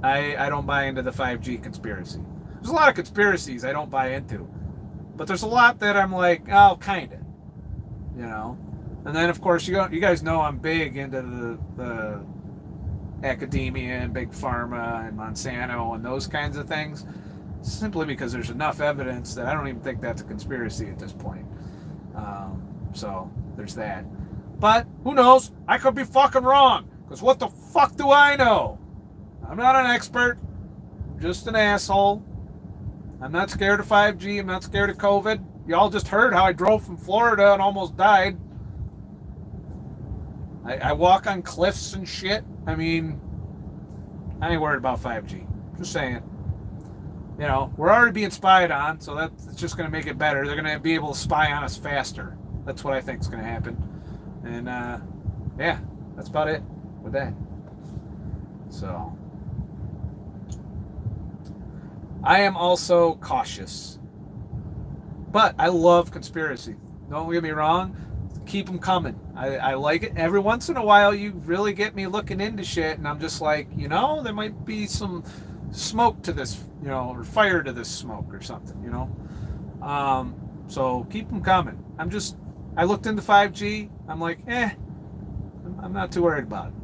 I don't buy into the 5G conspiracy. There's a lot of conspiracies I don't buy into, but there's a lot that I'm like, oh, kinda, And then, of course, you guys know I'm big into the academia and big pharma and Monsanto and those kinds of things, simply because there's enough evidence that I don't even think that's a conspiracy at this point. So there's that. But who knows? I could be fucking wrong, because what the fuck do I know? I'm not an expert. I'm just an asshole. I'm not scared of 5G. I'm not scared of COVID. Y'all just heard how I drove from Florida and almost died. I walk on cliffs and shit. I mean, I ain't worried about 5G. Just saying. We're already being spied on, so that's just going to make it better. They're going to be able to spy on us faster. That's what I think is going to happen. And, yeah, that's about it with that. So, I am also cautious. But I love conspiracy. Don't get me wrong. Keep them coming. I like it. Every once in a while, you really get me looking into shit, and I'm just like, there might be some smoke to this, or fire to this smoke or something, So keep them coming. I looked into 5G. I'm like, I'm not too worried about it.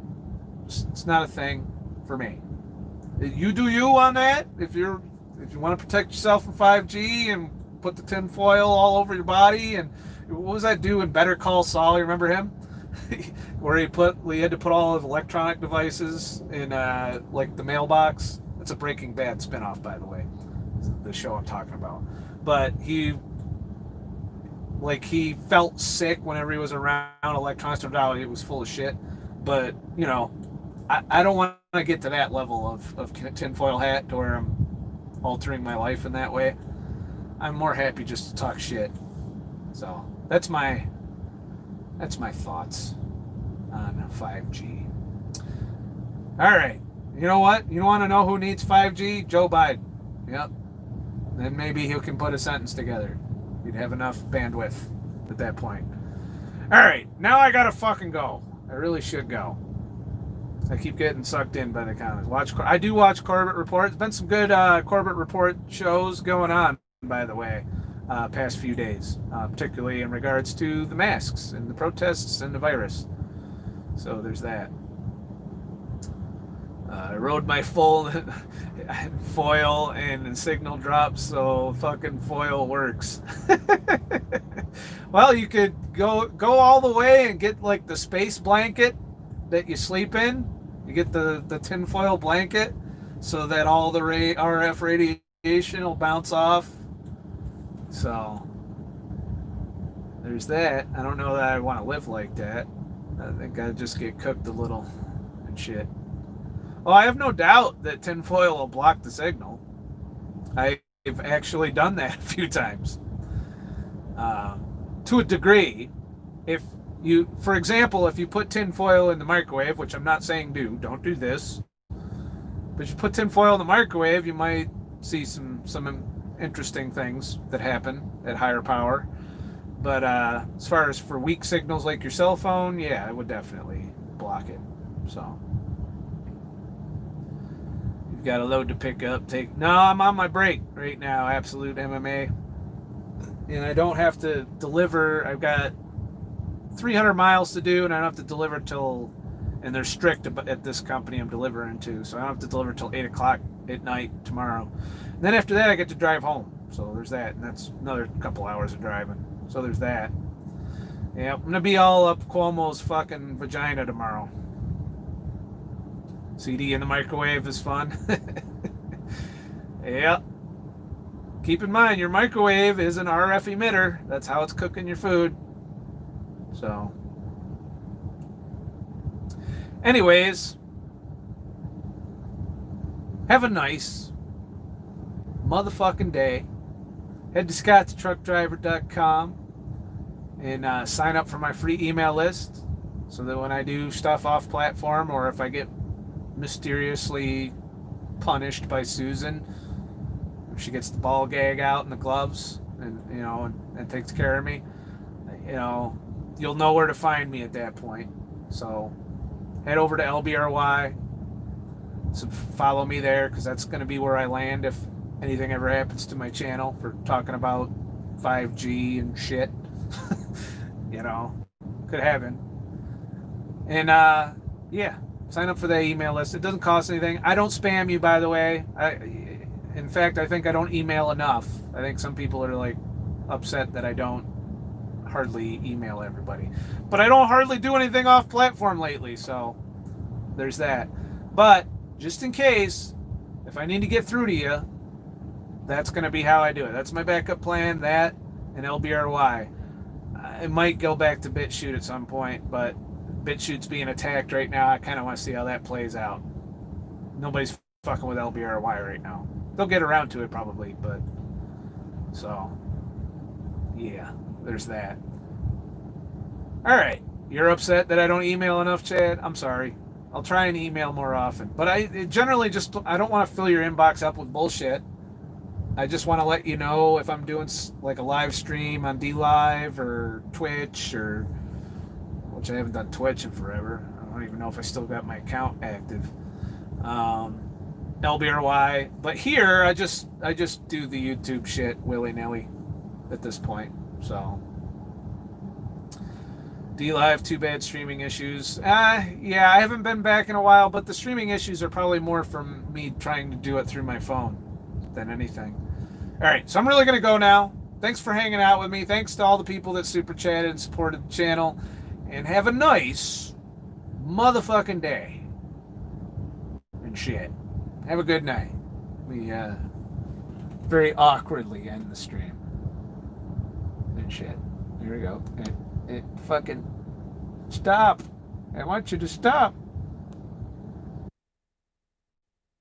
It's not a thing for me. You do you on that. If you want to protect yourself from 5G and put the tin foil all over your body, and what was that dude in Better Call Saul? You remember him? Where he had to put all his electronic devices in like the mailbox. It's a Breaking Bad spinoff, by the way. The show I'm talking about. But he felt sick whenever he was around electronics. Turned out it was full of shit. But I don't want to get to that level of tinfoil hat to where I'm altering my life in that way. I'm more happy just to talk shit. So that's my thoughts on 5G. All right. You know what? You want to know who needs 5G? Joe Biden. Yep. Then maybe he can put a sentence together. He'd have enough bandwidth at that point. All right. Now I gotta fucking go. I really should go. I keep getting sucked in by the comments. I do watch Corbett Report. There's been some good Corbett Report shows going on, by the way, past few days, particularly in regards to the masks and the protests and the virus. So there's that. I rode my full foil and signal drops, so fucking foil works. Well, you could go all the way and get like the space blanket that you sleep in. You get the tinfoil blanket so that all the RF radiation will bounce off. So there's that. I don't know that I want to live like that. I think I'd just get cooked a little and shit. Well, I have no doubt that tinfoil will block the signal. I actually done that a few times. To a degree, if you, for example, if you put tin foil in the microwave, which I'm not saying don't do this, but if you put tin foil in the microwave, you might see some interesting things that happen at higher power. But as far as for weak signals like your cell phone, yeah, it would definitely block it. So you've got a load to pick up. No, I'm on my break right now, Absolute MMA. And I don't have to deliver. I've got 300 miles to do, and I don't have to deliver till, and they're strict at this company I'm delivering to, so I don't have to deliver till 8 o'clock at night tomorrow. And then after that, I get to drive home. So there's that, and that's another couple hours of driving. So there's that. Yeah, I'm going to be all up Cuomo's fucking vagina tomorrow. CD in the microwave is fun. Yeah. Keep in mind, your microwave is an RF emitter. That's how it's cooking your food. So, anyways, have a nice motherfucking day. Head to Scottthetruckdriver.com and sign up for my free email list so that when I do stuff off platform, or if I get mysteriously punished by Susan, she gets the ball gag out and the gloves, and and takes care of me, you'll know where to find me at that point. So head over to LBRY, so follow me there, because that's going to be where I land if anything ever happens to my channel for talking about 5G and shit. Could happen. And yeah, sign up for that email list. It doesn't cost anything. I don't spam you, by the way. In fact, I think I don't email enough. I think some people are like upset that I don't hardly email everybody. But I don't hardly do anything off platform lately, so there's that. But just in case, if I need to get through to you, that's going to be how I do it. That's my backup plan, that and LBRY. It might go back to BitChute at some point, but BitChute's being attacked right now. I kind of want to see how that plays out. Nobody's fucking with LBRY right now. They'll get around to it probably, but so yeah, there's that. All right, you're upset that I don't email enough, Chad? I'm sorry. I'll try and email more often, but I don't want to fill your inbox up with bullshit. I just want to let you know if I'm doing like a live stream on dlive or Twitch, or which I haven't done Twitch in forever. I don't even know if I still got my account active. LBRY, but here I just do the YouTube shit willy-nilly at this point. So dlive, too bad streaming issues. Yeah, I haven't been back in a while, but the streaming issues are probably more from me trying to do it through my phone than anything. All right, so I'm really gonna go now. Thanks for hanging out with me. Thanks to all the people that super chatted and supported the channel, and have a nice motherfucking day and shit. Have a good night. We very awkwardly end the stream and shit. Here we go. It fucking stop. I want you to stop.